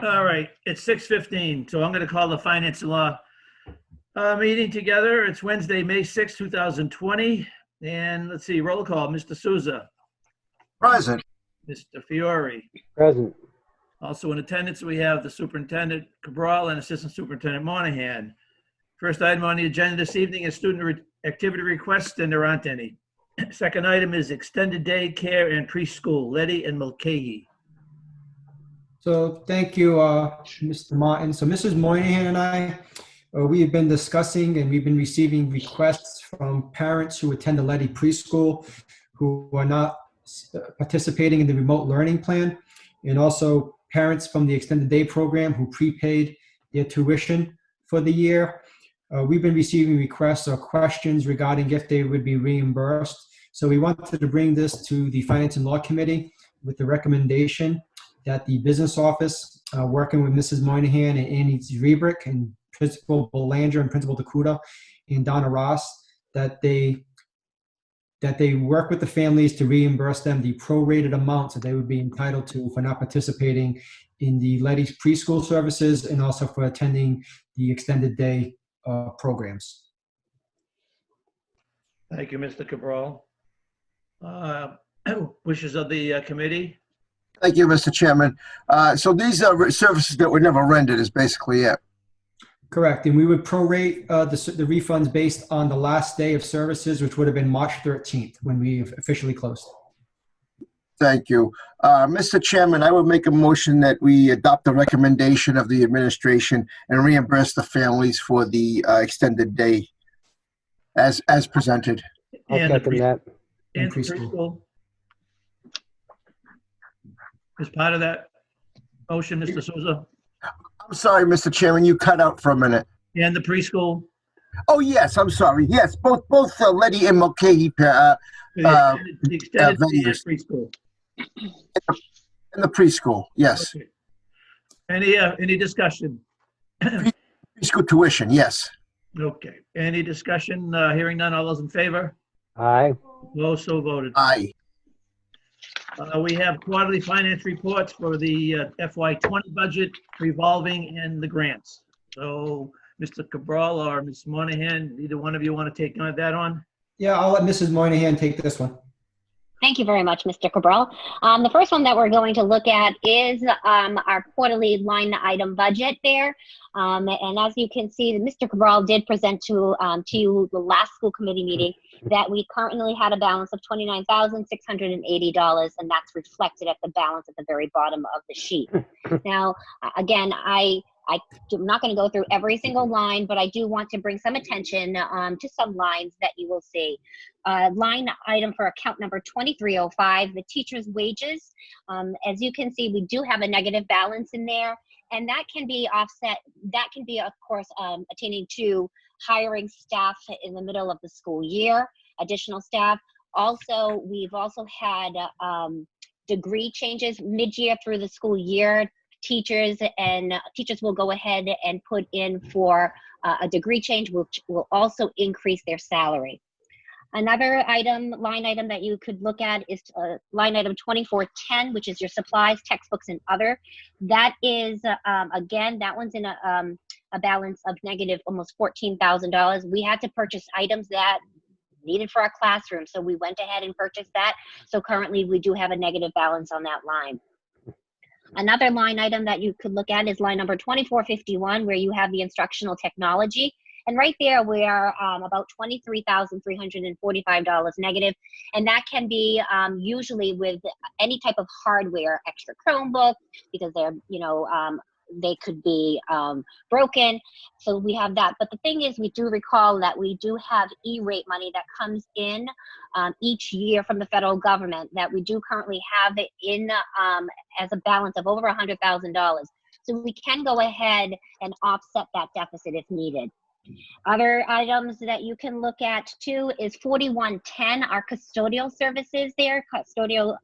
All right, it's 6:15, so I'm going to call the Finance and Law meeting together. It's Wednesday, May 6, 2020. And let's see, roll call. Mr. Souza. Present. Mr. Fiore. Present. Also in attendance, we have the Superintendent Cabral and Assistant Superintendent Monahan. First item on the agenda this evening is student activity requests, and there aren't any. Second item is extended day care and preschool, Letty and Mulcahy. So thank you, Mr. Martin. So Mrs. Moynihan and I, we have been discussing and we've been receiving requests from parents who attend the Letty preschool who are not participating in the remote learning plan, and also parents from the extended day program who prepaid their tuition for the year. We've been receiving requests or questions regarding if they would be reimbursed. So we wanted to bring this to the Finance and Law Committee with the recommendation that the business office, working with Mrs. Moynihan and Annie Zrebrick and Principal Belanger and Principal Dakuda and Donna Ross, that they work with the families to reimburse them the prorated amounts that they would be entitled to for not participating in the Letty's preschool services and also for attending the extended day programs. Thank you, Mr. Cabral. Wishes of the committee. Thank you, Mr. Chairman. So these are services that were never rendered is basically it. Correct. And we would prorate the refunds based on the last day of services, which would have been March 13th when we officially closed. Thank you. Mr. Chairman, I would make a motion that we adopt the recommendation of the administration and reimburse the families for the extended day as presented. I'll second that. And preschool. Is part of that motion, Mr. Souza? I'm sorry, Mr. Chairman, you cut out for a minute. And the preschool? Oh, yes, I'm sorry. Yes, both Letty and Mulcahy The extended vendors. preschool. In the preschool, yes. Okay. Any discussion? Preschool tuition, yes. Okay. Any discussion? Hearing none. All those in favor? Aye. Opposed? So voted. Aye. We have quarterly finance reports for the FY20 budget, revolving, and the grants. So, Mr. Cabral or Ms. Monahan, either one of you want to take that on? Yeah, I'll let Mrs. Moynihan take this one. Thank you very much, Mr. Cabral. The first one that we're going to look at is our quarterly line item budget there. And as you can see, Mr. Cabral did present to you the last school committee meeting that we currently had a balance of $29,680, and that's reflected at the balance at the very bottom of the sheet. Now, again, I'm not going to go through every single line, but I do want to bring some attention to some lines that you will see. Line item for account number 2305, the teacher's wages. As you can see, we do have a negative balance in there, and that can be offset. That can be, of course, attaining to hiring staff in the middle of the school year, additional staff. Also, we've also had degree changes mid-year through the school year. Teachers will go ahead and put in for a degree change, which will also increase their salary. Another line item that you could look at is line item 2410, which is your supplies, textbooks, and other. That is, again, that one's in a balance of negative almost $14,000. We had to purchase items that needed for our classroom, so we went ahead and purchased that. So currently we do have a negative balance on that line. Another line item that you could look at is line number 2451, where you have the instructional technology. And right there, we are about $23,345 negative. And that can be usually with any type of hardware, extra Chromebook, because they're, they could be broken. So we have that. But the thing is, we do recall that we do have E-rate money that comes in each year from the federal government that we do currently have it in as a balance of over $100,000. So we can go ahead and offset that deficit if needed. Other items that you can look at too is 4110, our custodial services there, custodial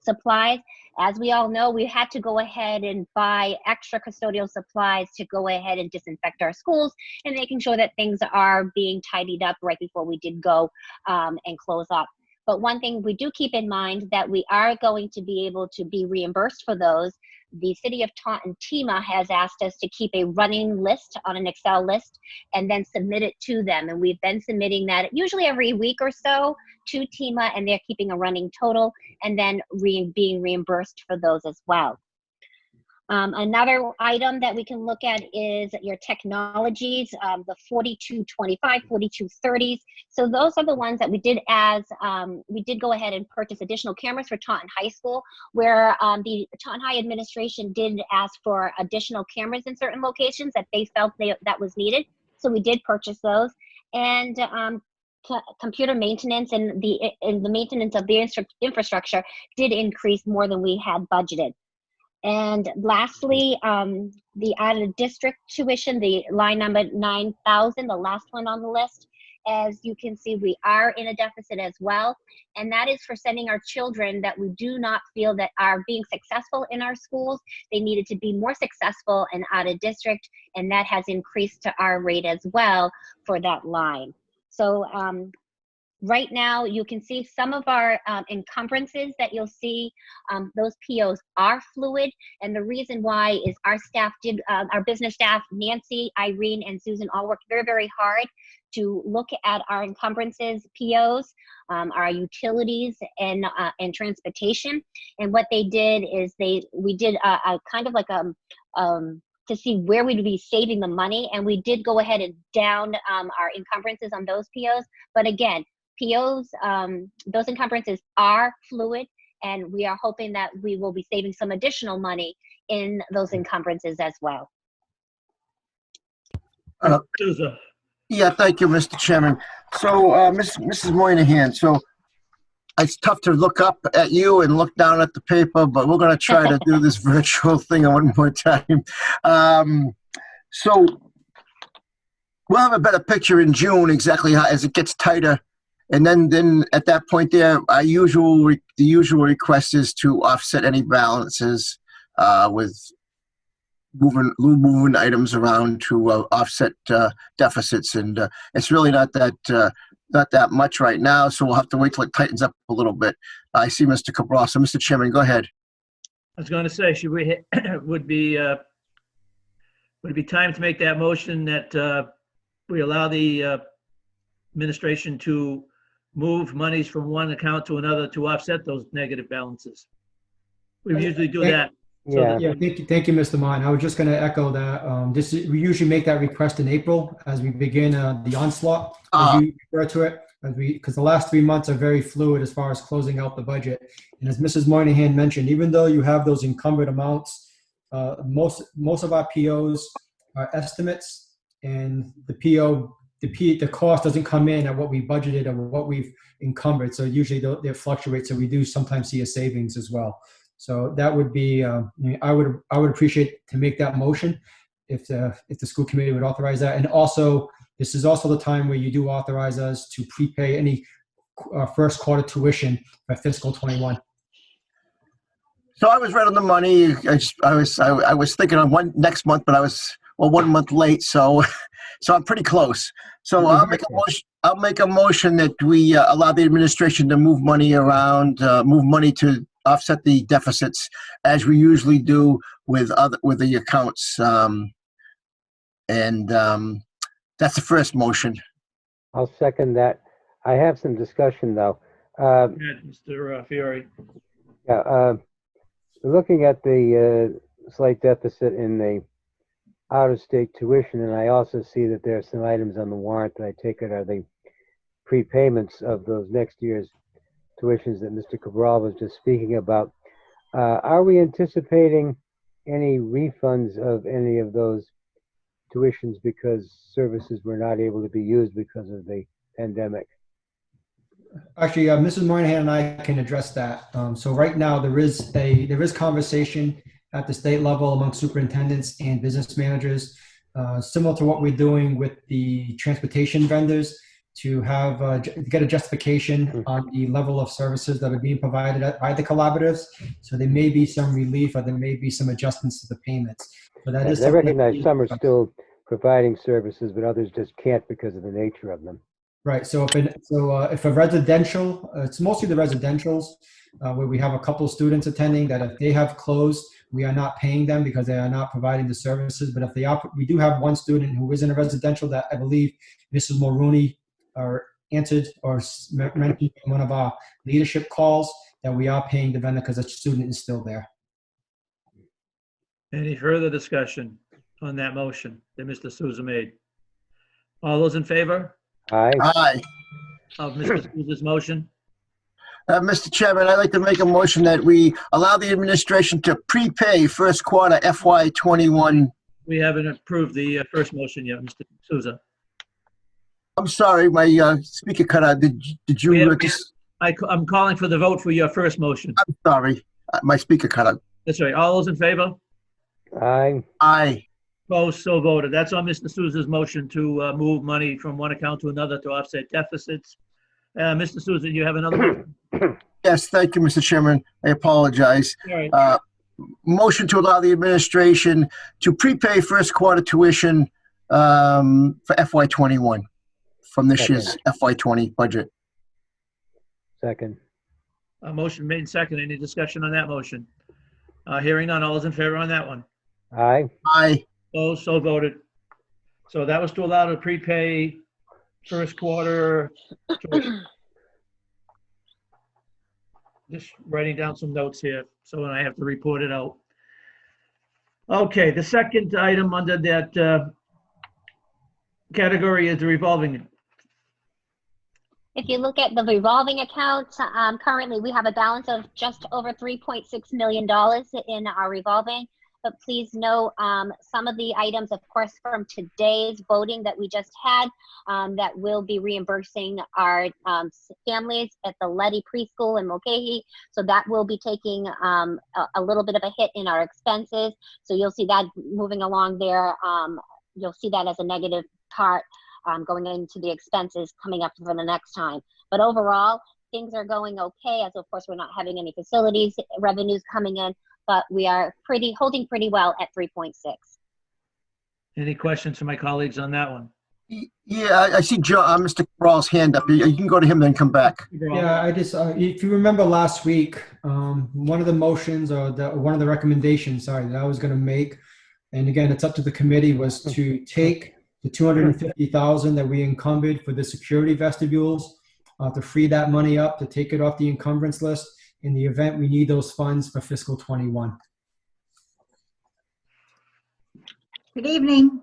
supplies. As we all know, we had to go ahead and buy extra custodial supplies to go ahead and disinfect our schools and making sure that things are being tidied up right before we did go and close up. But one thing we do keep in mind that we are going to be able to be reimbursed for those. the city of Taunton TEMA has asked us to keep a running list on an Excel list and then submit it to them. And we've been submitting that usually every week or so to TEMA, and they're keeping a running total and then being reimbursed for those as well. Another item that we can look at is your technologies, the 4225, 4230s. So those are the ones that we did we did go ahead and purchase additional cameras for Taunton High School, where the Taunton High administration did ask for additional cameras in certain locations that they felt that was needed. So we did purchase those. And computer maintenance and the maintenance of the infrastructure did increase more than we had budgeted. And lastly, the out-of-district tuition, the line number 9,000, the last one on the list. As you can see, we are in a deficit as well. And that is for sending our children that we do not feel that are being successful in our schools. They needed to be more successful and out-of-district, and that has increased to our rate as well for that line. So right now, you can see some of our encumbrances that you'll see. Those POs are fluid, and the reason why is our staff did, our business staff, Nancy, Irene, and Susan all worked very, very hard to look at our encumbrances, POs, our utilities, and transportation. And what they did is we did a kind of like to see where we'd be saving the money, and we did go ahead and down our encumbrances on those POs. But again, POs, those encumbrances are fluid, and we are hoping that we will be saving some additional money in those encumbrances as well. Yeah, thank you, Mr. Chairman. So, Mrs. Moynihan, so it's tough to look up at you and look down at the paper, but we're going to try to do this virtual thing one more time. So we'll have a better picture in June exactly how, as it gets tighter. And then at that point there, the usual request is to offset any balances with moving items around to offset deficits. And it's really not that much right now, so we'll have to wait till it tightens up a little bit. I see Mr. Cabral. So, Mr. Chairman, go ahead. I was going to say, should we would it be time to make that motion that we allow the administration to move monies from one account to another to offset those negative balances? We usually do that. Yeah. Yeah, thank you, Mr. Martin. I was just going to echo that. We usually make that request in April as we begin the onslaught, as you refer to it, because the last 3 months are very fluid as far as closing out the budget. And as Mrs. Moynihan mentioned, even though you have those encumbered amounts, most of our POs are estimates, and the cost doesn't come in at what we budgeted or what we've encumbered. So usually they fluctuate. So we do sometimes see a savings as well. So that would be, I would appreciate to make that motion if the school committee would authorize that. And also, this is also the time where you do authorize us to prepay any first quarter tuition for fiscal 21. So I was right on the money. I was thinking on next month, but I was 1 month late. So I'm pretty close. So I'll make a motion that we allow the administration to move money around, move money to offset the deficits as we usually do with the accounts. That's the first motion. I'll second that. I have some discussion though. Mr. Fiore. Yeah, looking at the slight deficit in the out-of-state tuition, and I also see that there are some items on the warrant that I take it are the prepayments of those next year's tuitions that Mr. Cabral was just speaking about. Are we anticipating any refunds of any of those tuitions because services were not able to be used because of the pandemic? Actually, Mrs. Moynihan and I can address that. So right now there is conversation at the state level among superintendents and business managers, similar to what we're doing with the transportation vendors, to have get a justification on the level of services that are being provided by the collaboratives. So there may be some relief, or there may be some adjustments to the payments. But that is I recognize some are still providing services, but others just can't because of the nature of them. Right. So if a residential, it's mostly the residentials where we have a couple of students attending, that if they have closed, we are not paying them because they are not providing the services. But if they are, we do have one student who is in a residential that I believe Mrs. Mulrooney answered or mentioned in one of our leadership calls that we are paying the vendor because the student is still there. Any further discussion on that motion that Mr. Souza made? All those in favor Aye. Aye. of Mr. Souza's motion? Mr. Chairman, I'd like to make a motion that we allow the administration to prepay first quarter FY21. We haven't approved the first motion yet, Mr. Souza. I'm sorry, my speaker cut out. Did you We have- just? I'm calling for the vote for your first motion. I'm sorry, my speaker cut out. That's right. All those in favor? Aye. Aye. Opposed, so voted. That's on Mr. Souza's motion to move money from one account to another to offset deficits. Mr. Souza, you have another motion? Yes, thank you, Mr. Chairman. I apologize. All right. Motion to allow the administration to prepay first quarter tuition for FY21 from this year's FY20 budget. Second. A motion made and second. Any discussion on that motion? Hearing none. All those in favor on that one? Aye. Aye. Opposed, so voted. So that was to allow to prepay first quarter. Just writing down some notes here, so when I have to report it out. Okay, the second item under that category is the revolving. If you look at the revolving account, currently we have a balance of just over $3.6 million in our revolving. But please note some of the items, of course, from today's voting that we just had, that will be reimbursing our families at the Letty Preschool in Mulcahy. So that will be taking a little bit of a hit in our expenses. So you'll see that moving along there. You'll see that as a negative part going into the expenses coming up for the next time. But overall, things are going okay, as of course we're not having any facilities revenues coming in, but we are holding pretty well at 3.6. Any questions from my colleagues on that one? Yeah, I see Mr. Cabral's hand up. You can go to him, then come back. Yeah, I just, if you remember last week, one of the motions or one of the recommendations, sorry, that I was going to make, and again, it's up to the committee, was to take the $250,000 that we encumbered for the security vestibules, to free that money up, to take it off the encumbrance list in the event we need those funds for fiscal 21. Good evening.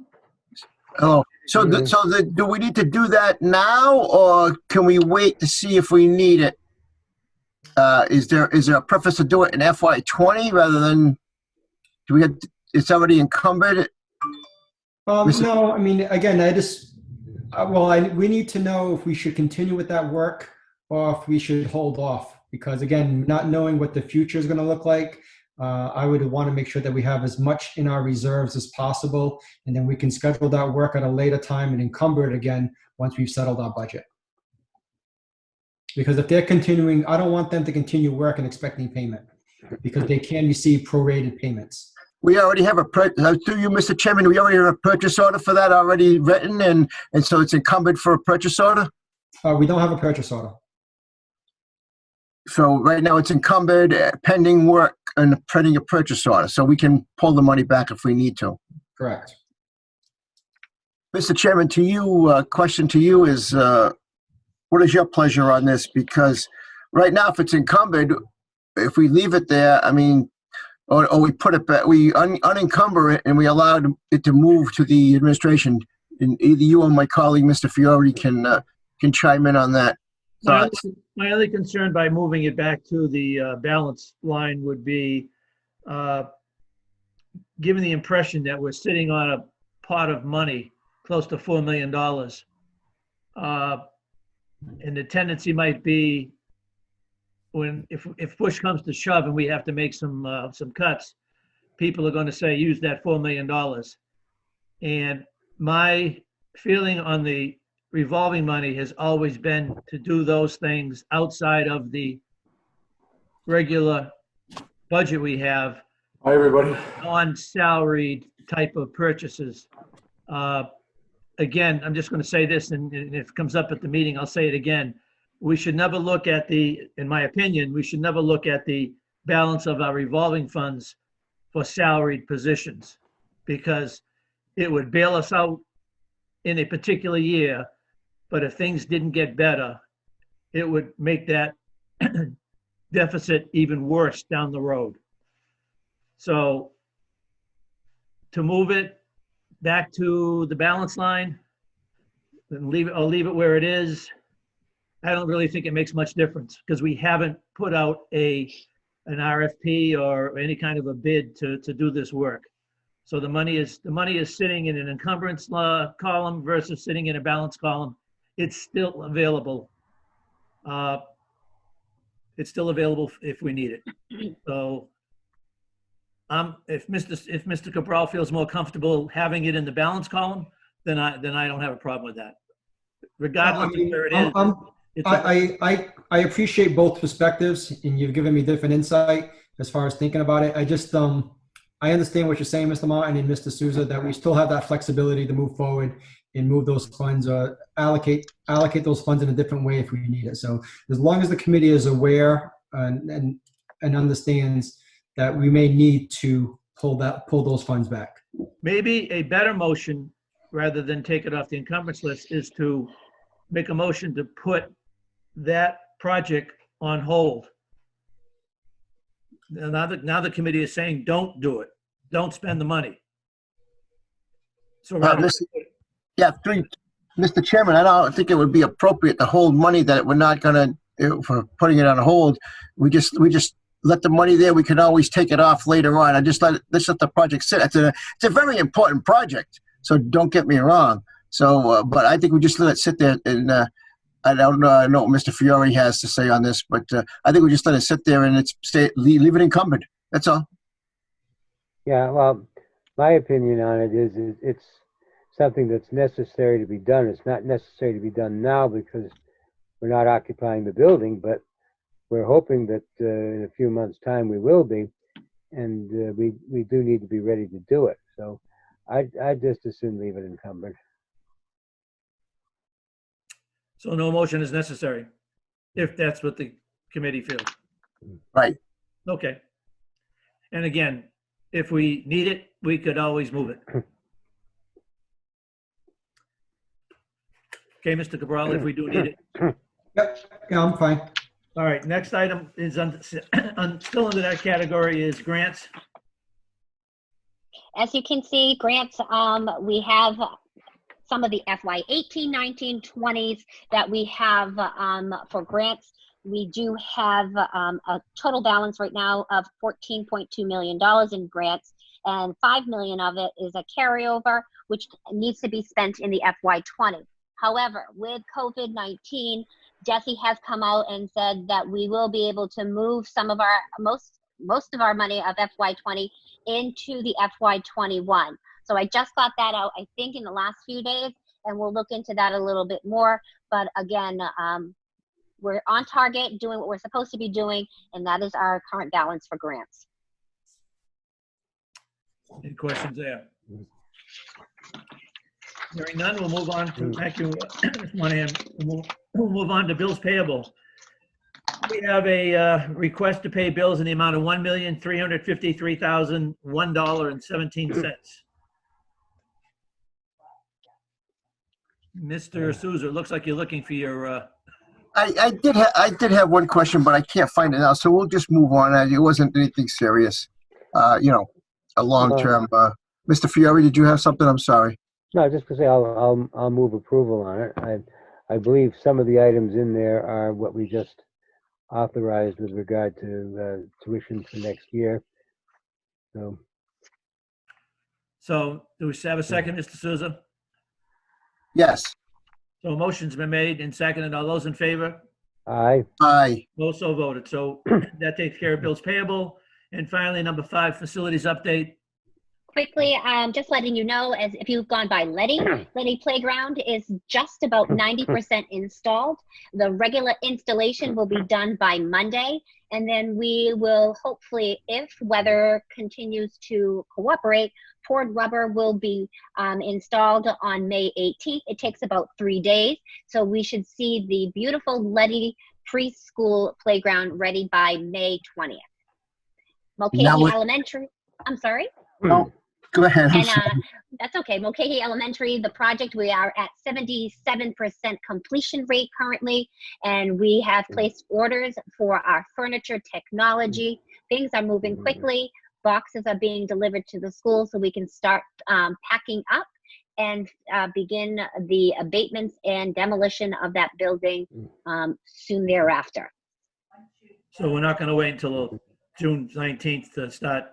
Oh, so do we need to do that now, or can we wait to see if we need it? Is there a preference to do it in FY20 rather than it's already encumbered? No, I mean, again, I just, we need to know if we should continue with that work or if we should hold off, because again, not knowing what the future is going to look like, I would want to make sure that we have as much in our reserves as possible, and then we can schedule that work at a later time and encumber it again once we've settled our budget. Because if they're continuing, I don't want them to continue work and expecting payment, because they can receive prorated payments. We already have through you, Mr. Chairman, we already have a purchase order for that already written, and so it's encumbered for a purchase order? We don't have a purchase order. So right now it's encumbered, pending work and pending a purchase order, so we can pull the money back if we need to. Correct. Mr. Chairman, to you, question to you is, what is your pleasure on this? Because right now, if it's encumbered, if we leave it there, I mean, or we put it back, we unencumber it and we allow it to move to the administration. And either you or my colleague, Mr. Fiore, can chime in on that. My only concern by moving it back to the balance line would be given the impression that we're sitting on a pot of money close to $4 million. And the tendency might be if push comes to shove and we have to make some cuts, people are going to say, use that $4 million. And my feeling on the revolving money has always been to do those things outside of the regular budget we have. Hi, everybody. Non-salaried type of purchases. Again, I'm just going to say this, and if it comes up at the meeting, I'll say it again. We should never look at in my opinion, we should never look at the balance of our revolving funds for salaried positions, because it would bail us out in a particular year, but if things didn't get better, it would make that deficit even worse down the road. So to move it back to the balance line and I'll leave it where it is. I don't really think it makes much difference because we haven't put out an RFP or any kind of a bid to do this work. So the money is sitting in an encumbrance column versus sitting in a balance column. It's still available. It's still available if we need it. So if Mr. Cabral feels more comfortable having it in the balance column, then I don't have a problem with that. Regardless of where it is. I appreciate both perspectives, and you've given me different insight as far as thinking about it. I just I understand what you're saying, Mr. Martin and Mr. Souza, that we still have that flexibility to move forward and move those funds or allocate those funds in a different way if we need it. So as long as the committee is aware and understands that we may need to pull those funds back. Maybe a better motion, rather than take it off the encumbrance list, is to make a motion to put that project on hold. Now the committee is saying, don't do it. Don't spend the money. So Mr. Chairman, I don't think it would be appropriate to hold money that we're not going to, for putting it on hold. We just let the money there. We can always take it off later on. Let's let the project sit. It's a very important project. So don't get me wrong. So, but I think we just let it sit there, and I don't know what Mr. Fiore has to say on this, but I think we just let it sit there and leave it encumbered. That's all. Yeah, well, my opinion on it is it's something that's necessary to be done. It's not necessary to be done now because we're not occupying the building, but we're hoping that in a few months' time we will be, and we do need to be ready to do it. So I'd just as soon leave it encumbered. So no motion is necessary, if that's what the committee feels. Right. Okay. And again, if we need it, we could always move it. Okay, Mr. Cabral, if we do need it. Yep, yeah, I'm fine. All right, next item is still under that category is grants. As you can see, grants, we have some of the FY 18, 19, 20s that we have for grants. We do have a total balance right now of $14.2 million in grants, and $5 million of it is a carryover, which needs to be spent in the FY 20. However, with COVID-19, DESE has come out and said that we will be able to move some of our, most of our money of FY 20 into the FY 21. So I just got that out, I think, in the last few days, and we'll look into that a little bit more. But again, we're on target, doing what we're supposed to be doing, and that is our current balance for grants. Any questions there? Hearing none, we'll move on to, thank you, Ms. Monahan. We'll move on to bills payable. We have a request to pay bills in the amount of $1,353,001.17. Mr. Souza, it looks like you're looking for your. I did have one question, but I can't find it now, so we'll just move on. It wasn't anything serious. A long term. Mr. Fiore, did you have something? I'm sorry. No, just to say I'll move approval on it. I believe some of the items in there are what we just authorized with regard to tuition for next year. So do we have a second, Mr. Souza? Yes. So a motion's been made and seconded. All those in favor? Aye. Aye. Also voted. So that takes care of bills payable. And finally, number 5, facilities update. Quickly, just letting you know, as if you've gone by Letty Playground is just about 90% installed. The regular installation will be done by Monday, and then we will hopefully, if weather continues to cooperate, poured rubber will be installed on May 18th. It takes about 3 days, so we should see the beautiful Letty preschool playground ready by May 20th. Mulcahy Elementary. I'm sorry. No, go ahead. I'm And sorry. that's okay. Mulcahy Elementary, the project, we are at 77% completion rate currently, and we have placed orders for our furniture technology. Things are moving quickly. Boxes are being delivered to the school so we can start packing up and begin the abatements and demolition of that building soon thereafter. So we're not going to wait until June 19th to start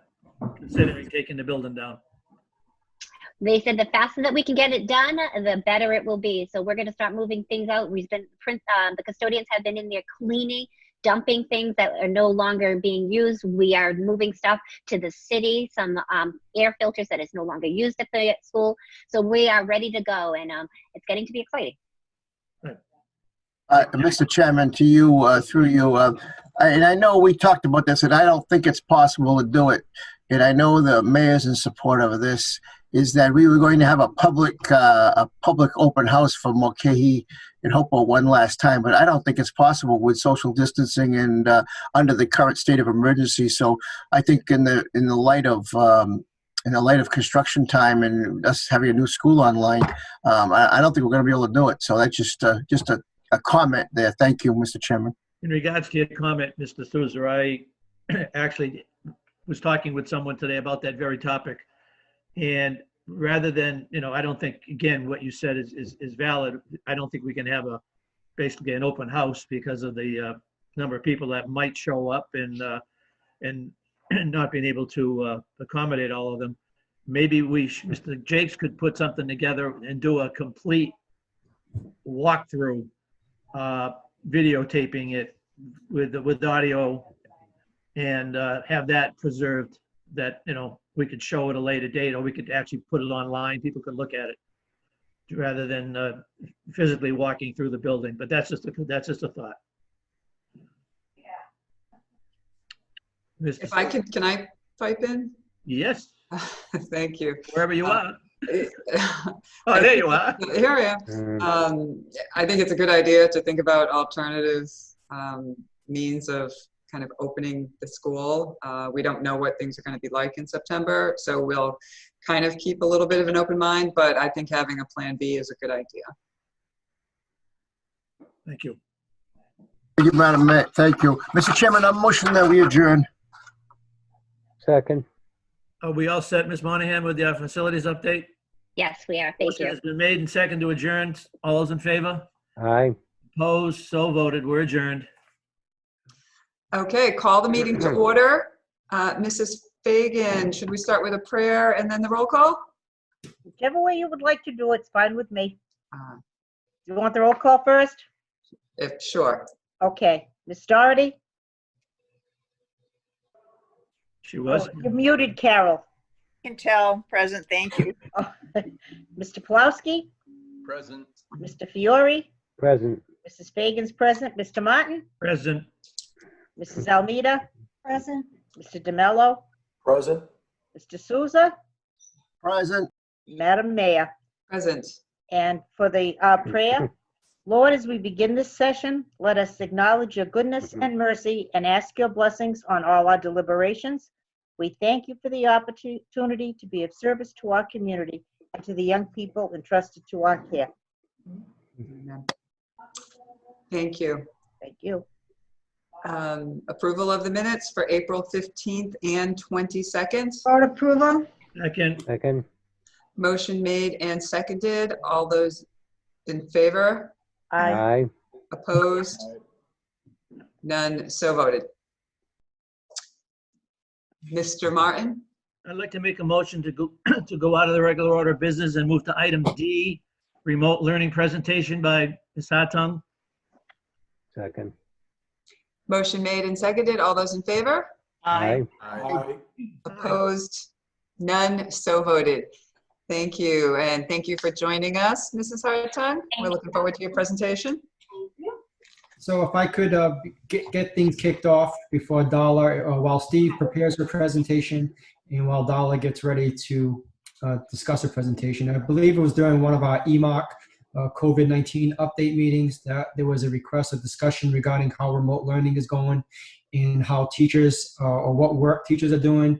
considering taking the building down. They said the faster that we can get it done, the better it will be. So we're going to start moving things out. The custodians have been in there cleaning, dumping things that are no longer being used. We are moving stuff to the city, some air filters that is no longer used at the school. So we are ready to go, and it's getting to be exciting. Mr. Chairman, to you, through you, and I know we talked about this, and I don't think it's possible to do it. And I know the mayor's in support of this, is that we were going to have a public open house for Mulcahy and Hopewell one last time, but I don't think it's possible with social distancing and under the current state of emergency. So I think in the light of construction time and us having a new school online, I don't think we're going to be able to do it. So that's just a comment there. Thank you, Mr. Chairman. In regards to your comment, Mr. Souza, I actually was talking with someone today about that very topic. And rather than, I don't think, again, what you said is valid. I don't think we can have basically an open house because of the number of people that might show up and not being able to accommodate all of them. Maybe Mr. Jakes could put something together and do a complete walkthrough, videotaping it with audio and have that preserved, that, we could show at a later date, or we could actually put it online. People could look at it rather than physically walking through the building. But that's just a thought. If I could, can I pipe in? Yes, Thank you. wherever you are. Oh, There you are. Here I am. I think it's a good idea to think about alternative means of kind of opening the school. We don't know what things are going to be like in September, so we'll kind of keep a little bit of an open mind, but I think having a plan B is a good idea. Thank you. Thank you, Madam Mayor. Thank you. Mr. Chairman, I'm motion that we adjourn. Second. Are we all set, Ms. Monahan, with the facilities update? Yes, we are. Thank Motion you. has been made and second to adjourn. All those in favor? Aye. Opposed? So voted. We're adjourned. Okay, call the meeting to order. Mrs. Fagan, should we start with a prayer and then the roll call? Whichever way you would like to do it's fine with me. Uh, You want the roll call first? If sure. Okay. Ms. Doherty? She was. You're muted, Carol. Can tell, present, thank you. Mr. Pulowski? Present. Mr. Fiore? Present. Mrs. Fagan's present. Mr. Martin? Present. Mrs. Almeida? Present. Mr. DeMello? Present. Mr. Souza? Present. Madam Mayor? Present. And for the prayer, Lord, as we begin this session, let us acknowledge your goodness and mercy and ask your blessings on all our deliberations. We thank you for the opportunity to be of service to our community and to the young people entrusted to our care. Amen. Thank you. Thank you. Approval of the minutes for April 15th and 22nd. Board approval? Second. Second. Motion made and seconded. All those in favor? Aye. Aye. Opposed? None. So voted. Mr. Martin? I'd like to make a motion to go out of the regular order of business and move to item D, remote learning presentation by Ms. Hartung. Second. Motion made and seconded. All those in favor? Aye. Aye. Opposed? None. So voted. Thank you. And thank you for joining us, Mrs. Hartung. We're looking forward to your presentation. So if I could get things kicked off before Darla, while Steve prepares her presentation and while Darla gets ready to discuss her presentation. I believe it was during one of our EMOC COVID-19 update meetings that there was a request of discussion regarding how remote learning is going and how teachers or what work teachers are doing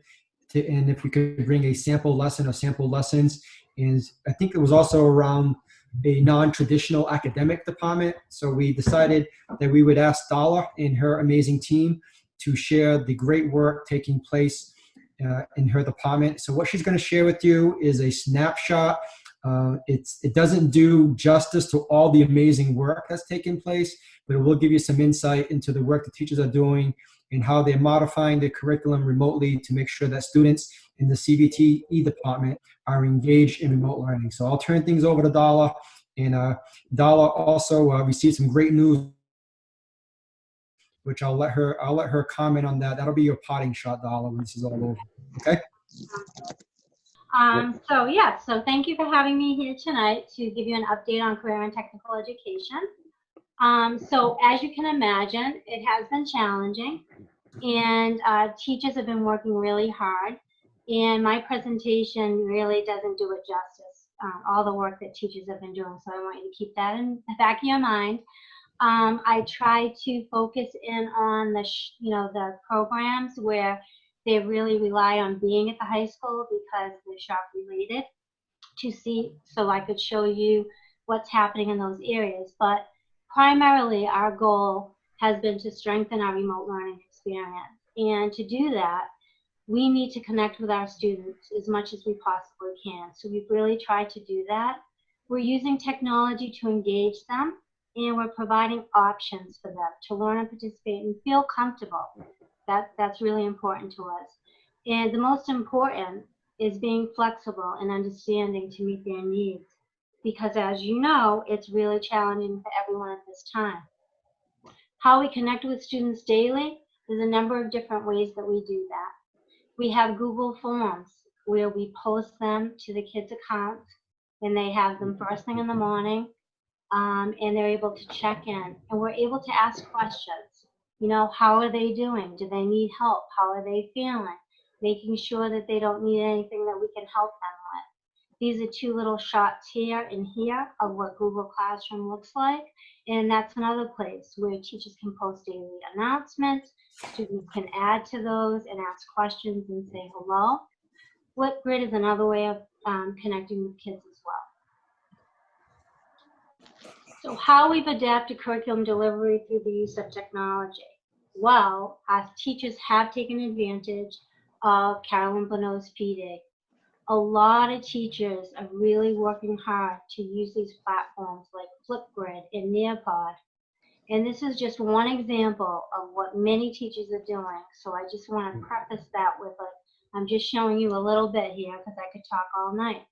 and if we could bring a sample lesson or sample lessons. And I think it was also around a non-traditional academic department. So we decided that we would ask Dala and her amazing team to share the great work taking place in her department. So what she's going to share with you is a snapshot. It doesn't do justice to all the amazing work that's taking place, but it will give you some insight into the work the teachers are doing and how they're modifying their curriculum remotely to make sure that students in the CBTE department are engaged in remote learning. So I'll turn things over to Dala, and Dala also received some great news, which I'll let her comment on that. That'll be your potting shot, Dala, when this is all over. Okay. So thank you for having me here tonight to give you an update on career and technical education. So as you can imagine, it has been challenging, and teachers have been working really hard, and my presentation really doesn't do it justice, all the work that teachers have been doing, so I want you to keep that in the back of your mind. I try to focus in on the programs where they really rely on being at the high school because they're shop related so I could show you what's happening in those areas. But primarily our goal has been to strengthen our remote learning experience. And to do that, we need to connect with our students as much as we possibly can. So we've really tried to do that. We're using technology to engage them, and we're providing options for them to learn and participate and feel comfortable. That's really important to us. And the most important is being flexible and understanding to meet their needs. Because as you know, it's really challenging for everyone at this time. How we connect with students daily, there's a number of different ways that we do that. We have Google Forms where we post them to the kids' accounts, and they have them first thing in the morning, and they're able to check in. And we're able to ask questions. How are they doing? Do they need help? How are they feeling? Making sure that they don't need anything that we can help them with. These are two little shots here and here of what Google Classroom looks like. And that's another place where teachers can post daily announcements. Students can add to those and ask questions and say hello. Flipgrid is another way of connecting with kids as well. So how we've adapted curriculum delivery through the use of technology. Well, our teachers have taken advantage of Carolyn Bonneau's PD. A lot of teachers are really working hard to use these platforms like Flipgrid and Nearpod. And this is just one example of what many teachers are doing. So I just want to preface that with I'm just showing you a little bit here because I could talk all night.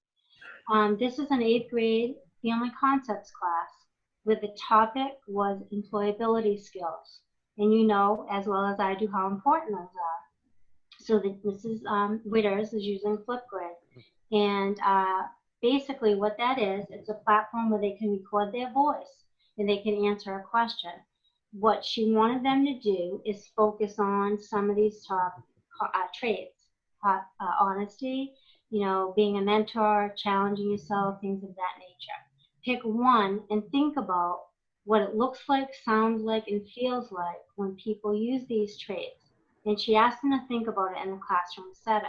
This is an 8th grade family concepts class where the topic was employability skills. And you know as well as I do how important those are. So Mrs. Witters is using Flipgrid. And basically what that is, it's a platform where they can record their voice and they can answer a question. What she wanted them to do is focus on some of these top traits, honesty, being a mentor, challenging yourself, things of that nature. Pick one and think about what it looks like, sounds like, and feels like when people use these traits. And she asked them to think about it in the classroom setting.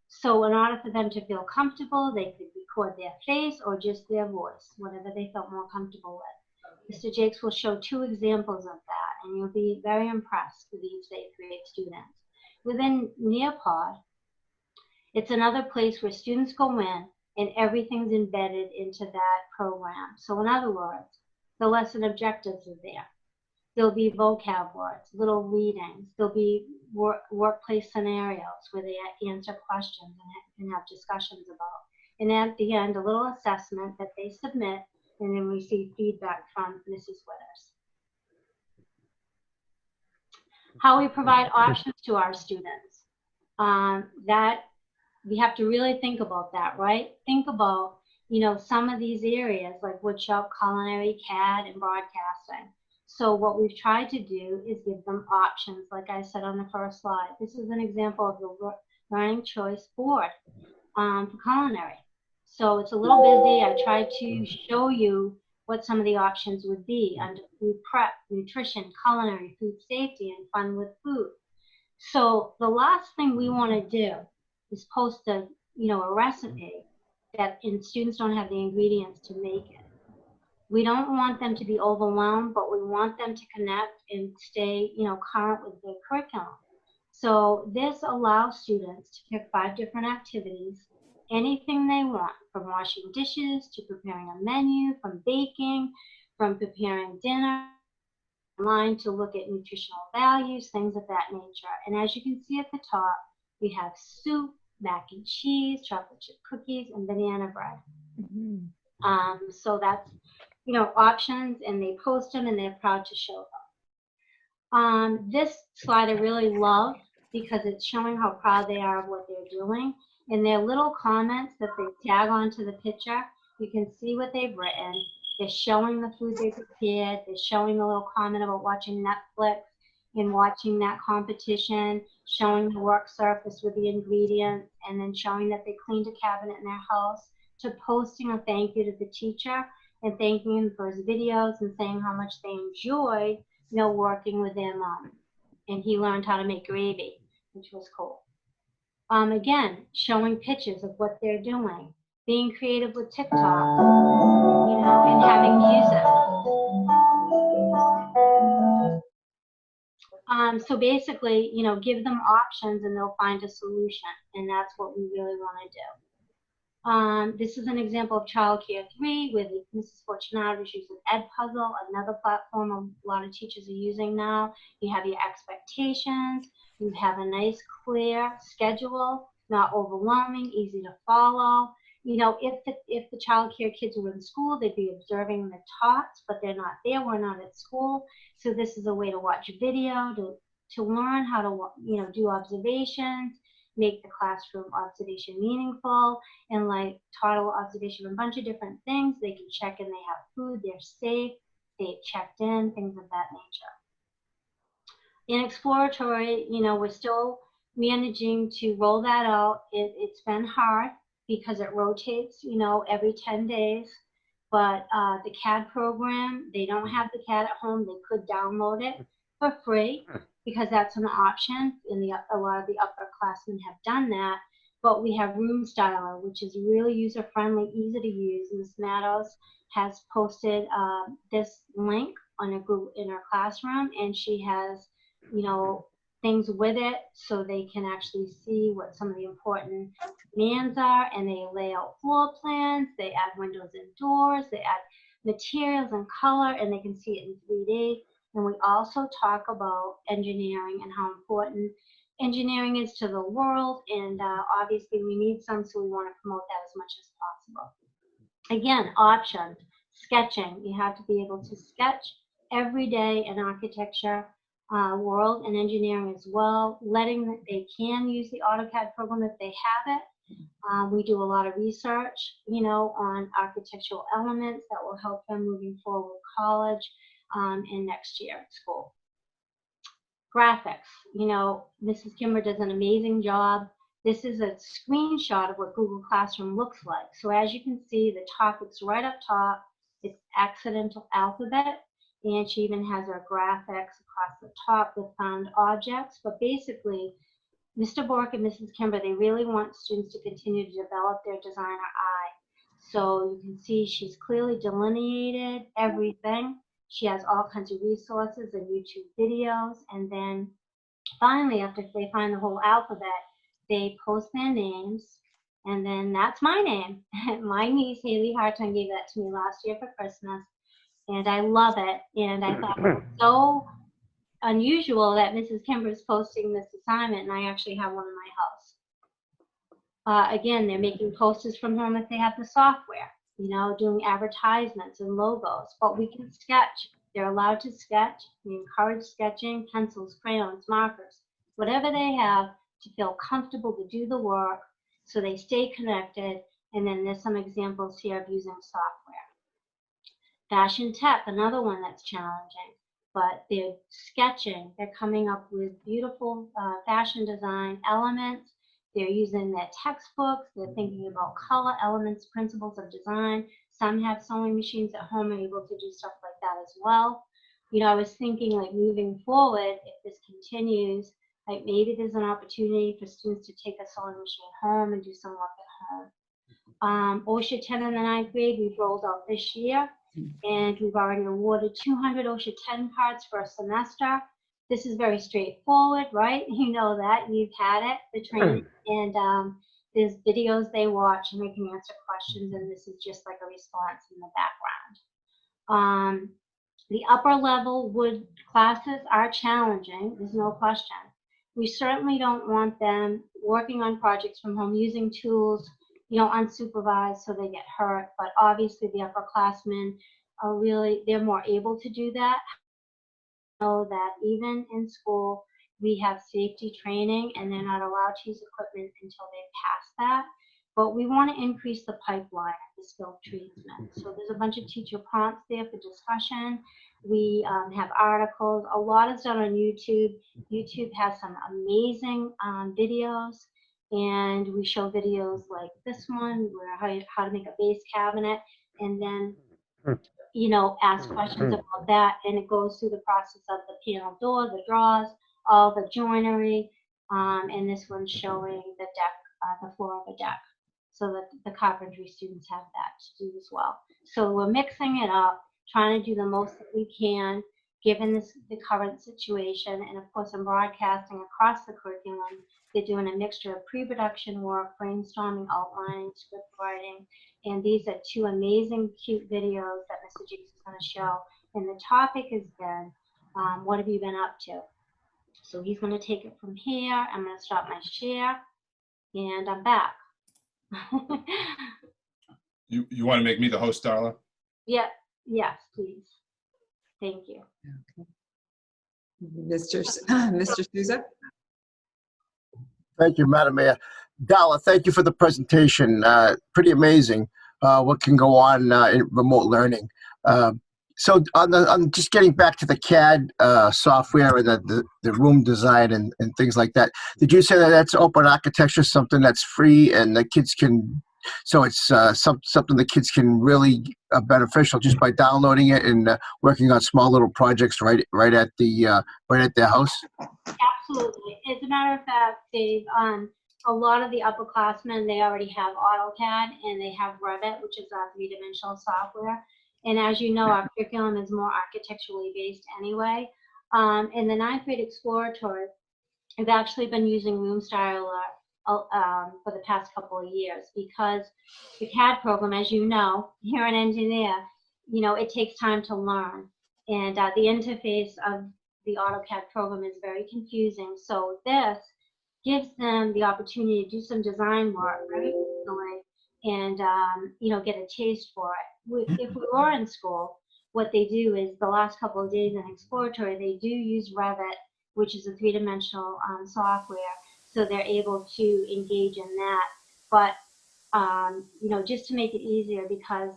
So in order for them to feel comfortable, they could record their face or just their voice, whatever they felt more comfortable with. Mr. Jakes will show 2 examples of that, and you'll be very impressed with these 8th grade students. Within Nearpod, it's another place where students go in and everything's embedded into that program. So in other words, the lesson objectives are there. There'll be vocab words, little readings. There'll be workplace scenarios where they answer questions and have discussions about. And at the end, a little assessment that they submit and then receive feedback from Mrs. Witters. How we provide options to our students. That we have to really think about that, right? Think about, some of these areas like woodshop, culinary, CAD, and broadcasting. So what we've tried to do is give them options, like I said on the first slide. This is an example of the learning choice board for culinary. So it's a little busy. I tried to show you what some of the options would be under food prep, nutrition, culinary, food safety, and fun with food. So the last thing we want to do is post a recipe and students don't have the ingredients to make it. We don't want them to be overwhelmed, but we want them to connect and stay, current with their curriculum. So this allows students to pick 5 different activities, anything they want, from washing dishes to preparing a menu, from baking, from preparing dinner, online to look at nutritional values, things of that nature. And as you can see at the top, we have soup, mac and cheese, chocolate chip cookies, and banana bread. So that's, options, and they post them and they're proud to show them. This slide I really love because it's showing how proud they are of what they're doing. And their little comments that they tag onto the picture, you can see what they've written. They're showing the food they prepared. They're showing a little comment about watching Netflix and watching that competition, showing the work surface with the ingredients, and then showing that they cleaned a cabinet in their house, to posting a thank you to the teacher and thanking him for his videos and saying how much they enjoyed, working with their mom. And he learned how to make gravy, which was cool. Again, showing pictures of what they're doing, being creative with TikTok, and having music. So basically, give them options and they'll find a solution. And that's what we really want to do. This is an example of Child Care 3 with Mrs. Fortunato is using Edpuzzle, another platform a lot of teachers are using now. You have your expectations. You have a nice, clear schedule, not overwhelming, easy to follow. If the child care kids were in school, they'd be observing the tots, but they're not there. We're not at school. So this is a way to watch video, to learn how to, do observations, make the classroom observation meaningful, and like toddler observation, a bunch of different things. They can check in, they have food, they're safe, they've checked in, things of that nature. In exploratory, we're still managing to roll that out. It's been hard because it rotates, every 10 days. But the CAD program, they don't have the CAD at home. They could download it for free because that's an option. And a lot of the upperclassmen have done that. But we have Room Styler, which is really user-friendly, easy to use. Ms. Meadows has posted this link on in her classroom, and she has things with it so they can actually see what some of the important commands are, and they lay out floor plans, they add windows and doors, they add materials and color, and they can see it in 3D. And we also talk about engineering and how important engineering is to the world, and obviously we need some, so we want to promote that as much as possible. Again, options, sketching. You have to be able to sketch every day in architecture world and engineering as well, letting that they can use the AutoCAD program if they have it. We do a lot of research, on architectural elements that will help them moving forward with college and next year at school. Graphics, Mrs. Kimber does an amazing job. This is a screenshot of what Google Classroom looks like. So as you can see, the topics right up top, it's accidental alphabet. And she even has our graphics across the top with found objects. But basically, Mr. Bork and Mrs. Kimber, they really want students to continue to develop their designer eye. So you can see she's clearly delineated everything. She has all kinds of resources and YouTube videos. And then finally, after they find the whole alphabet, they post their names. And then that's my name. My niece, Haley Hartung, gave that to me last year for Christmas. And I love it. And I thought it was so unusual that Mrs. Kimber is posting this assignment, and I actually have one in my house. Again, they're making posters from home if they have the software, doing advertisements and logos. But we can sketch. They're allowed to sketch. We encourage sketching, pencils, crayons, markers, whatever they have to feel comfortable to do the work so they stay connected. And then there's some examples here of using software. Fashion tech, another one that's challenging, but they're sketching. They're coming up with beautiful fashion design elements. They're using their textbooks. They're thinking about color elements, principles of design. Some have sewing machines at home and able to do stuff like that as well. I was thinking like moving forward, if this continues, Like maybe there's an opportunity for students to take a sewing machine home and do some work at home. OSHA 10 in the 9th grade, we've rolled out this year, and we've already awarded 200 OSHA 10 cards for a semester. This is very straightforward, right? You know that, you've had it, the training, and there's videos they watch and they can answer questions, and this is just like a response in the background. The upper level wood classes are challenging, there's no question. We certainly don't want them working on projects from home, using tools, unsupervised so they get hurt, but obviously the upperclassmen are really, they're more able to do that. Know that even in school, we have safety training and they're not allowed to use equipment until they pass that. But we want to increase the pipeline of the skilled tradesmen. So there's a bunch of teacher prompts there for discussion. We have articles. A lot is done on YouTube. YouTube has some amazing videos, and we show videos like this one, where how to make a base cabinet, and then ask questions about that, and it goes through the process of the panel door, the drawers, all the joinery, and this one's showing the deck, the floor of a deck, so that the carpentry students have that to do as well. So we're mixing it up, trying to do the most that we can, given the current situation, and of course in broadcasting across the curriculum, they're doing a mixture of pre-production work, brainstorming, outlining, script writing, and these are two amazing, cute videos that Mr. Jakes is going to show. And the topic has been, what have you been up to? So he's going to take it from here. I'm going to stop my share, and I'm back. You want to make me the host, Darla? Yeah. Yes, please. Thank you. Okay. Mr. Souza? Thank you, Madam Mayor. Dalla, thank you for the presentation. Pretty amazing what can go on in remote learning. So on just getting back to the CAD software and the room design and things like that, did you say that that's open architecture, something that's free and the kids can, so it's something the kids can really beneficial just by downloading it and working on small little projects right at their house? Absolutely. As a matter of fact, Dave, a lot of the upperclassmen, they already have AutoCAD and they have Revit, which is our three-dimensional software. And as you know, our curriculum is more architecturally based anyway. In the 9th grade exploratory, we've actually been using Room Styler for the past couple of years, because the CAD program, as you know, you're an engineer, it takes time to learn. And the interface of the AutoCAD program is very confusing. So this gives them the opportunity to do some design work very easily and, get a taste for it. If we were in school, what they do is the last couple of days in exploratory, they do use Revit, which is a three-dimensional software. So they're able to engage in that. But, just to make it easier, because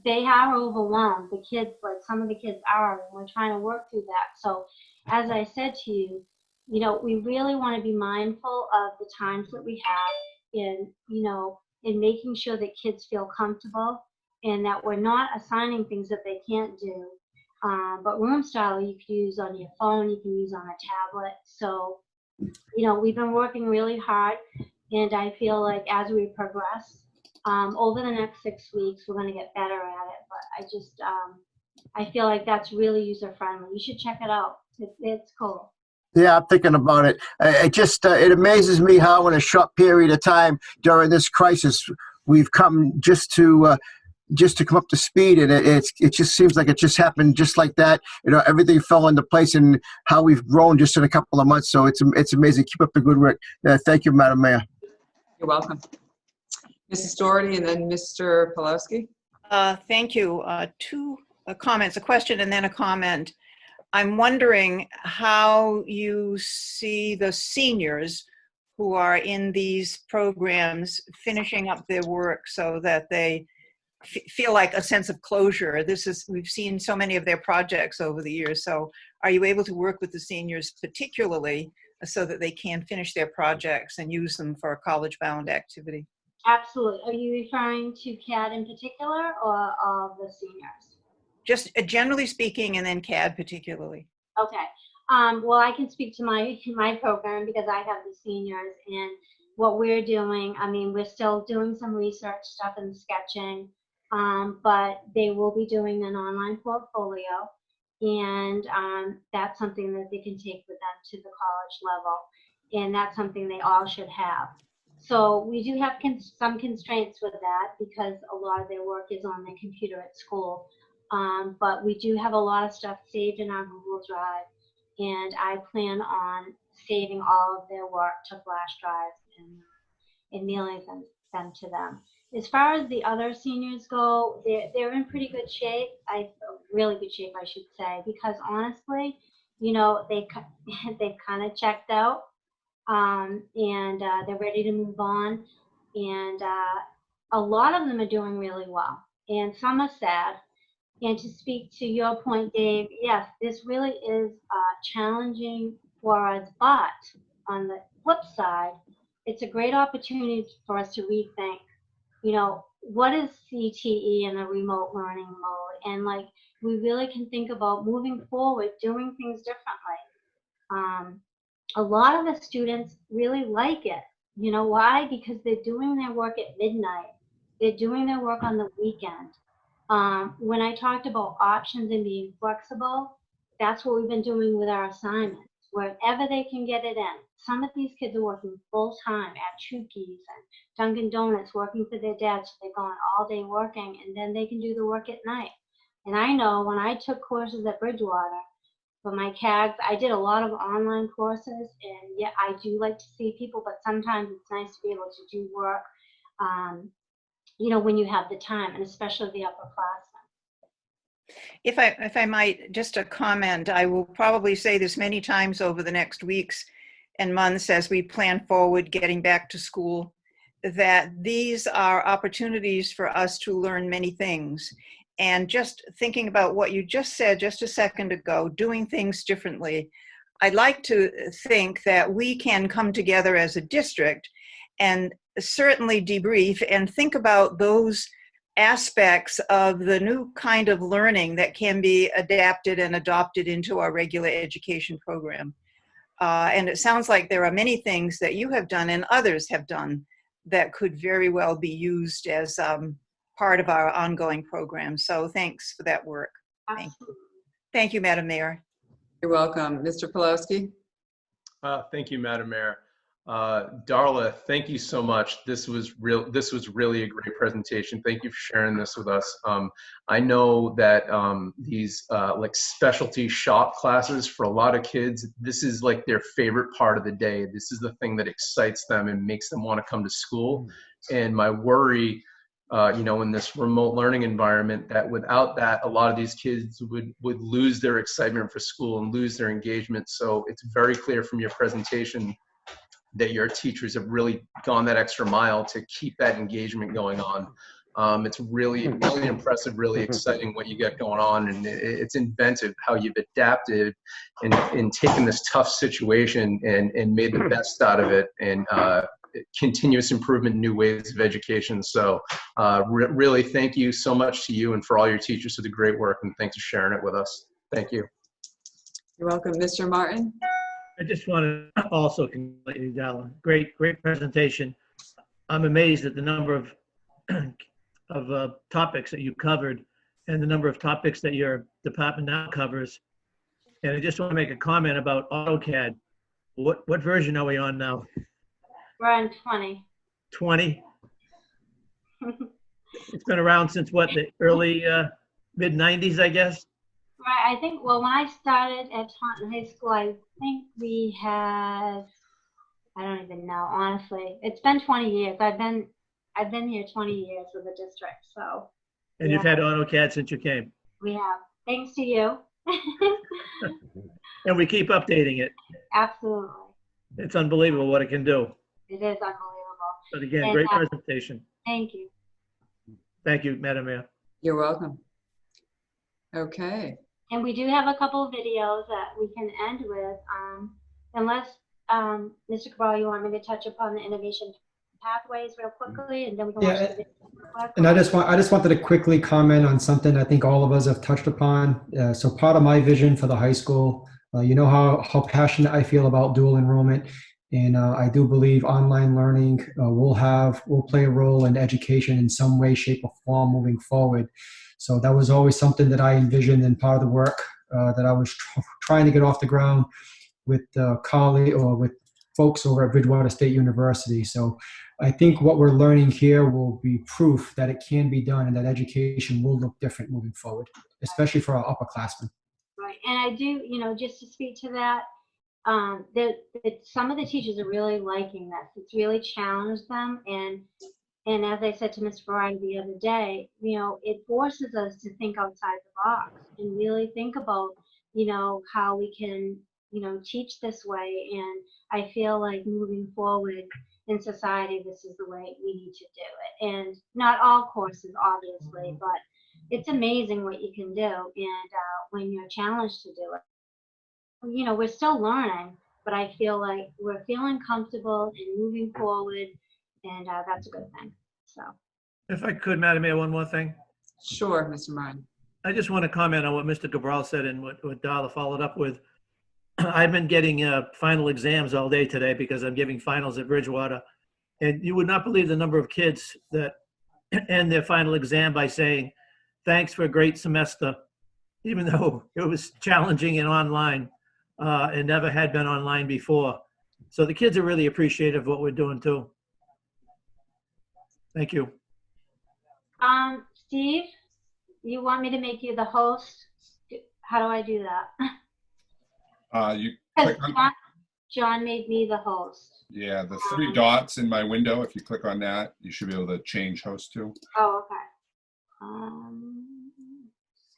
they are overwhelmed. The kids, like some of the kids are, and we're trying to work through that. So as I said to you, we really want to be mindful of the times that we have in making sure that kids feel comfortable and that we're not assigning things that they can't do. But Room Style you can use on your phone, you can use on a tablet. So, we've been working really hard, and I feel like as we progress, over the next 6 weeks, we're going to get better at it. But I feel like that's really user-friendly. You should check it out. It's cool. Yeah, I'm thinking about it. It amazes me how in a short period of time during this crisis, we've come just to come up to speed, and it just seems like it just happened just like that. Everything fell into place, and how we've grown just in a couple of months. So it's amazing. Keep up the good work. Thank you, Madam Mayor. You're welcome. Mrs. Doherty and then Mr. Pawlowski. Thank you. Two comments, a question and then a comment. I'm wondering how you see the seniors who are in these programs finishing up their work so that they feel like a sense of closure. We've seen so many of their projects over the years. So are you able to work with the seniors particularly so that they can finish their projects and use them for a college-bound activity? Absolutely. Are you referring to CAD in particular or all the seniors? Just generally speaking, and then CAD particularly. Okay. Well, I can speak to my program because I have the seniors, and what we're doing, I mean, we're still doing some research stuff and sketching, but they will be doing an online portfolio, and that's something that they can take with them to the college level, and that's something they all should have. So we do have some constraints with that because a lot of their work is on the computer at school, but we do have a lot of stuff saved in our Google Drive, and I plan on saving all of their work to flash drives and mailing them to them. As far as the other seniors go, they're in pretty good shape. Really good shape, I should say, because honestly, you know, they've kind of checked out, and they're ready to move on. And a lot of them are doing really well, and some are sad. And to speak to your point, Dave, yes, this really is challenging for us, but on the flip side, it's a great opportunity for us to rethink, you know, what is CTE in a remote learning mode? And like, we really can think about moving forward, doing things differently. A lot of the students really like it. You know why? Because they're doing their work at midnight. They're doing their work on the weekend. When I talked about options and being flexible, that's what we've been doing with our assignments, wherever they can get it in. Some of these kids are working full time at Chukis and Dunkin' Donuts, working for their dads, so they're going all day working, and then they can do the work at night. And I know when I took courses at Bridgewater for my CAGs, I did a lot of online courses, and yeah, I do like to see people, but sometimes it's nice to be able to do work, you know, when you have the time, and especially the upperclassmen. If I might, just a comment, I will probably say this many times over the next weeks and months as we plan forward getting back to school, that these are opportunities for us to learn many things. And just thinking about what you just said just a second ago, doing things differently, I'd like to think that we can come together as a district and certainly debrief and think about those aspects of the new kind of learning that can be adapted and adopted into our regular education program. And it sounds like there are many things that you have done and others have done that could very well be used as part of our ongoing program. So thanks for that work. Thank you. Thank you, Madam Mayor. You're welcome. Mr. Pulowski? Thank you, Madam Mayor. Darla, thank you so much. This was really a great presentation. Thank you for sharing this with us. I know that these like specialty shop classes for a lot of kids, this is like their favorite part of the day. This is the thing that excites them and makes them want to come to school. And my worry, you know, in this remote learning environment, that without that, a lot of these kids would lose their excitement for school and lose their engagement. So it's very clear from your presentation that your teachers have really gone that extra mile to keep that engagement going on. It's really impressive, really exciting what you got going on, and it's inventive how you've adapted and taken this tough situation and made the best out of it, and continuous improvement, new ways of education. So really thank you so much to you and for all your teachers for the great work, and thanks for sharing it with us. Thank you. You're welcome. Mr. Martin? I just want to also congratulate you, Dalla. Great presentation. I'm amazed at the number of topics that you covered and the number of topics that your department now covers. And I just want to make a comment about AutoCAD. What version are we on now? We're on 20. 20? It's been around since what, the early mid-90s, I guess? Right, I think, well, when I started at Taunton High School, I think we had, I don't even know, honestly. It's been 20 years. I've been here 20 years with the district, so. And yeah. You've had AutoCAD since you came? We have, thanks to you. And we keep updating it. Absolutely. It's unbelievable what it can do. It is unbelievable. But again, And, great presentation. Thank you. Thank you, Madam Mayor. You're welcome. Okay. And we do have a couple of videos that we can end with, unless, Mr. Cabral, you want me to touch upon the innovation pathways real quickly, and then we can watch the video real quick. And I just wanted to quickly comment on something I think all of us have touched upon. So part of my vision for the high school You know how passionate I feel about dual enrollment, and I do believe online learning will play a role in education in some way, shape, or form moving forward. So that was always something that I envisioned and part of the work that I was trying to get off the ground with colleagues or with folks over at Bridgewater State University. So I think what we're learning here will be proof that it can be done and that education will look different moving forward, especially for our upperclassmen. Right, and I do, you know, just to speak to that, some of the teachers are really liking this. It's really challenged them, and as I said to Ms. Ferrari the other day, you know, it forces us to think outside the box and really think about, you know, how we can, you know, teach this way. And I feel like moving forward in society, this is the way we need to do it. And not all courses, obviously, but it's amazing what you can do. And when you're challenged to do it, you know, we're still learning, but I feel like we're feeling comfortable and moving forward, and that's a good thing. So, If I could, Madam Mayor, one more thing. Sure, Mr. Martin. I just want to comment on what Mr. Cabral said and what Darla followed up with. I've been getting final exams all day today because I'm giving finals at Bridgewater. And you would not believe the number of kids that end their final exam by saying, thanks for a great semester, even though it was challenging and online. It never had been online before. So the kids are really appreciative of what we're doing too. Thank you. Steve, you want me to make you the host? How do I do that? You Because click on, John made me the host. yeah, the three dots in my window. If you click on that, you should be able to change host to. Oh, okay.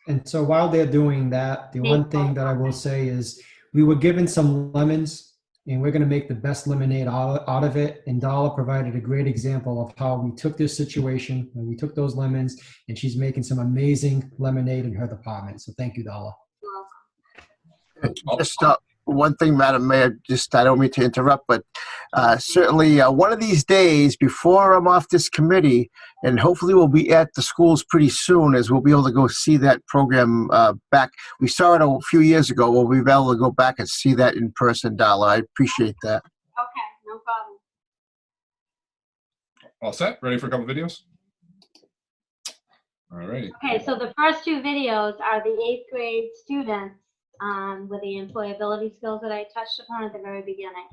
And so while they're doing that, the one thing that I will say is we were given some lemons and we're going to make the best lemonade out of it. And Darla provided a great example of how we took this situation and we took those lemons, and she's making some amazing lemonade in her department. So thank you, Darla. Just one thing, Madam Mayor, I don't mean to interrupt, but certainly one of these days before I'm off this committee, and hopefully we'll be at the schools pretty soon, as we'll be able to go see that program back. We saw it a few years ago. We'll be able to go back and see that in person, Darla. I appreciate that. Okay, no problem. All set? Ready for a couple videos? All righty. Okay, so the first two videos are the 8th grade students with the employability skills that I touched upon at the very beginning.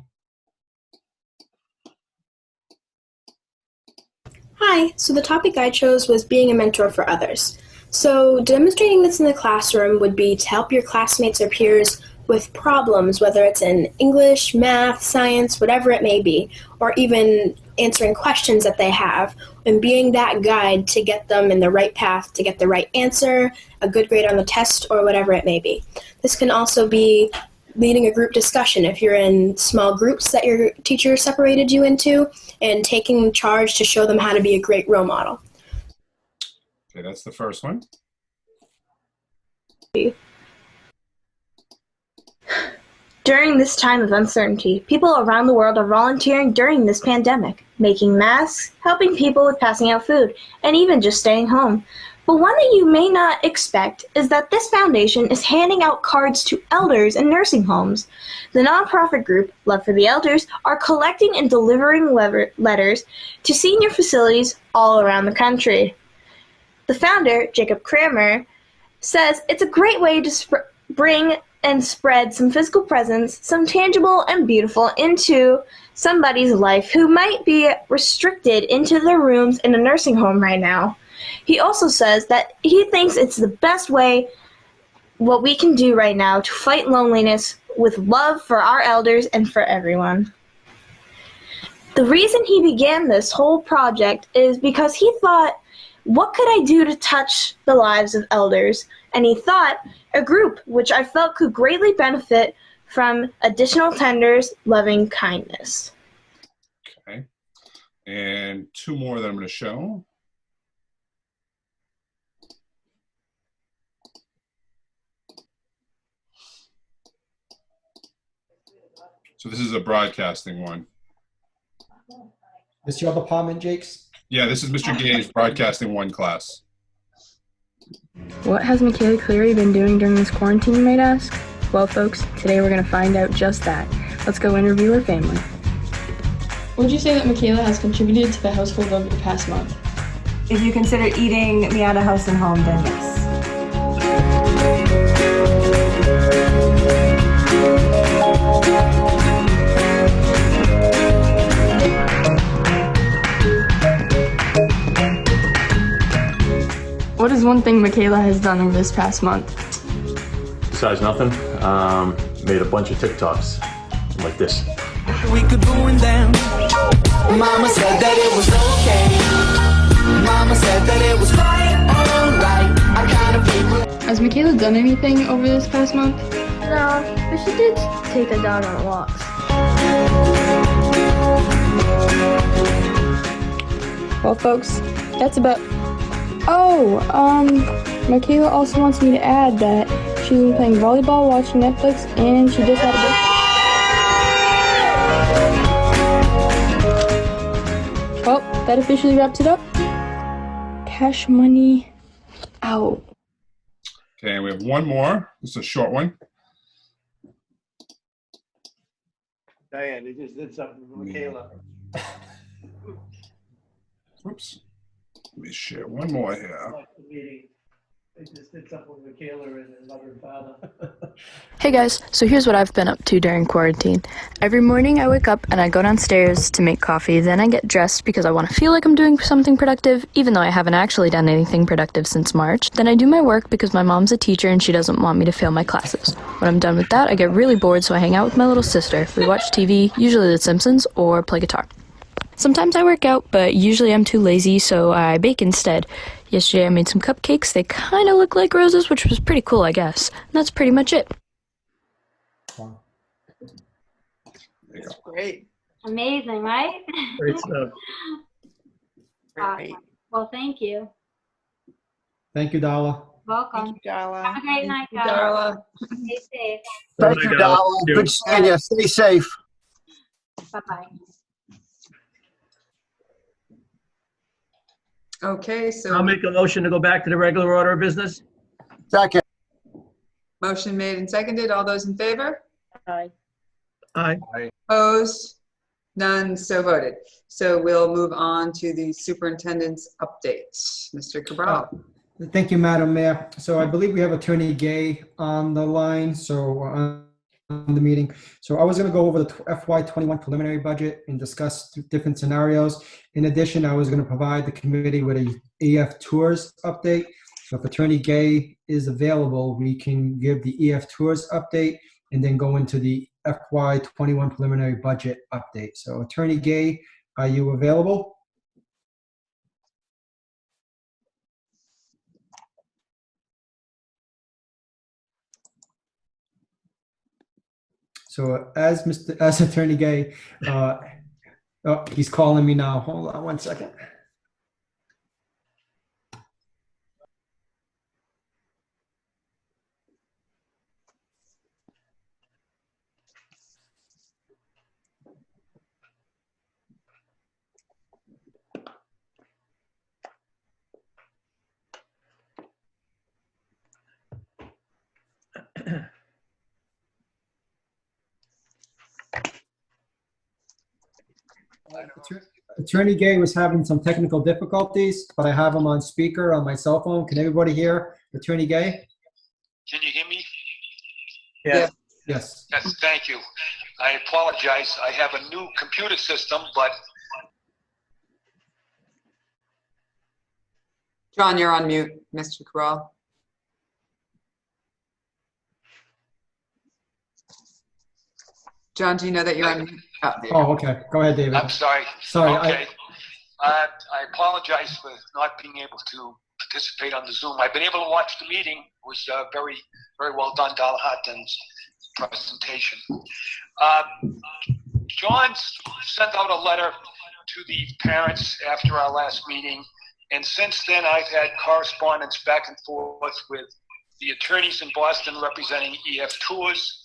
Hi, so the topic I chose was being a mentor for others. So demonstrating this in the classroom would be to help your classmates or peers with problems, whether it's in English, math, science, whatever it may be, or even answering questions that they have, and being that guide to get them in the right path to get the right answer, a good grade on the test, or whatever it may be. This can also be leading a group discussion if you're in small groups that your teacher separated you into, and taking charge to show them how to be a great role model. Okay, that's the first one. During this time of uncertainty, people around the world are volunteering during this pandemic, making masks, helping people with passing out food, and even just staying home. But one that you may not expect is that this foundation is handing out cards to elders in nursing homes. The nonprofit group, Love for the Elders, are collecting and delivering letters to senior facilities all around the country. The founder, Jacob Kramer, says it's a great way to bring and spread some physical presence, some tangible and beautiful, into somebody's life who might be restricted into their rooms in a nursing home right now. He also says that he thinks it's the best way, what we can do right now, to fight loneliness with love for our elders and for everyone. The reason he began this whole project is because he thought, what could I do to touch the lives of elders? And he thought, a group which I felt could greatly benefit from additional tenders, loving kindness. Okay. And two more that I'm going to show. So this is a broadcasting one. This your department, Jakes? Yeah, this is Mr. Gay's broadcasting one class. What has Michaela Cleary been doing during this quarantine, you might ask? Well, folks, today we're going to find out just that. Let's go interview her family. Would you say that Michaela has contributed to the household over the past month? If you consider eating me out of house and home, then yes. What is one thing Michaela has done over this past month? Besides nothing, made a bunch of TikToks like this. We could ruin them. Mama said that it was okay. Mama said that it was quite alright. I kind of people. Has Michaela done anything over this past month? No, but she did take the dog on walks. Well, folks, that's about... Oh, Michaela also wants me to add that she's been playing volleyball, watching Netflix, and she just had a birthday. Well, that officially wraps it up. Cash money out. Okay, we have one more. This is a short one. Diane, they just did something with Michaela. Oops. Let me share one more here. They just did something with Michaela and her mother and father. Hey guys, so here's what I've been up to during quarantine. Every morning I wake up and I go downstairs to make coffee, then I get dressed because I want to feel like I'm doing something productive, even though I haven't actually done anything productive since March. Then I do my work because my mom's a teacher and she doesn't want me to fail my classes. When I'm done with that, I get really bored, so I hang out with my little sister. We watch TV, usually The Simpsons, or play guitar. Sometimes I work out, but usually I'm too lazy, so I bake instead. Yesterday I made some cupcakes. They kind of look like roses, which was pretty cool, I guess. And that's pretty much it. That's great. Amazing, right? Great stuff. Awesome. Well, thank you. Thank you, Darla. Welcome. Thank you, Darla. Have a great night, Thank guys. you, Darla. Stay safe. Thank you, Darla. Good seeing you. Stay safe. Bye-bye. Okay, so I'll make a motion to go back to the regular order of business. Second. motion made and seconded. All those in favor? Aye. Aye. Opposed? None, so voted. So we'll move on to the superintendent's updates. Mr. Cabral. Thank you, Madam Mayor. So I believe we have Attorney Gay on the line, so on the meeting. So I was going to go over the FY21 preliminary budget and discuss different scenarios. In addition, I was going to provide the committee with a EF Tours update. So if Attorney Gay is available, we can give the EF Tours update and then go into the FY21 preliminary budget update. So Attorney Gay, are you available? So as Attorney Gay, oh, he's calling me now. Hold on one second. Attorney Gay was having some technical difficulties, but I have him on speaker on my cell phone. Can everybody hear Attorney Gay? Can you hear me? Yes. Yes. Yes, thank you. I apologize. I have a new computer system, but John, you're on mute, Mr. Cabral. John, do you know that you're on mute? Oh, okay. Go ahead, David. I'm sorry. Sorry. Okay. I apologize for not being able to participate on the Zoom. I've been able to watch the meeting. It was very, very well done, Darla Hutton's presentation. John sent out a letter to the parents after our last meeting, and since then I've had correspondence back and forth with the attorneys in Boston representing EF Tours.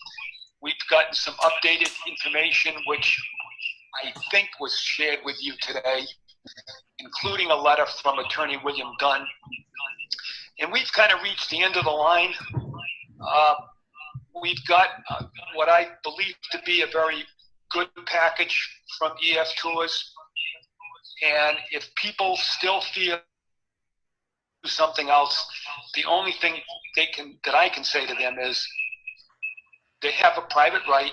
We've gotten some updated information, which I think was shared with you today, including a letter from Attorney William Dunn. And we've kind of reached the end of the line. we've got what I believe to be a very good package from EF Tours. And if people still feel something else, the only thing that I can say to them is they have a private right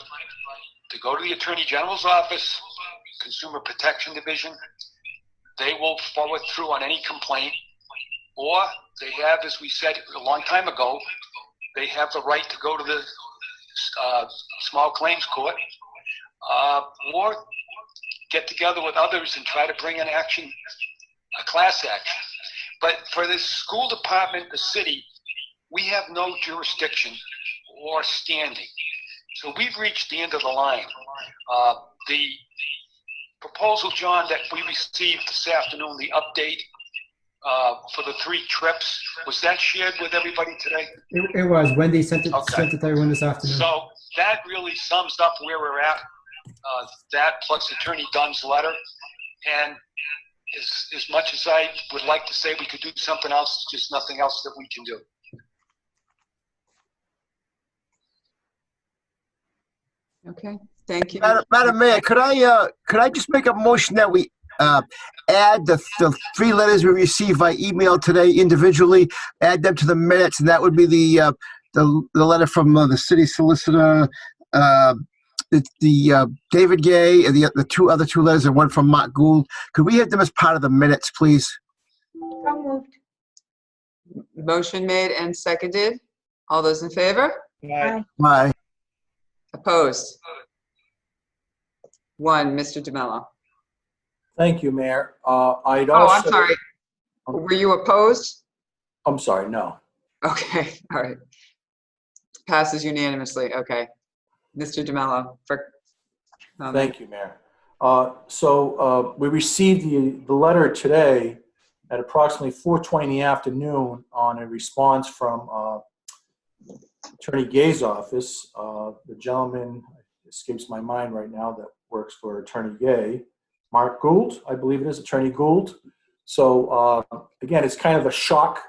to go to the Attorney General's office, Consumer Protection Division. They will follow through on any complaint, or they have, as we said a long time ago, they have the right to go to the small claims court, or get together with others and try to bring an action, a class action. But for the school department, the city, we have no jurisdiction or standing. So we've reached the end of the line. The proposal, John, that we received this afternoon, the update for the 3 trips, was that shared with everybody today? It was. Wendy sent it to everyone this afternoon. So that really sums up where we're at. That plus Attorney Dunn's letter. And as much as I would like to say we could do something else, just nothing else that we can do. Okay, thank you. Madam Mayor, could I just make a motion that we add the 3 letters we received by email today individually, add them to the minutes, and that would be the letter from the city solicitor, the David Gay, and the 2 other 2 letters, and one from Mark Gould. Could we have them as part of the minutes, please? So moved. Motion made and seconded. All those in favor? Aye. Aye. Opposed? 1, Mr. DeMello. Thank you, Mayor. I'd Oh, also. I'm sorry. Were you opposed? I'm sorry, no. Okay, all right. Passes unanimously. Okay. Mr. DeMello. Thank you, Mayor. So we received the letter today at approximately 4:20 in the afternoon on a response from Attorney Gay's office. The gentleman, escapes my mind right now, that works for Attorney Gay, Mark Gould, I believe it is, Attorney Gould. So again, it's kind of a shock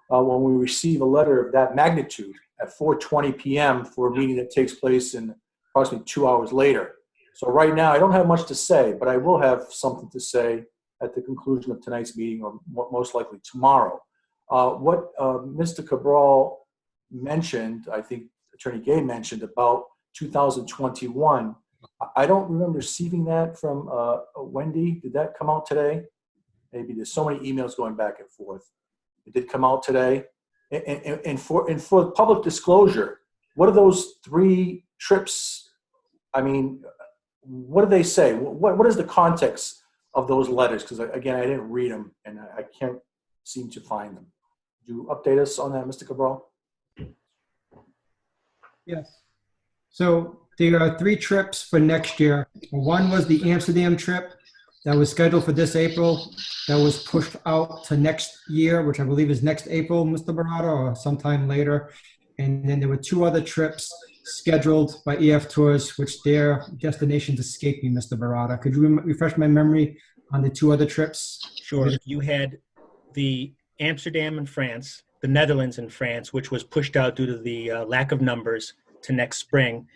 when we receive a letter of that magnitude at 4:20 p.m. for a meeting that takes place in approximately 2 hours later. So right now, I don't have much to say, but I will have something to say at the conclusion of tonight's meeting, or most likely tomorrow. What Mr. Cabral mentioned, I think Attorney Gay mentioned about 2021. I don't remember receiving that from Wendy. Did that come out today? Maybe. There's so many emails going back and forth. It did come out today. And for public disclosure, what are those 3 trips? I mean, what do they say? What is the context of those letters? Because again, I didn't read them and I can't seem to find them. Could you update us on that, Mr. Cabral? Yes. So there are 3 trips for next year. One was the Amsterdam trip that was scheduled for this April, that was pushed out to next year, which I believe is next April, Mr. Barata, or sometime later. And then there were 2 other trips scheduled by EF Tours, which their destinations escape me, Mr. Barata. Could you refresh my memory on the 2 other trips? Sure. You had the Amsterdam in France, the Netherlands in France, which was pushed out due to the lack of numbers to next spring.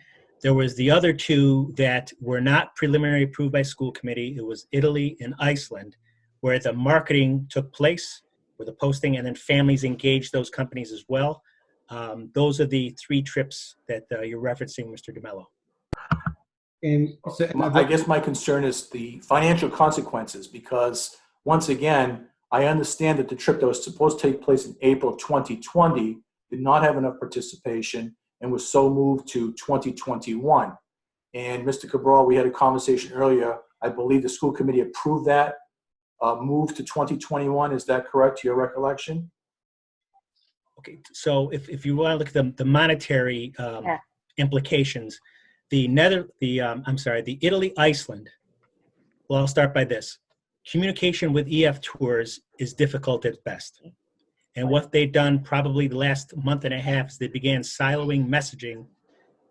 There was the other 2 that were not preliminary approved by school committee. It was Italy and Iceland, where the marketing took place, where the posting, and then families engaged those companies as well. Those are the 3 trips that you're referencing, Mr. DeMello. And so, I guess my concern is the financial consequences, because once again, I understand that the trip that was supposed to take place in April 2020 did not have enough participation and was so moved to 2021. And Mr. Cabral, we had a conversation earlier. I believe the school committee approved that move to 2021. Is that correct, to your recollection? Okay, so if you want to look at the monetary implications, the Italy, Iceland, well, I'll start by this. Communication with EF Tours is difficult at best. And what they've done probably the last month and a half is they began siloing messaging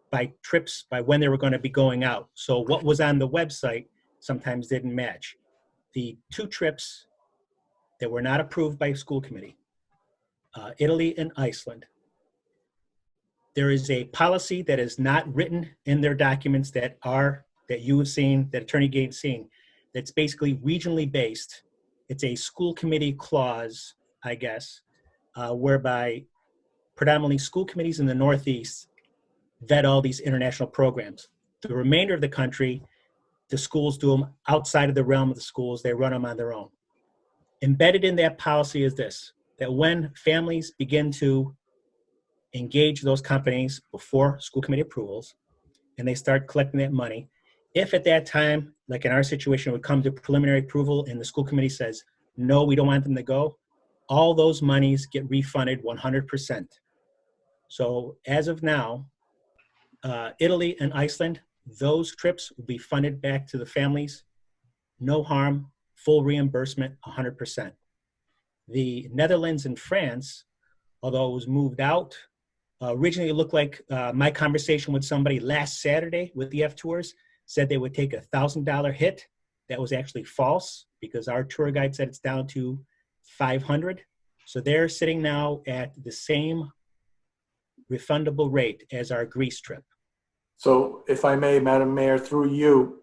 by trips, by when they were going to be going out. So what was on the website sometimes didn't match. The 2 trips that were not approved by school committee, Italy and Iceland, There is a policy that is not written in their documents that you have seen, that Attorney Gates seen, that's basically regionally based. It's a school committee clause, I guess, whereby predominantly school committees in the Northeast vet all these international programs. The remainder of the country, the schools do them outside of the realm of the schools. They run them on their own. Embedded in that policy is this, that when families begin to engage those companies before school committee approvals, and they start collecting that money, if at that time, like in our situation, it would come to preliminary approval and the school committee says, no, we don't want them to go, all those monies get refunded 100%. So as of now, Italy and Iceland, those trips will be funded back to the families, no harm, full reimbursement, 100%. The Netherlands and France, although it was moved out, originally it looked like my conversation with somebody last Saturday with the EF Tours said they would take a $1,000 hit. That was actually false because our tour guide said it's down to $500. So they're sitting now at the same refundable rate as our Greece trip. So if I may, Madam Mayor, through you,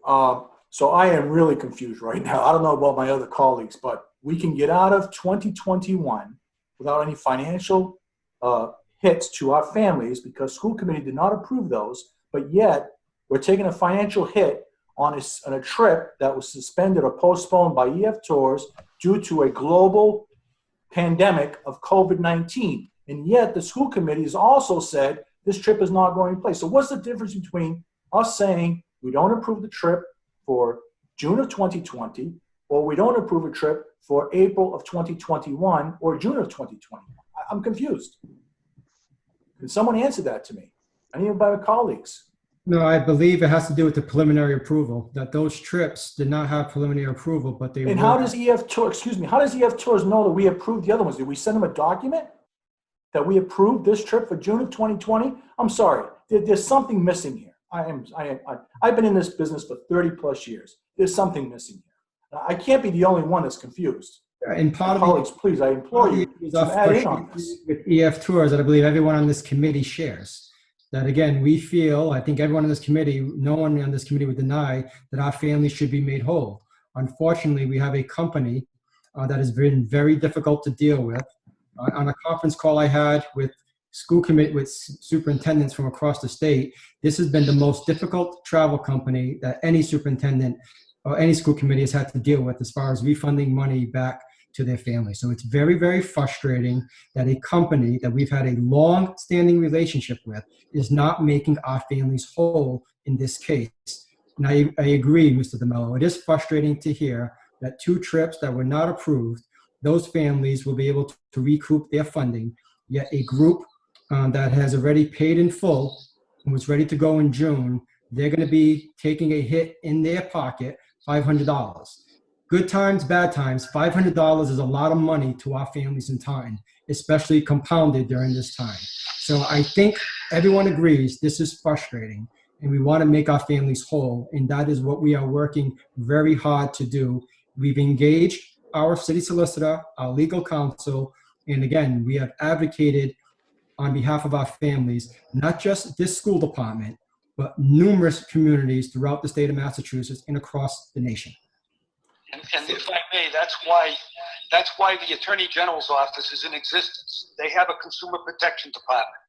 so I am really confused right now. I don't know about my other colleagues, but we can get out of 2021 without any financial hits to our families because school committee did not approve those, but yet we're taking a financial hit on a trip that was suspended or postponed by EF Tours due to a global pandemic of COVID-19. And yet the school committee has also said this trip is not going in place. So what's the difference between us saying we don't approve the trip for June of 2020 or we don't approve a trip for April of 2021 or June of 2021? I'm confused. Can someone answer that to me? Any of my colleagues? No, I believe it has to do with the preliminary approval, that those trips did not have preliminary approval, but they And were. how does EF Tours, how does EF Tours know that we approved the other ones? Did we send them a document that we approved this trip for June of 2020? I'm sorry, there's something missing here. I've been in this business for 30 plus years. There's something missing here. I can't be the only one that's confused. And part of colleagues, please, I implore you to add in on this. With EF Tours that I believe everyone on this committee shares. That again, we feel, I think everyone on this committee, no one on this committee would deny that our families should be made whole. Unfortunately, we have a company that has been very difficult to deal with. On a conference call I had with school committee, with superintendents from across the state, this has been the most difficult travel company that any superintendent or any school committee has had to deal with as far as refunding money back to their family. So it's very, very frustrating that a company that we've had a long-standing relationship with is not making our families whole in this case. And I agree, Mr. DeMello, it is frustrating to hear that 2 trips that were not approved, those families will be able to recoup their funding, yet a group that has already paid in full and was ready to go in June, they're gonna be taking a hit in their pocket, $500. Good times, bad times, $500 is a lot of money to our families in Taunton, especially compounded during this time. So I think everyone agrees this is frustrating and we want to make our families whole, and that is what we are working very hard to do. We've engaged our city solicitor, our legal counsel, and again, we have advocated on behalf of our families, not just this school department, but numerous communities throughout the state of Massachusetts and across the nation. And if I may, that's why the Attorney General's office is in existence. They have a consumer protection department.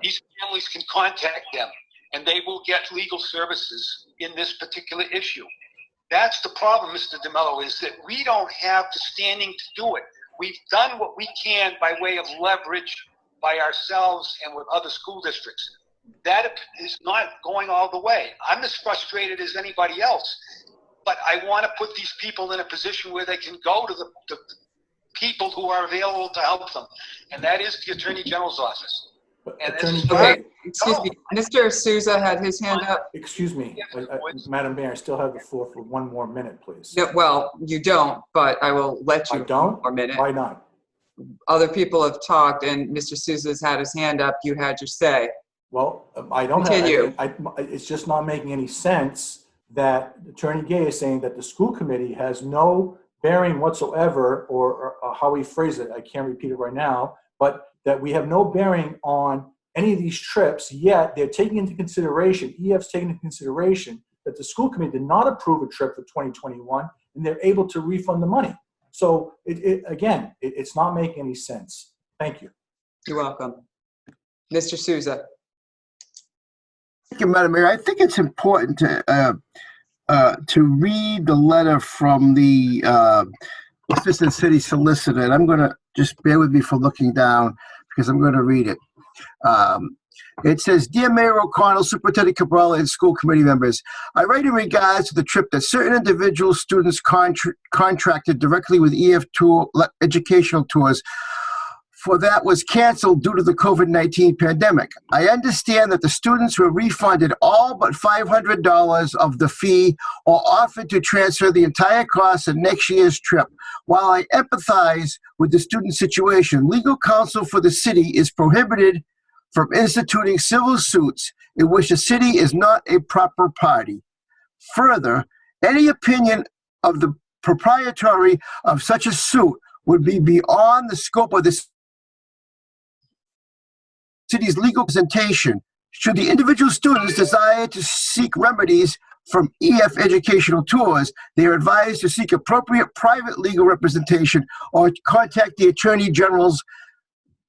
These families can contact them and they will get legal services in this particular issue. That's the problem, Mr. DeMello, is that we don't have the standing to do it. We've done what we can by way of leverage by ourselves and with other school districts. That is not going all the way. I'm as frustrated as anybody else. But I want to put these people in a position where they can go to the people who are available to help them, and that is the Attorney General's office. And okay, excuse me. Mr. Souza had his hand up. Excuse me, Madam Mayor, I still have the floor for 1 more minute, please. Yeah, well, you don't, but I will let you. I don't? 1 more minute. Why not? Other people have talked, and Mr. Souza's had his hand up. You had your say. Well, I don't Continue. it's just not making any sense that Attorney Gay is saying that the school committee has no bearing whatsoever, or how he phrased it, I can't repeat it right now, but that we have no bearing on any of these trips, yet they're taking into consideration, EF's taking into consideration that the school committee did not approve a trip for 2021, and they're able to refund the money. So again, it's not making any sense. Thank you. You're welcome. Mr. Souza. Thank you, Madam Mayor. I think it's important to read the letter from the Assistant City Solicitor, and I'm going to just bear with me for looking down because I'm going to read it. It says, Dear Mayor O'Connell, Superintendent Cabral, and school committee members, I write in regards to the trip that certain individual students contracted directly with EF educational tours for that was canceled due to the COVID-19 pandemic. I understand that the students were refunded all but $500 of the fee or offered to transfer the entire cost of next year's trip. While I empathize with the student situation, legal counsel for the city is prohibited from instituting civil suits in which the city is not a proper party. Further, any opinion of the proprietary of such a suit would be beyond the scope of the city's legal representation. Should the individual students desire to seek remedies from EF educational tours, they are advised to seek appropriate private legal representation or contact the Attorney General's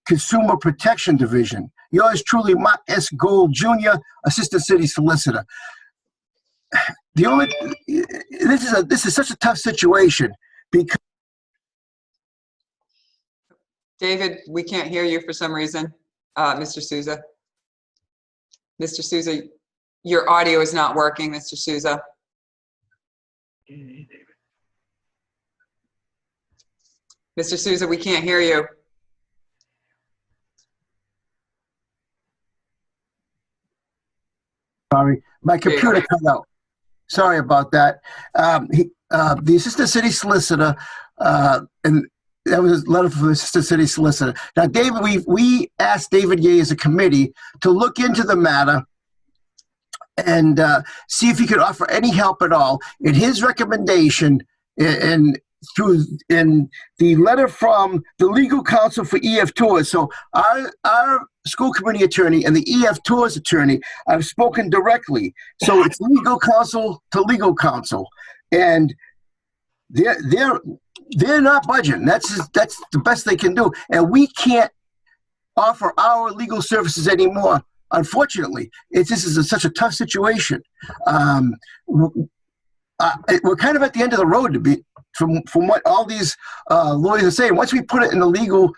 Consumer Protection Division. Yours truly, Mark S. Gold, Jr., Assistant City Solicitor. This is such a tough situation because David, we can't hear you for some reason. Mr. Souza. Mr. Souza, your audio is not working, Mr. Souza. Mr. Souza, we can't hear you. Sorry, my computer cut out. Sorry about that. The Assistant City Solicitor, and that was a letter from the Assistant City Solicitor. Now, David, we asked David Ye as a committee to look into the matter and see if he could offer any help at all. In his recommendation, in the letter from the legal counsel for EF Tours, so our school committee attorney and the EF Tours attorney have spoken directly. So it's legal counsel to legal counsel, and they're not budging. That's the best they can do, and we can't offer our legal services anymore. Unfortunately, this is such a tough situation. We're kind of at the end of the road to be from what all these lawyers are saying. Once we put it in the legal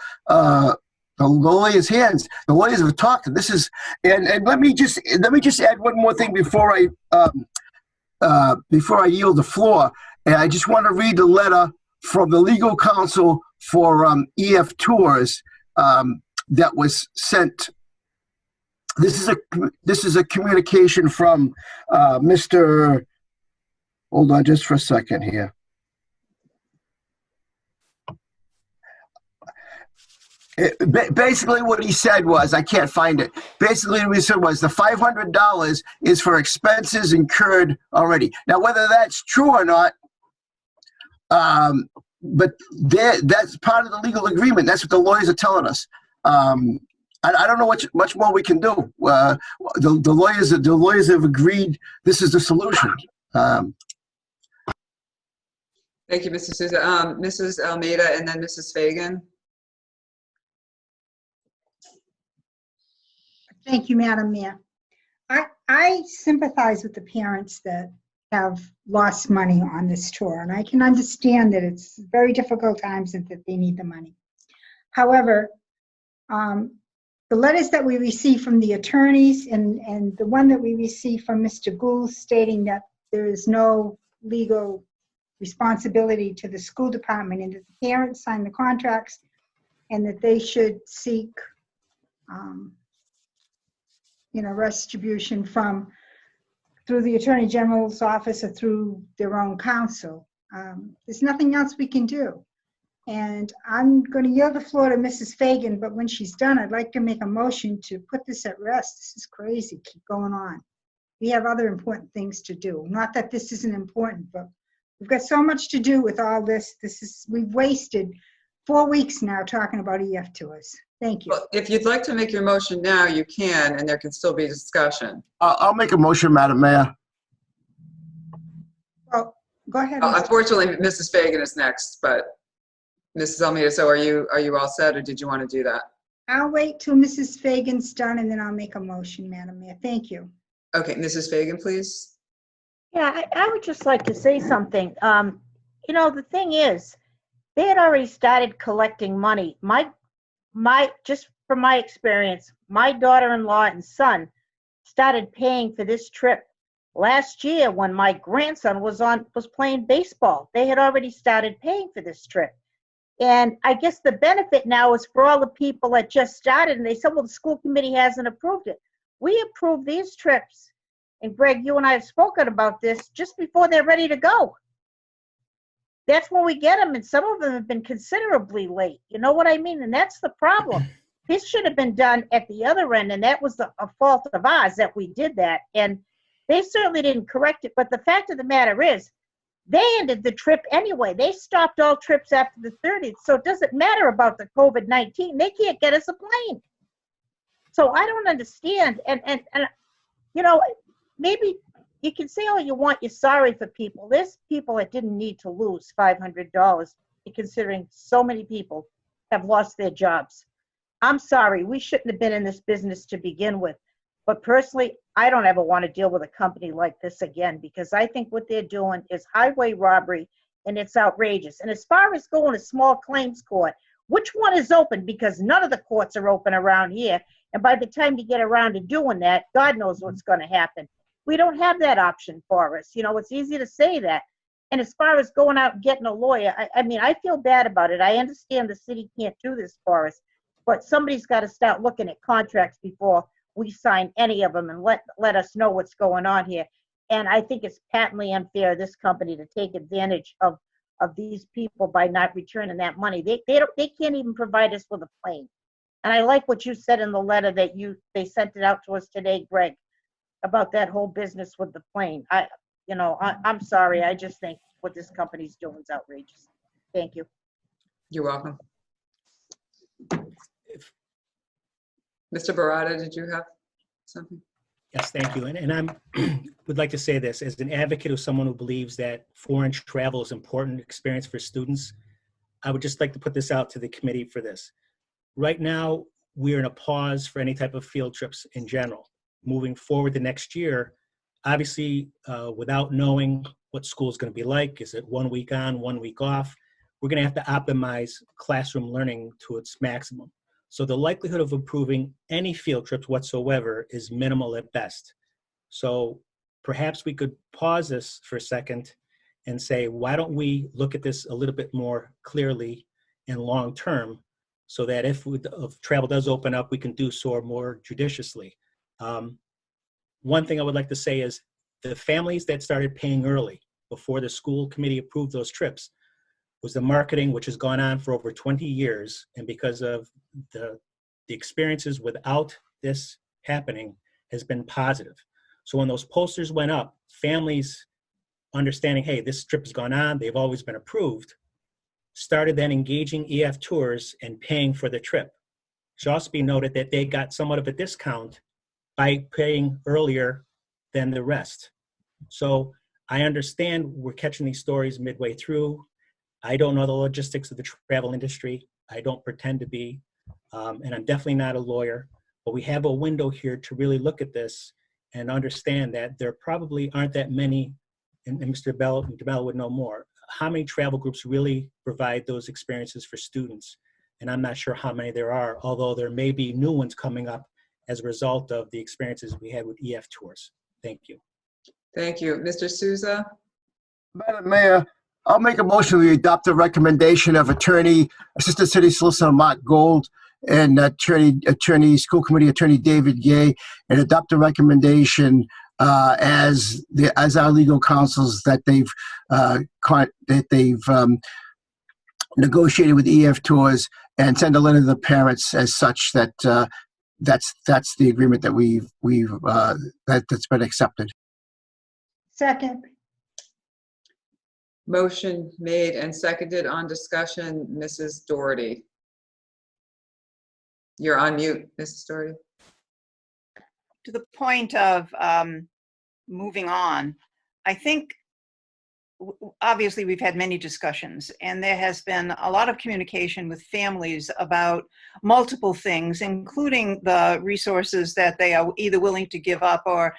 the lawyers' hands, the lawyers have talked. And this is and let me just add one more thing before I yield the floor. And I just want to read the letter from the legal counsel for EF Tours that was sent. This is a communication from Mr. Hold on just for a second here. Basically what he said was, I can't find it. Basically what he said was the $500 is for expenses incurred already. Now, whether that's true or not, but that's part of the legal agreement. That's what the lawyers are telling us. I don't know much more we can do. The lawyers have agreed this is the solution. Thank you, Mr. Souza. Mrs. Almeida and then Mrs. Fagan. Thank you, Madam Mayor. I sympathize with the parents that have lost money on this tour, and I can understand that it's very difficult times and that they need the money. However, the letters that we received from the attorneys and the one that we received from Mr. Gould stating that there is no legal responsibility to the school department and that the parents sign the contracts and that they should seek retribution through the Attorney General's office or through their own counsel. There's nothing else we can do. And I'm going to yield the floor to Mrs. Fagan, but when she's done, I'd like to make a motion to put this at rest. This is crazy, keep going on. We have other important things to do. Not that this isn't important, but we've got so much to do with all this. We've wasted 4 weeks now talking about EF tours. Thank you. Well, if you'd like to make your motion now, you can, and there can still be discussion. I'll make a motion, Madam Mayor. Well, go ahead. Mr. Unfortunately, Mrs. Fagan is next, but Mrs. Almeida, so are you all set, or did you want to do that? I'll wait till Mrs. Fagan's done and then I'll make a motion, Madam Mayor. Thank you. Okay, Mrs. Fagan, please. Yeah, I would just like to say something. You know, the thing is, they had already started collecting money. Just from my experience, my daughter-in-law and son started paying for this trip last year when my grandson was playing baseball. They had already started paying for this trip. And I guess the benefit now is for all the people that just started, and they said, well, the school committee hasn't approved it. We approved these trips, and Greg, you and I have spoken about this, just before they're ready to go. That's when we get them, and some of them have been considerably late. You know what I mean? And that's the problem. This should have been done at the other end, and that was a fault of ours that we did that. And they certainly didn't correct it. But the fact of the matter is, they ended the trip anyway. They stopped all trips after the 30th. So it doesn't matter about the COVID-19. They can't get us a plane. So I don't understand. And you know, maybe you can say all you want, you're sorry for people. There's people that didn't need to lose $500, considering so many people have lost their jobs. I'm sorry, we shouldn't have been in this business to begin with. But personally, I don't ever want to deal with a company like this again, because I think what they're doing is highway robbery, and it's outrageous. And as far as going to small claims court, which one is open? Because none of the courts are open around here. And by the time you get around to doing that, God knows what's going to happen. We don't have that option for us. You know, it's easy to say that. And as far as going out and getting a lawyer, I mean, I feel bad about it. I understand the city can't do this for us, but somebody's got to start looking at contracts before we sign any of them and let us know what's going on here. And I think it's patently unfair of this company to take advantage of these people by not returning that money. They can't even provide us with a plane. And I like what you said in the letter that they sent it out to us today, Greg, about that whole business with the plane. I'm sorry. I just think what this company's doing is outrageous. Thank you. You're welcome. Mr. Barada, did you have something? Yes, thank you. And I would like to say this, as an advocate of someone who believes that foreign travel is an important experience for students, I would just like to put this out to the committee for this. Right now, we're in a pause for any type of field trips in general. Moving forward the next year, obviously, without knowing what school is going to be like, is it 1 week on, 1 week off, we're going to have to optimize classroom learning to its maximum. So the likelihood of approving any field trips whatsoever is minimal at best. So perhaps we could pause this for a second and say, why don't we look at this a little bit more clearly and long term, so that if travel does open up, we can do so more judiciously. One thing I would like to say is the families that started paying early before the school committee approved those trips was the marketing, which has gone on for over 20 years. And because of the experiences without this happening has been positive. So when those posters went up, families understanding, hey, this trip has gone on, they've always been approved, started then engaging EF tours and paying for the trip. It should also be noted that they got somewhat of a discount by paying earlier than the rest. So I understand we're catching these stories midway through. I don't know the logistics of the travel industry. I don't pretend to be, and I'm definitely not a lawyer, but we have a window here to really look at this and understand that there probably aren't that many, and Mr. Bell would know more, how many travel groups really provide those experiences for students. And I'm not sure how many there are, although there may be new ones coming up as a result of the experiences we had with EF tours. Thank you. Thank you. Mr. Souza? Madam Mayor, I'll make a motion we adopt the recommendation of Assistant City Solicitor Mark Gold and School Committee Attorney David Gay, and adopt the recommendation as our legal counsels that they've negotiated with EF Tours, and send a letter to the parents as such that that's the agreement that that's been accepted. Second. Motion made and seconded on discussion. Mrs. Doherty. You're on mute, Mrs. Story. To the point of moving on, I think obviously we've had many discussions and there has been a lot of communication with families about multiple things, including the resources that they are either willing to give up or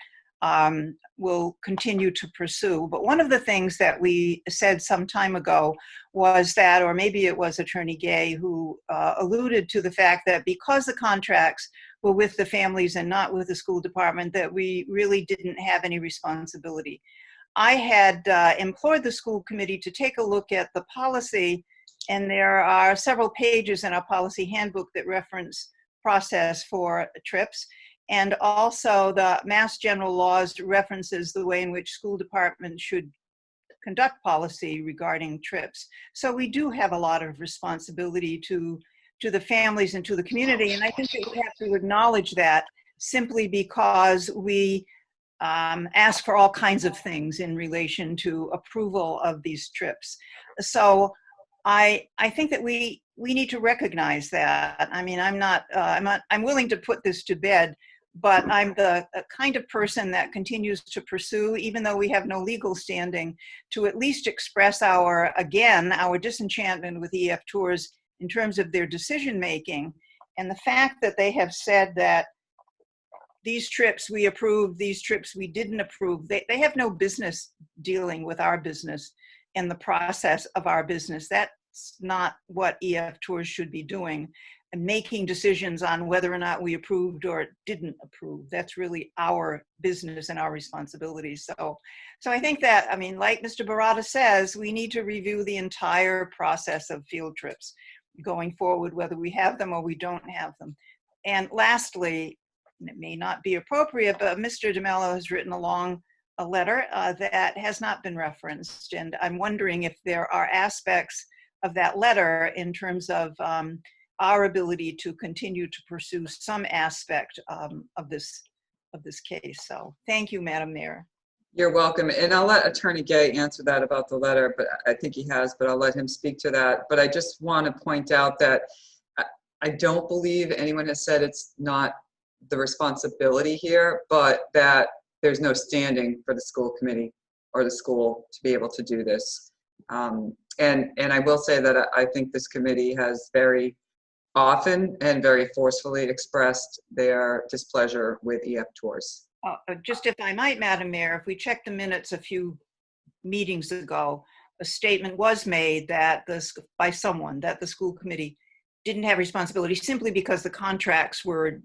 will continue to pursue. But one of the things that we said some time ago was that, or maybe it was Attorney Gay who alluded to the fact that because the contracts were with the families and not with the school department, that we really didn't have any responsibility. I had implored the school committee to take a look at the policy, and there are several pages in our policy handbook that reference process for trips. And also the Mass General Laws references the way in which school departments should conduct policy regarding trips. So we do have a lot of responsibility to the families and to the community. And I think that we have to acknowledge that simply because we ask for all kinds of things in relation to approval of these trips. So I think that we need to recognize that. I mean, I'm willing to put this to bed, but I'm the kind of person that continues to pursue, even though we have no legal standing, to at least express our disenchantment with EF Tours in terms of their decision making. And the fact that they have said that these trips we approved, these trips we didn't approve, they have no business dealing with our business and the process of our business. That's not what EF Tours should be doing, and making decisions on whether or not we approved or didn't approve. That's really our business and our responsibility. So I think that, I mean, like Mr. Barata says, we need to review the entire process of field trips going forward, whether we have them or we don't have them. And lastly, and it may not be appropriate, but Mr. DeMello has written a letter that has not been referenced. And I'm wondering if there are aspects of that letter in terms of our ability to continue to pursue some aspect of this case. So thank you, Madam Mayor. You're welcome. And I'll let Attorney Gay answer that about the letter, but I think he has, but I'll let him speak to that. But I just want to point out that I don't believe anyone has said it's not the responsibility here, but that there's no standing for the school committee or the school to be able to do this. And I will say that I think this committee has very often and very forcefully expressed their displeasure with EF Tours. Just if I might, Madam Mayor, if we check the minutes a few meetings ago, a statement was made that by someone that the school committee didn't have responsibility simply because the contracts were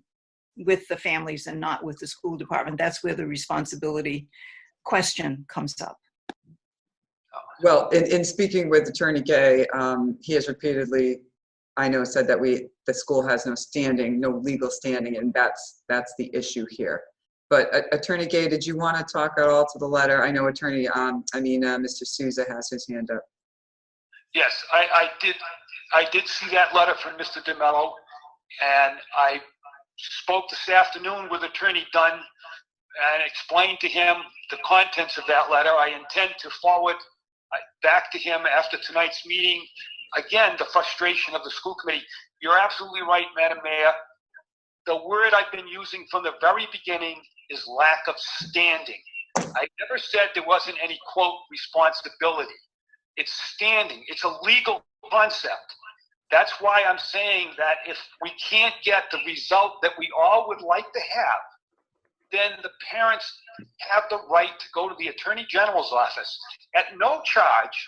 with the families and not with the school department. That's where the responsibility question comes up. Well, in speaking with Attorney Gay, he has repeatedly, I know, said that the school has no standing, no legal standing, and that's the issue here. But Attorney Gay, did you want to talk at all to the letter? I know Mr. Souza has his hand up. Yes, I did see that letter from Mr. DeMello, and I spoke this afternoon with Attorney Dunn and explained to him the contents of that letter. I intend to forward back to him after tonight's meeting, again, the frustration of the school committee. You're absolutely right, Madam Mayor. The word I've been using from the very beginning is lack of standing. I never said there wasn't any, quote, responsibility. It's standing. It's a legal concept. That's why I'm saying that if we can't get the result that we all would like to have, then the parents have the right to go to the Attorney General's office at no charge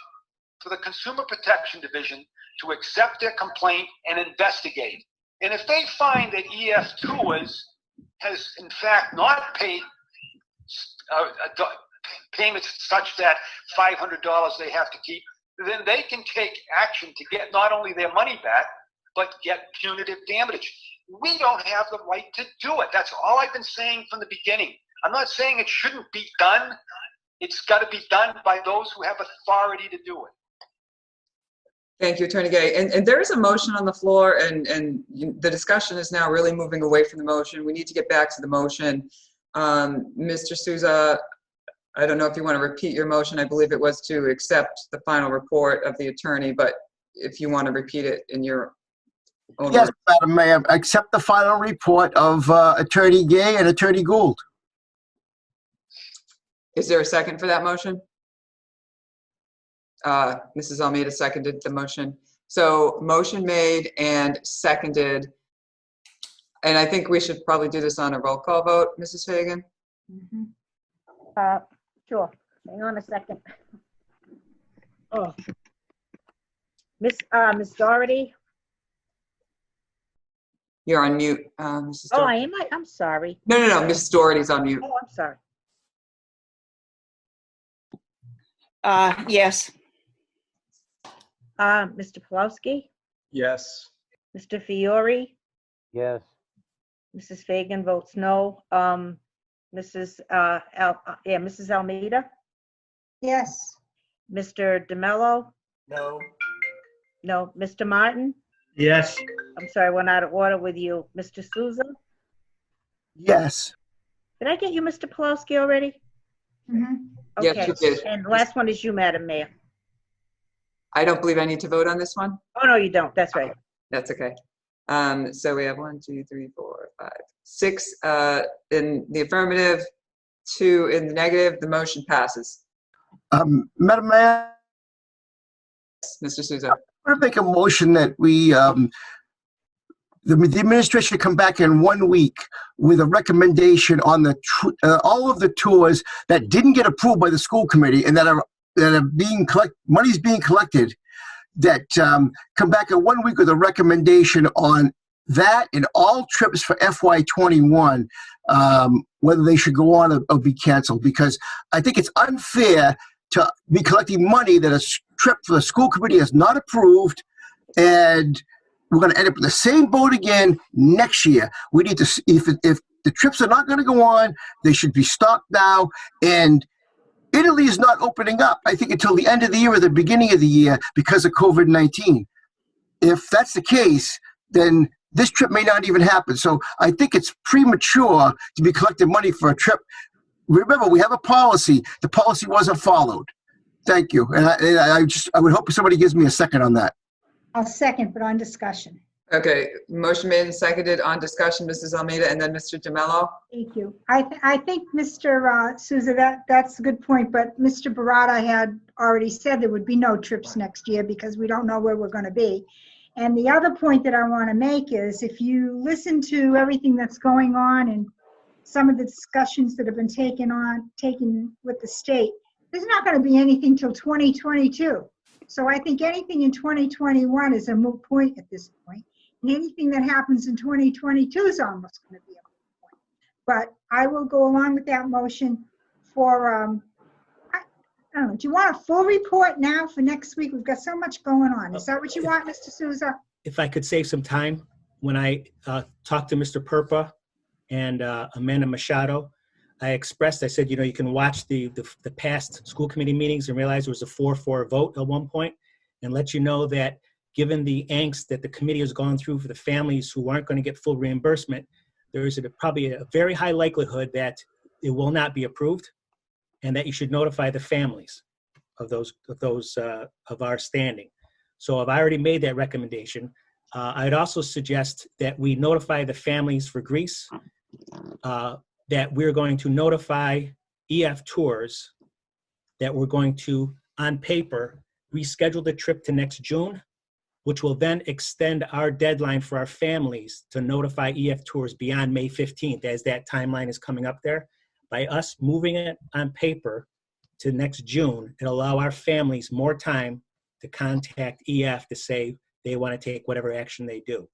for the Consumer Protection Division to accept their complaint and investigate. And if they find that EF Tours has in fact not paid payments such that $500 they have to keep, then they can take action to get not only their money back, but get punitive damage. We don't have the right to do it. That's all I've been saying from the beginning. I'm not saying it shouldn't be done. It's got to be done by those who have authority to do it. Thank you, Attorney Gay. And there is a motion on the floor, and the discussion is now really moving away from the motion. We need to get back to the motion. Mr. Souza, I don't know if you want to repeat your motion. I believe it was to accept the final report of the attorney, but if you want to repeat it in your Yes, Madam Mayor, accept the final report of Attorney Gay and Attorney Gould. Is there a second for that motion? Mrs. Almeida seconded the motion. So motion made and seconded. And I think we should probably do this on a roll call vote, Mrs. Fagan. Sure. Hang on a second. Oh. Miss Doherty? You're on mute, Mrs. Oh, Doherty. I'm sorry. No, Mrs. Doherty's on mute. Oh, I'm sorry. Yes. Mr. Pulowski? Yes. Mr. Fiore? Yes. Mrs. Fagan votes no. Mrs. Almeida? Yes. Mr. DeMello? No. No. Mr. Martin? Yes. I'm sorry, I went out of order with you. Mr. Souza? Yes. Did I get you, Mr. Pulowski, already? Yes, Okay. you did. And the last one is you, Madam Mayor. I don't believe I need to vote on this one. Oh, no, you don't. That's right. That's okay. So we have 1, 2, 3, 4, 5, 6 in the affirmative, 2 in the negative. The motion passes. Madam Mayor, Mr. Souza. I want to make a motion that we, the administration come back in 1 week with a recommendation on all of the tours that didn't get approved by the school committee and that are being money's being collected, that come back in 1 week with a recommendation on that and all trips for FY21, whether they should go on or be canceled, because I think it's unfair to be collecting money that a trip for the school committee has not approved, and we're going to end up in the same boat again next year. We need to, if the trips are not going to go on, they should be stopped now. And Italy is not opening up, I think, until the end of the year or the beginning of the year because of COVID-19. If that's the case, then this trip may not even happen. So I think it's premature to be collecting money for a trip. Remember, we have a policy. The policy wasn't followed. Thank you. And I would hope somebody gives me a second on that. I'll second, but on discussion. Okay, motion made and seconded on discussion, Mrs. Almeida, and then Mr. DeMello. Thank you. I think Mr. Souza, that's a good point, but Mr. Barata had already said there would be no trips next year because we don't know where we're going to be. And the other point that I want to make is if you listen to everything that's going on and some of the discussions that have been taken with the state, there's not going to be anything till 2022. So I think anything in 2021 is a moot point at this point. And anything that happens in 2022 is almost going to be a moot point. But I will go along with that motion for, I don't know, do you want a full report now for next week? We've got so much going on. Is that what you want, Mr. Souza? If I could save some time, when I talked to Mr. Perpa and Amanda Machado, I said, you can watch the past school committee meetings and realize there was a 4-4 vote at one point, and let you know that given the angst that the committee has gone through for the families who aren't going to get full reimbursement, there is probably a very high likelihood that it will not be approved, and that you should notify the families of our standing. So I've already made that recommendation. I'd also suggest that we notify the families for Greece, that we're going to notify EF Tours that we're going to, on paper, reschedule the trip to next June, which will then extend our deadline for our families to notify EF Tours beyond May 15th, as that timeline is coming up there. By us moving it on paper to next June, it'll allow our families more time to contact EF to say they want to take whatever action they do.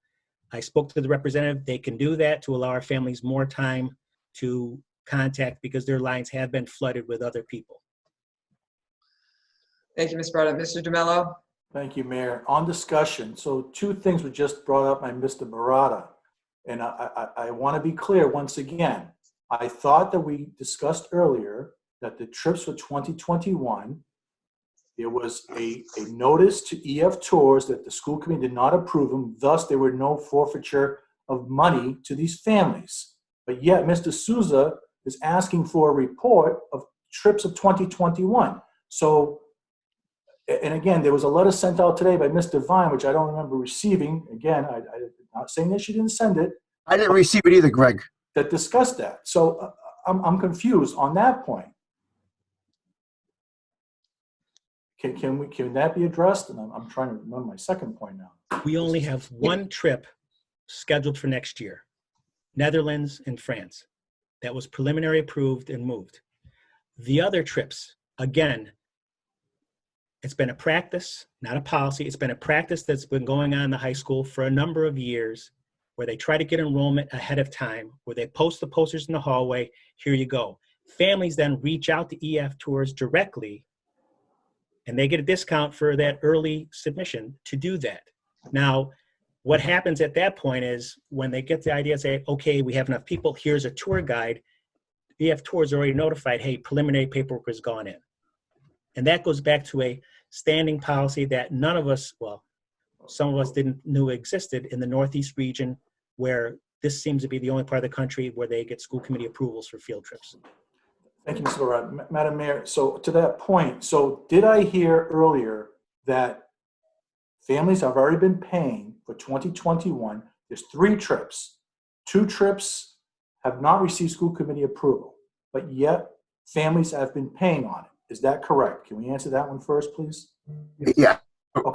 I spoke to the representative. They can do that to allow our families more time to contact, because their lines have been flooded with other people. Thank you, Ms. Barata. Mr. DeMello. Thank you, Mayor. On discussion, so 2 things were just brought up by Mr. Barata. And I want to be clear once again. I thought that we discussed earlier that the trips for 2021, there was a notice to EF Tours that the school committee did not approve them. Thus, there were no forfeiture of money to these families. But yet, Mr. Souza is asking for a report of trips of 2021. So And again, there was a letter sent out today by Ms. Devine, which I don't remember receiving. Again, I'm not saying that she didn't send it. I didn't receive it either, Greg. That discussed that. So I'm confused on that point. Can that be addressed? And I'm trying to remember my second point now. We only have one trip scheduled for next year, Netherlands and France. That was preliminary approved and moved. The other trips, again, it's been a practice, not a policy. It's been a practice that's been going on in the high school for a number of years, where they try to get enrollment ahead of time, where they post the posters in the hallway, here you go. Families then reach out to EF Tours directly, and they get a discount for that early submission to do that. Now, what happens at that point is when they get the idea, say, okay, we have enough people, here's a tour guide, EF Tours already notified, hey, preliminary paperwork has gone in. And that goes back to a standing policy that none of us, well, some of us didn't know existed in the Northeast region, where this seems to be the only part of the country where they get school committee approvals for field trips. Thank you, Mr. Lorad. Madam Mayor, so to that point, so did I hear earlier that families have already been paying for 2021? There's 3 trips. 2 trips have not received school committee approval, but yet families have been paying on it. Is that correct? Can we answer that one first, please? Yeah,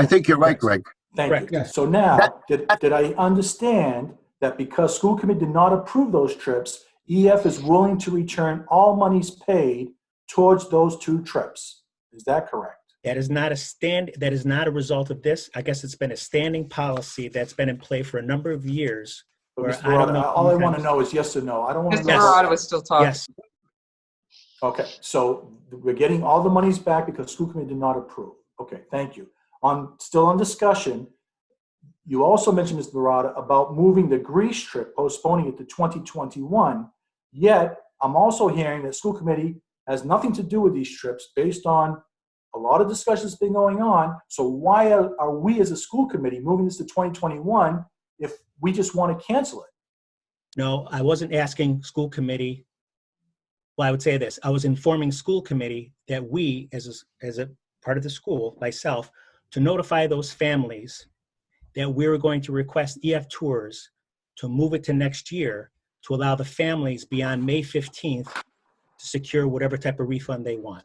I think you're right, Greg. Thank you. So now, did I understand that because school committee did not approve those trips, EF is willing to return all monies paid towards those 2 trips? Is that correct? That is not a result of this. I guess it's been a standing policy that's been in play for a number of years. But Where Mr. I don't know. All I want to know is yes or no. I don't want to Mr. know. Murata was still talking. Yes. Okay, so we're getting all the monies back because school committee did not approve. Okay, thank you. Still on discussion, you also mentioned, Mr. Murata, about moving the Greece trip, postponing it to 2021. Yet, I'm also hearing that school committee has nothing to do with these trips based on a lot of discussions been going on. So why are we as a school committee moving this to 2021 if we just want to cancel it? No, I wasn't asking school committee. Well, I would say this. I was informing school committee that we, as a part of the school, myself, to notify those families that we were going to request EF Tours to move it to next year to allow the families beyond May 15th to secure whatever type of refund they want.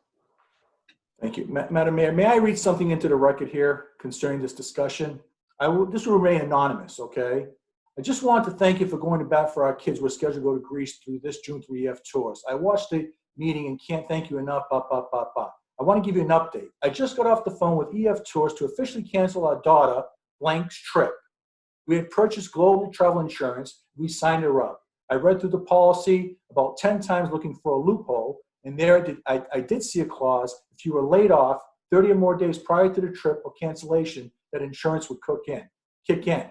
Thank you. Madam Mayor, may I read something into the record here concerning this discussion? This will remain anonymous, okay? I just wanted to thank you for going to bat for our kids. We're scheduled to go to Greece through this June 3 EF Tours. I watched the meeting and can't thank you enough. I want to give you an update. I just got off the phone with EF Tours to officially cancel our daughter, Blank's trip. We had purchased global travel insurance. We signed her up. I read through the policy about 10 times looking for a loophole, and there I did see a clause: if you were laid off 30 or more days prior to the trip or cancellation, that insurance would kick in.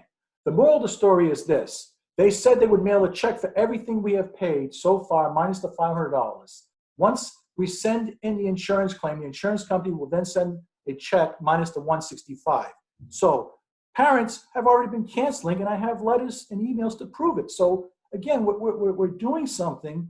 The moral of the story is this: they said they would mail a check for everything we have paid so far, minus the $500. Once we send in the insurance claim, the insurance company will then send a check minus the $165. So parents have already been canceling, and I have letters and emails to prove it. So again, we're doing something.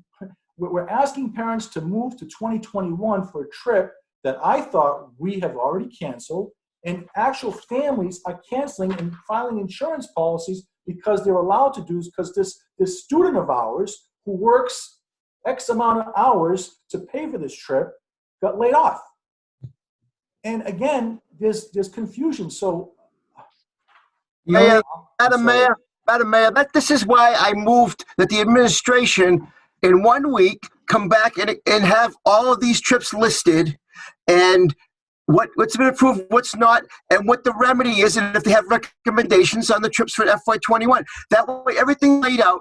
We're asking parents to move to 2021 for a trip that I thought we have already canceled, and actual families are canceling and filing insurance policies because they're allowed to do, because this student of ours who works X amount of hours to pay for this trip got laid off. And again, there's confusion. So, Madam Mayor, this is why I moved that the administration in 1 week come back and have all of these trips listed, and what's been approved, what's not, and what the remedy is, and if they have recommendations on the trips for FY21. That way, everything laid out.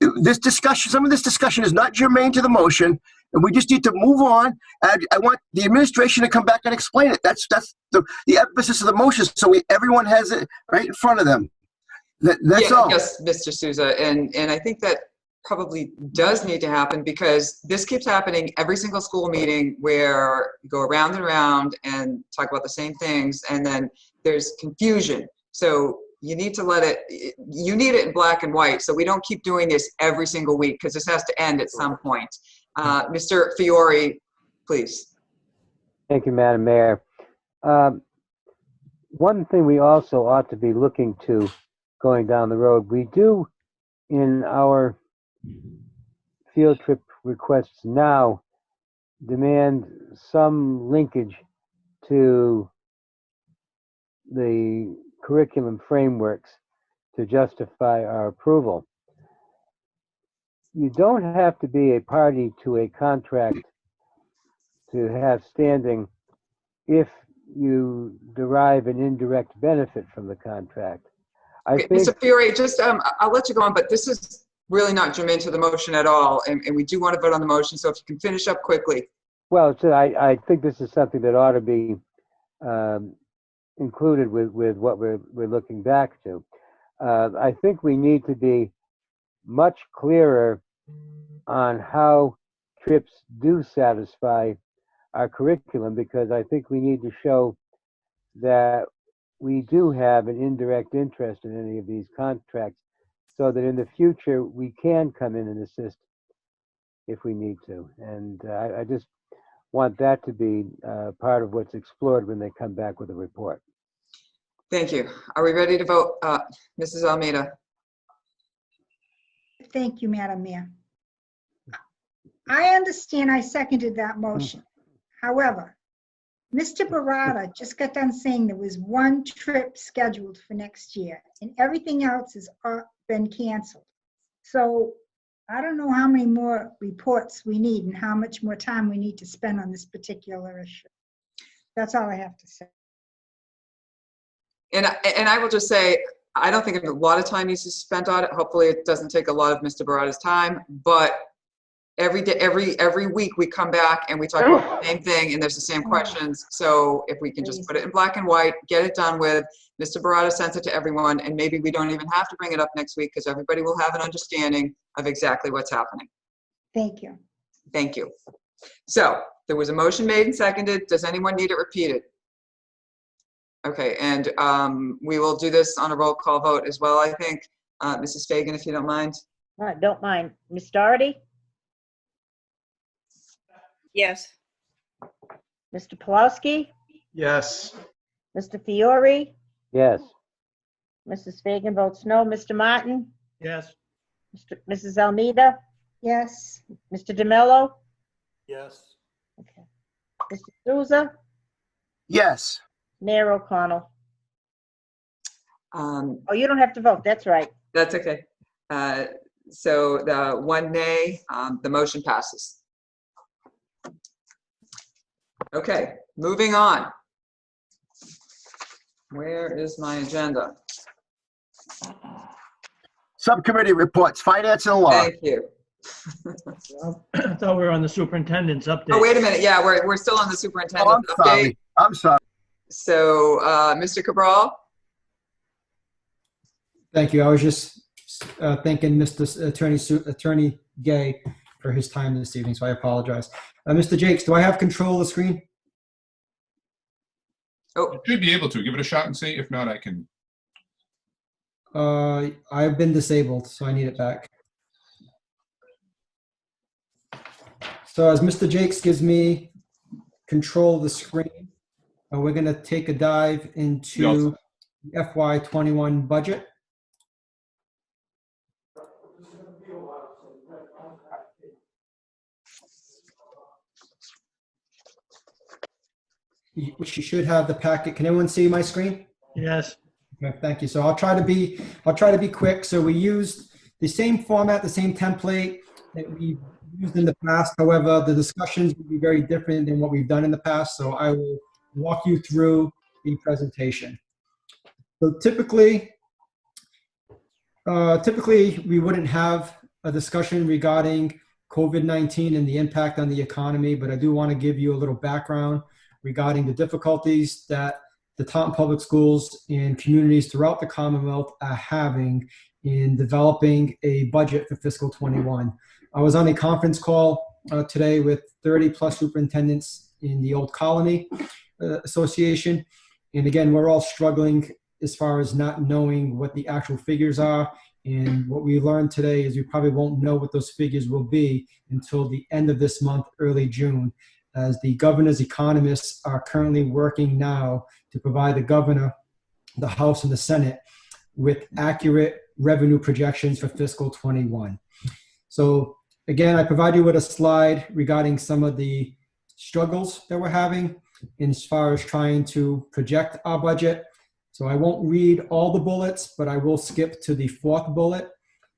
Some of this discussion is not germane to the motion, and we just need to move on. And I want the administration to come back and explain it. That's the emphasis of the motion, so everyone has it right in front of them. That's all. Yes, Mr. Souza, and I think that probably does need to happen, because this keeps happening every single school meeting where you go around and around and talk about the same things, and then there's confusion. So you need it in black and white, so we don't keep doing this every single week, because this has to end at some point. Mr. Fiore, please. Thank you, Madam Mayor. One thing we also ought to be looking to going down the road, we do in our field trip requests now demand some linkage to the curriculum frameworks to justify our approval. You don't have to be a party to a contract to have standing if you derive an indirect benefit from the contract. I Okay, think, Mr. Fiore, just, I'll let you go on, but this is really not germane to the motion at all, and we do want to vote on the motion, so if you can finish up quickly. well, so I think this is something that ought to be included with what we're looking back to. I think we need to be much clearer on how trips do satisfy our curriculum, because I think we need to show that we do have an indirect interest in any of these contracts, so that in the future we can come in and assist if we need to. And I just want that to be part of what's explored when they come back with a report. Thank you. Are we ready to vote? Mrs. Almeida? Thank you, Madam Mayor. I understand I seconded that motion. However, Mr. Barata just got done saying there was one trip scheduled for next year and everything else has been canceled. So I don't know how many more reports we need and how much more time we need to spend on this particular issue. That's all I have to say. And I will just say, I don't think a lot of time needs to be spent on it. Hopefully it doesn't take a lot of Mr. Barata's time, but every day, every week we come back and we talk about the same thing and there's the same questions. So if we can just put it in black and white, get it done with, Mr. Barata sent it to everyone, and maybe we don't even have to bring it up next week because everybody will have an understanding of exactly what's happening. Thank you. Thank you. So there was a motion made and seconded. Does anyone need it repeated? Okay, and we will do this on a roll call vote as well, I think. Mrs. Fagan, if you don't mind. Don't mind. Ms. Doherty? Yes. Mr. Pulowski? Yes. Mr. Fiore? Yes. Mrs. Fagan votes no. Mr. Martin? Yes. Mrs. Almeida? Yes. Mr. DeMello? Yes. Okay. Mr. Souza? Yes. Mayor O'Connell? Oh, you don't have to vote. That's right. That's okay. So the one nay, the motion passes. Okay, moving on. Where is my agenda? Subcommittee reports, finance and law. Thank you. I thought we were on the superintendent's update. Oh, wait a minute. Yeah, we're still on the superintendent's I'm sorry. update. I'm sorry. So, Mr. Cabral? Thank you. I was just thanking Mr. Attorney Gay for his time this evening, so I apologize. Mr. Jakes, do I have control of the screen? Oh, you should be able to. Give it a shot and see. If not, I can. I've been disabled, so I need it back. So as Mr. Jakes gives me control of the screen, we're going to take a dive into the FY21 budget. You should have the packet. Can everyone see my screen? Yes. Okay, thank you. So I'll try to be quick. So we used the same format, the same template that we used in the past. However, the discussions will be very different than what we've done in the past. So I will walk you through the presentation. So typically we wouldn't have a discussion regarding COVID-19 and the impact on the economy, but I do want to give you a little background regarding the difficulties that the Taunton Public Schools and communities throughout the Commonwealth are having in developing a budget for fiscal 21. I was on a conference call today with 30 plus superintendents in the Old Colony Association. And again, we're all struggling as far as not knowing what the actual figures are. And what we learned today is we probably won't know what those figures will be until the end of this month, early June, as the governor's economists are currently working now to provide the governor, the House, and the Senate with accurate revenue projections for fiscal 21. So again, I provide you with a slide regarding some of the struggles that we're having as far as trying to project our budget. So I won't read all the bullets, but I will skip to the fourth bullet.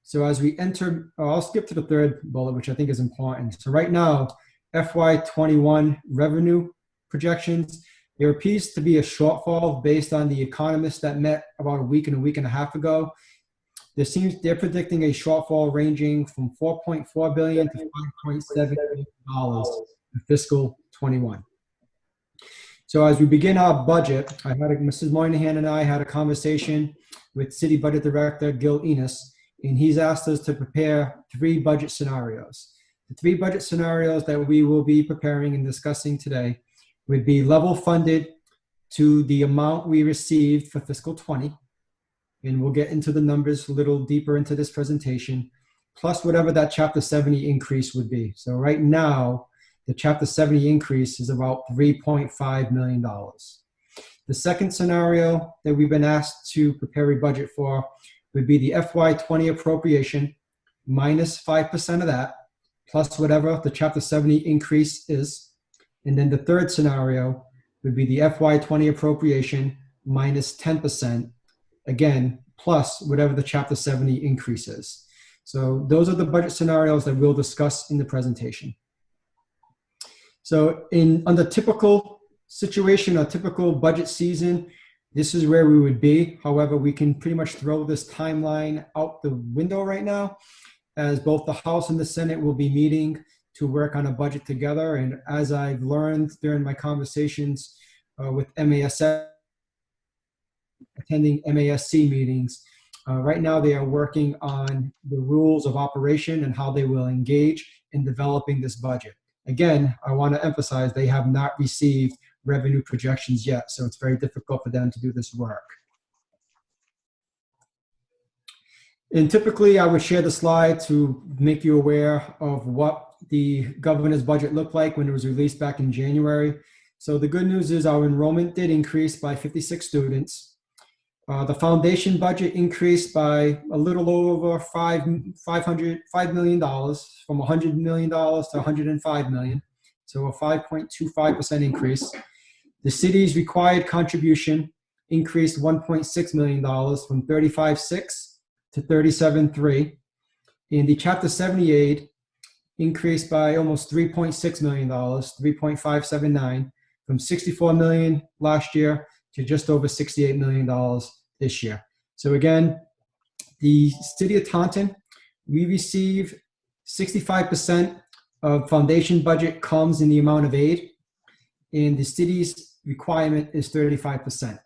So as we enter, I'll skip to the third bullet, which I think is important. So right now, FY21 revenue projections, there appears to be a shortfall based on the economists that met about a week and a half ago. They're predicting a shortfall ranging from $4.4 billion to $5.7 billion in fiscal 21. So as we begin our budget, Mrs. Moynihan and I had a conversation with City Budget Director Gil Enos, and he's asked us to prepare 3 budget scenarios. The 3 budget scenarios that we will be preparing and discussing today would be level funded to the amount we received for fiscal 20, and we'll get into the numbers a little deeper into this presentation, plus whatever that Chapter 70 increase would be. So right now, the Chapter 70 increase is about $3.5 million. The second scenario that we've been asked to prepare a budget for would be the FY20 appropriation minus 5% of that, plus whatever the Chapter 70 increase is. And then the third scenario would be the FY20 appropriation minus 10%, again, plus whatever the Chapter 70 increase is. So those are the budget scenarios that we'll discuss in the presentation. So under typical situation or typical budget season, this is where we would be. However, we can pretty much throw this timeline out the window right now, as both the House and the Senate will be meeting to work on a budget together. And as I've learned during my conversations with MASC, attending MASC meetings, right now they are working on the rules of operation and how they will engage in developing this budget. Again, I want to emphasize they have not received revenue projections yet, so it's very difficult for them to do this work. And typically, I would share the slide to make you aware of what the governor's budget looked like when it was released back in January. So the good news is our enrollment did increase by 56 students. The foundation budget increased by a little over $5 million, from $100 million to $105 million, so a 5.25% increase. The city's required contribution increased $1.6 million from $35.6 to $37.3. And the Chapter 70 aid increased by almost $3.6 million, $3.579, from $64 million last year to just over $68 million this year. So again, the city of Taunton, we receive 65% of foundation budget comes in the amount of aid, and the city's requirement is 35%.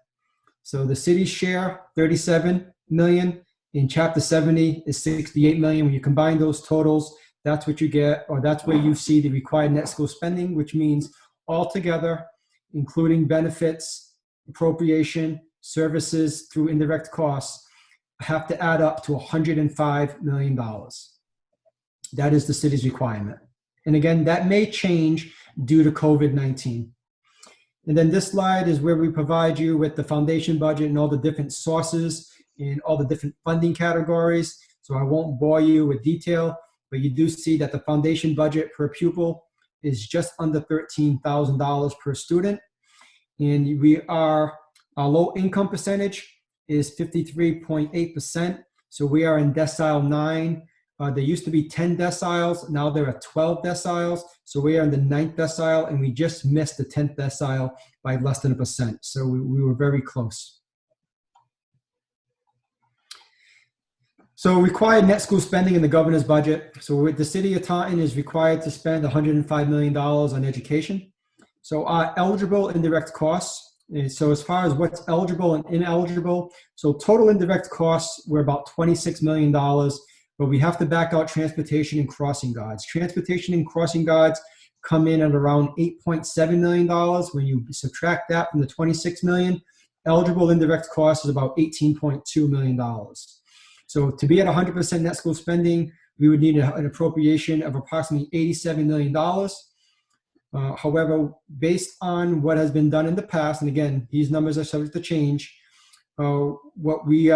So the city's share, 37 million, in Chapter 70 is 68 million. When you combine those totals, that's what you get, or that's where you see the required net school spending, which means altogether, including benefits, appropriation, services through indirect costs, have to add up to $105 million. That is the city's requirement. And again, that may change due to COVID-19. And then this slide is where we provide you with the foundation budget and all the different sources and all the different funding categories. So I won't bore you with detail, but you do see that the foundation budget per pupil is just under $13,000 per student. And our low income percentage is 53.8%. So we are in decile 9. There used to be 10 deciles. Now there are 12 deciles. So we are in the 9th decile, and we just missed the 10th decile by less than 1%. So we were very close. So required net school spending in the governor's budget. So the city of Taunton is required to spend $105 million on education. So our eligible indirect costs, so as far as what's eligible and ineligible, so total indirect costs were about $26 million, but we have to back out transportation and crossing guards. Transportation and crossing guards come in at around $8.7 million. When you subtract that from the $26 million, eligible indirect costs is about $18.2 million. So to be at 100% net school spending, we would need an appropriation of approximately $87 million. However, based on what has been done in the past, and again, these numbers are subject to change, what we've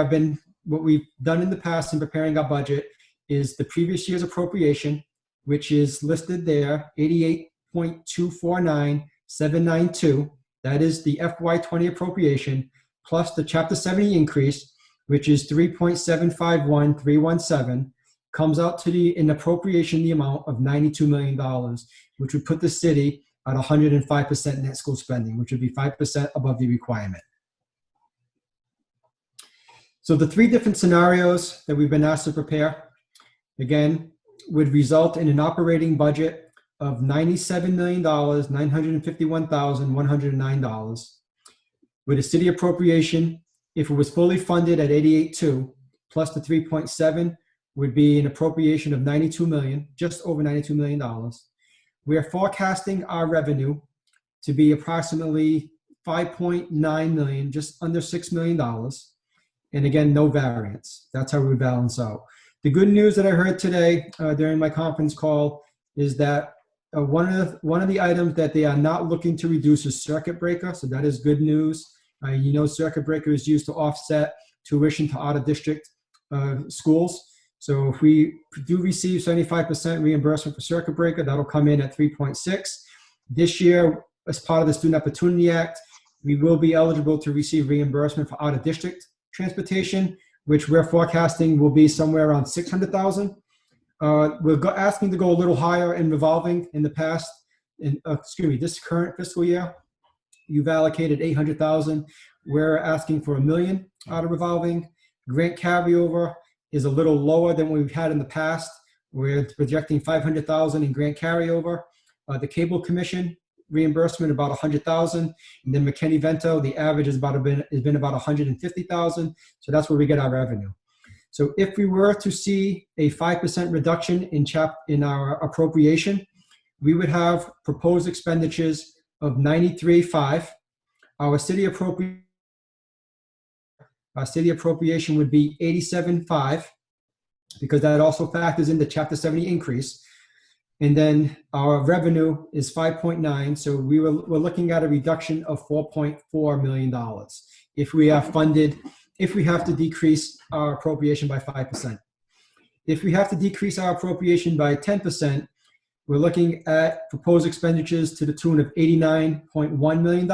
done in the past in preparing our budget is the previous year's appropriation, which is listed there, 88.249792. That is the FY20 appropriation, plus the Chapter 70 increase, which is 3.751317, comes out to in appropriation the amount of $92 million, which would put the city at 105% net school spending, which would be 5% above the requirement. So the three different scenarios that we've been asked to prepare, again, would result in an operating budget of $97,951,109, with a city appropriation, if it was fully funded at 88.2, plus the 3.7, would be an appropriation of $92 million, just over $92 million. We are forecasting our revenue to be approximately $5.9 million, just under $6 million. And again, no variance. That's how we balance out. The good news that I heard today during my conference call is that one of the items that they are not looking to reduce is circuit breaker. So that is good news. You know, circuit breaker is used to offset tuition to out-of-district schools. So if we do receive 75% reimbursement for circuit breaker, that'll come in at 3.6. This year, as part of the Student Opportunity Act, we will be eligible to receive reimbursement for out-of-district transportation, which we're forecasting will be somewhere around $600,000. We're asking to go a little higher in revolving. In the past, this current fiscal year, you've allocated $800,000. We're asking for $1 million out of revolving. Grant carryover is a little lower than what we've had in the past. We're projecting $500,000 in grant carryover. The Cable Commission reimbursement about $100,000, and then McKinney-Vento, the average has been about $150,000. So that's where we get our revenue. So if we were to see a 5% reduction in our appropriation, we would have proposed expenditures of $93.5. Our city appropriation would be $87.5, because that also factors in the Chapter 70 increase. And then our revenue is 5.9, so we're looking at a reduction of $4.4 million if we have to decrease our appropriation by 5%. If we have to decrease our appropriation by 10%, we're looking at proposed expenditures to the tune of $89.1 million.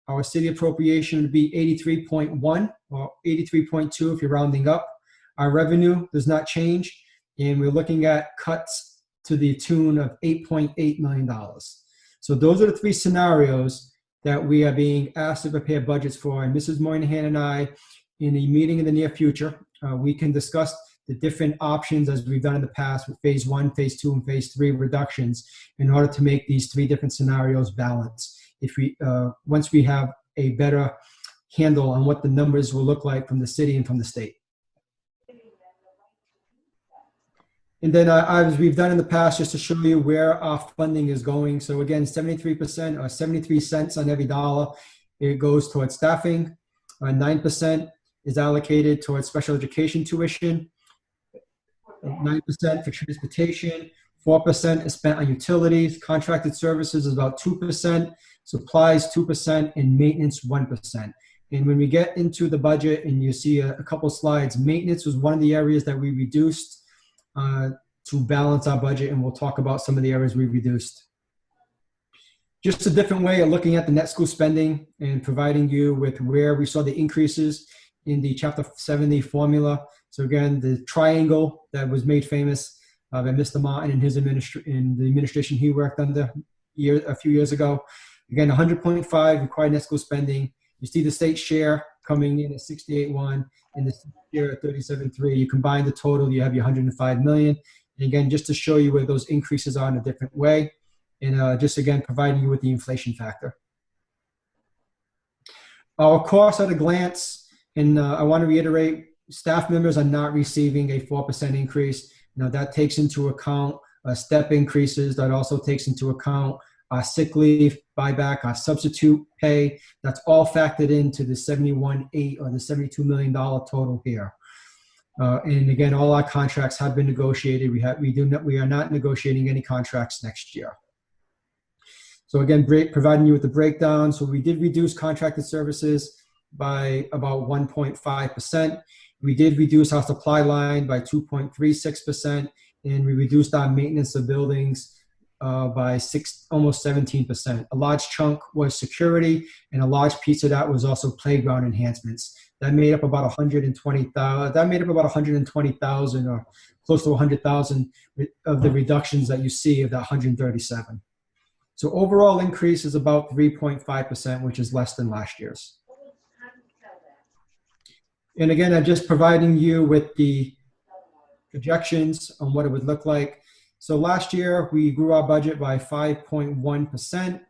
Our city appropriation would be 83.1 or 83.2 if you're rounding up. Our revenue does not change, and we're looking at cuts to the tune of $8.8 million. So those are the three scenarios that we are being asked to prepare budgets for. And Mrs. Moynihan and I, in a meeting in the near future, we can discuss the different options as we've done in the past with phase 1, phase 2, and phase 3 reductions in order to make these three different scenarios balance. Once we have a better handle on what the numbers will look like from the city and from the state. And then as we've done in the past, just to show you where our funding is going. So again, 73% or 73 cents on every dollar, it goes towards staffing. 9% is allocated towards special education tuition. 9% for transportation. 4% is spent on utilities. Contracted services is about 2%. Supplies 2%, and maintenance 1%. And when we get into the budget and you see a couple slides, maintenance was one of the areas that we reduced to balance our budget, and we'll talk about some of the areas we reduced. Just a different way of looking at the net school spending and providing you with where we saw the increases in the Chapter 70 formula. So again, the triangle that was made famous by Mr. Martin and the administration he worked under a few years ago. Again, 100.5 required net school spending. You see the state share coming in at 68.1 and the state share at 37.3. You combine the total, you have your 105 million. And again, just to show you where those increases are in a different way, and just again, providing you with the inflation factor. Our costs at a glance, and I want to reiterate, staff members are not receiving a 4% increase. Now that takes into account step increases. That also takes into account our sick leave buyback, our substitute pay. That's all factored into the 71.8 or the $72 million total here. And again, all our contracts have been negotiated. We are not negotiating any contracts next year. So again, providing you with the breakdown. So we did reduce contracted services by about 1.5%. We did reduce our supply line by 2.36%, and we reduced our maintenance of buildings by almost 17%. A large chunk was security, and a large piece of that was also playground enhancements. That made up about 120,000. That made up about 120,000, or close to 100,000 of the reductions that you see of that 137. So overall increase is about 3.5%, which is less than last year's. And again, I'm just providing you with the projections on what it would look like. So last year, we grew our budget by 5.1%.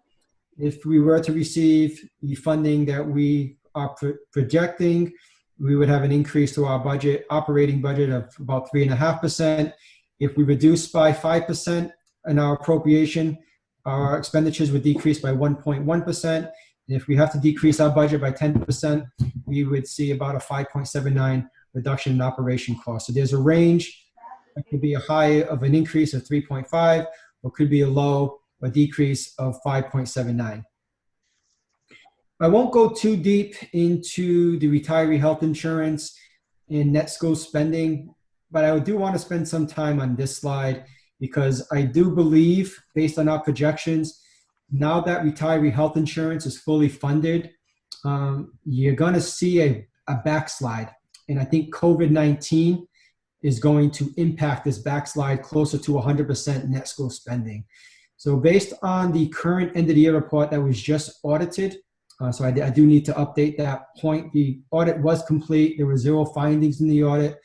If we were to receive the funding that we are projecting, we would have an increase to our budget, operating budget of about 3.5%. If we reduce by 5% in our appropriation, our expenditures would decrease by 1.1%. And if we have to decrease our budget by 10%, we would see about a 5.79 reduction in operation costs. So there's a range. It could be a high of an increase of 3.5, or could be a low, a decrease of 5.79. I won't go too deep into the retiree health insurance and net school spending, but I do want to spend some time on this slide because I do believe, based on our projections, now that retiree health insurance is fully funded, you're going to see a backslide. And I think COVID-19 is going to impact this backslide closer to 100% net school spending. So based on the current end of the year report that was just audited, so I do need to update that point. The audit was complete. There were 0 findings in the audit.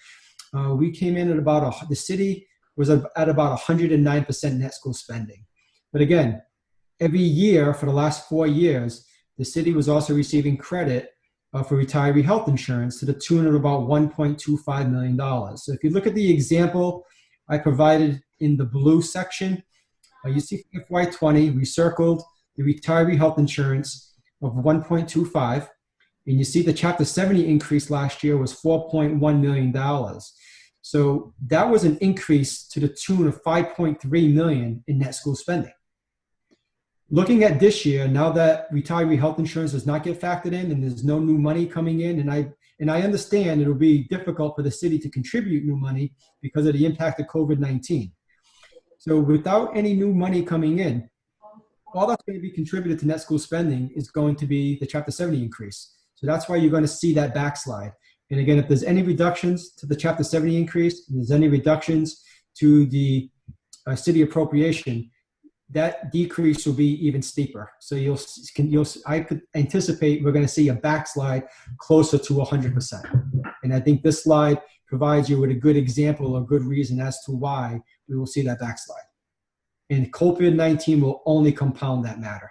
We came in at about, the city was at about 109% net school spending. But again, every year for the last 4 years, the city was also receiving credit for retiree health insurance to the tune of about $1.25 million. So if you look at the example I provided in the blue section, you see FY20, we circled the retiree health insurance of 1.25, and you see the Chapter 70 increase last year was $4.1 million. So that was an increase to the tune of $5.3 million in net school spending. Looking at this year, now that retiree health insurance does not get factored in and there's no new money coming in, and I understand it'll be difficult for the city to contribute new money because of the impact of COVID-19. So without any new money coming in, all that's going to be contributed to net school spending is going to be the Chapter 70 increase. So that's why you're going to see that backslide. And again, if there's any reductions to the Chapter 70 increase, if there's any reductions to the city appropriation, that decrease will be even steeper. So I could anticipate we're going to see a backslide closer to 100%. And I think this slide provides you with a good example, a good reason as to why we will see that backslide. And COVID-19 will only compound that matter.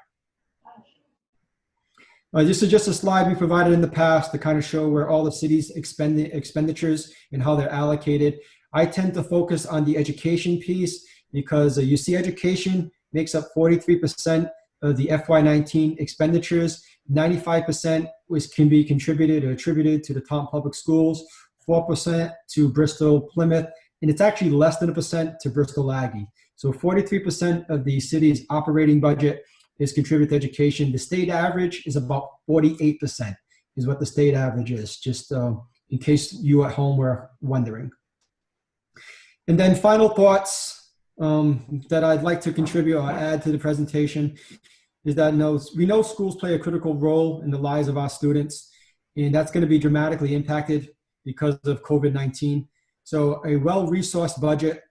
This is just a slide we provided in the past to kind of show where all the city's expenditures and how they're allocated. I tend to focus on the education piece because you see education makes up 43% of the FY19 expenditures. 95% can be contributed or attributed to the Taunton Public Schools, 4% to Bristol Plymouth, and it's actually less than 1% to Bristol Aggie. So 43% of the city's operating budget is contributed to education. The state average is about 48% is what the state average is, just in case you at home were wondering. And then final thoughts that I'd like to contribute or add to the presentation is that we know schools play a critical role in the lives of our students, and that's going to be dramatically impacted because of COVID-19. So a well-resourced budget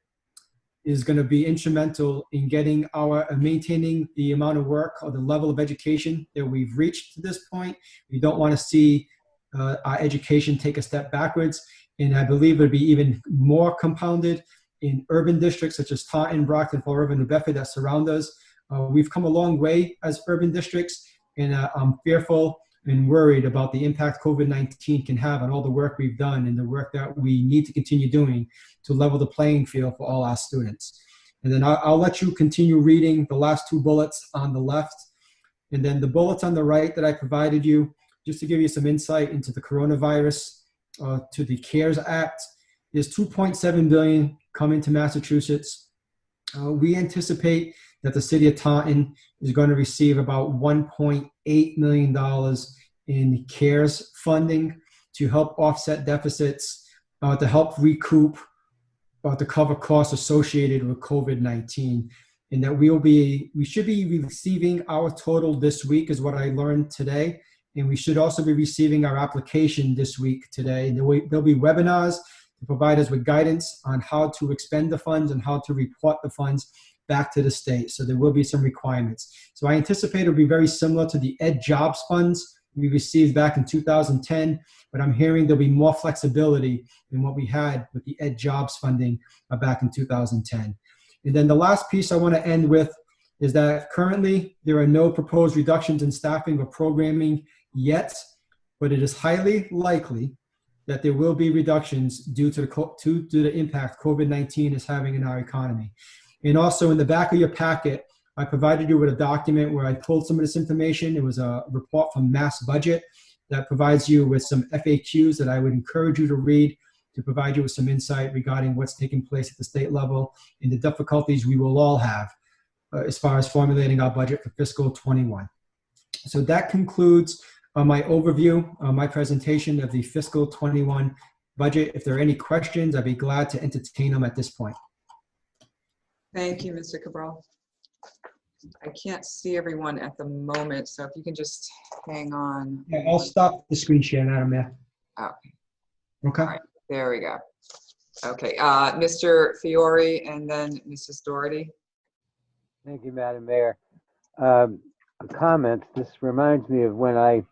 is going to be instrumental in getting maintaining the amount of work or the level of education that we've reached to this point. We don't want to see our education take a step backwards. And I believe it'll be even more compounded in urban districts such as Taunton, Brockton, Fall River, New Bedford that surround us. We've come a long way as urban districts, and I'm fearful and worried about the impact COVID-19 can have on all the work we've done and the work that we need to continue doing to level the playing field for all our students. And then I'll let you continue reading the last 2 bullets on the left. And then the bullets on the right that I provided you, just to give you some insight into the coronavirus, to the CARES Act, is $2.7 billion coming to Massachusetts. We anticipate that the city of Taunton is going to receive about $1.8 million in CARES funding to help offset deficits, to help recoup, to cover costs associated with COVID-19. And that we should be receiving our total this week, is what I learned today. And we should also be receiving our application this week today. And there'll be webinars to provide us with guidance on how to expend the funds and how to report the funds back to the state. So there will be some requirements. So I anticipate it'll be very similar to the Ed Jobs funds we received back in 2010, but I'm hearing there'll be more flexibility than what we had with the Ed Jobs funding back in 2010. And then the last piece I want to end with is that currently there are no proposed reductions in staffing or programming yet, but it is highly likely that there will be reductions due to the impact COVID-19 is having in our economy. And also in the back of your packet, I provided you with a document where I pulled some of this information. It was a report from Mass Budget that provides you with some FAQs that I would encourage you to read to provide you with some insight regarding what's taking place at the state level and the difficulties we will all have as far as formulating our budget for fiscal 21. So that concludes my overview, my presentation of the fiscal 21 budget. If there are any questions, I'd be glad to entertain them at this point. Thank you, Mr. Cabral. I can't see everyone at the moment, so if you can just hang on. Yeah, I'll stop the screen share, Madam Mayor. Okay. Okay. All right, there we go. Okay, Mr. Fiore and then Mrs. Doherty. Thank you, Madam Mayor. A comment. This reminds me of when I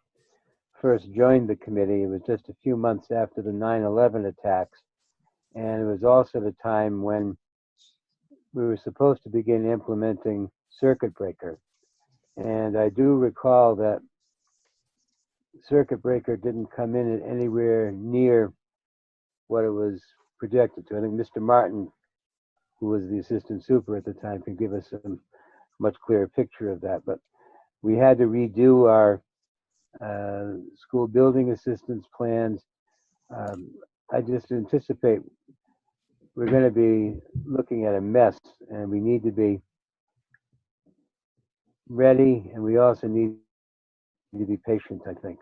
first joined the committee. It was just a few months after the 9/11 attacks, and it was also the time when we were supposed to begin implementing circuit breaker. And I do recall that circuit breaker didn't come in at anywhere near what it was projected to. I think Mr. Martin, who was the assistant super at the time, can give us a much clearer picture of that. But we had to redo our school building assistance plans. I just anticipate we're going to be looking at a mess, and we need to be ready, and we also need to be patient, I think.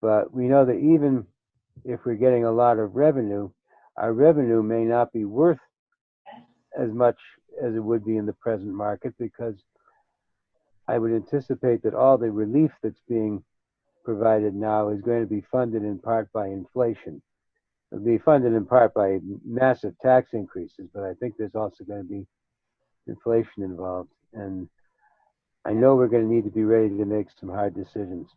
But we know that even if we're getting a lot of revenue, our revenue may not be worth as much as it would be in the present market, because I would anticipate that all the relief that's being provided now is going to be funded in part by inflation. It'll be funded in part by massive tax increases, but I think there's also going to be inflation involved. And I know we're going to need to be ready to make some hard decisions.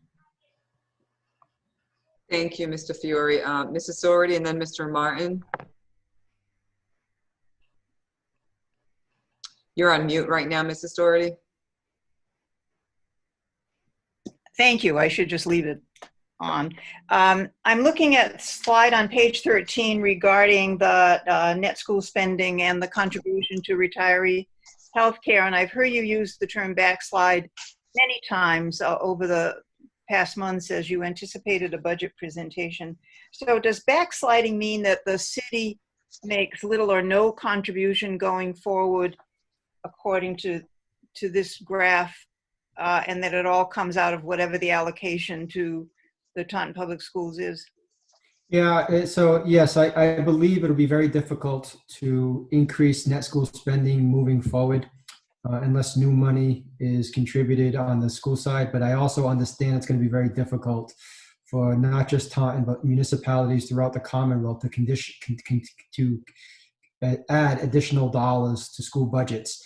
Thank you, Mr. Fiore. Mrs. Doherty and then Mr. Martin. You're on mute right now, Mrs. Doherty. Thank you. I should just leave it on. I'm looking at slide on page 13 regarding the net school spending and the contribution to retiree healthcare. And I've heard you use the term backslide many times over the past months as you anticipated a budget presentation. So does backsliding mean that the city makes little or no contribution going forward according to this graph, and that it all comes out of whatever the allocation to the Taunton Public Schools is? Yeah, so yes, I believe it'll be very difficult to increase net school spending moving forward unless new money is contributed on the school side. But I also understand it's going to be very difficult for not just Taunton, but municipalities throughout the Commonwealth to add additional dollars to school budgets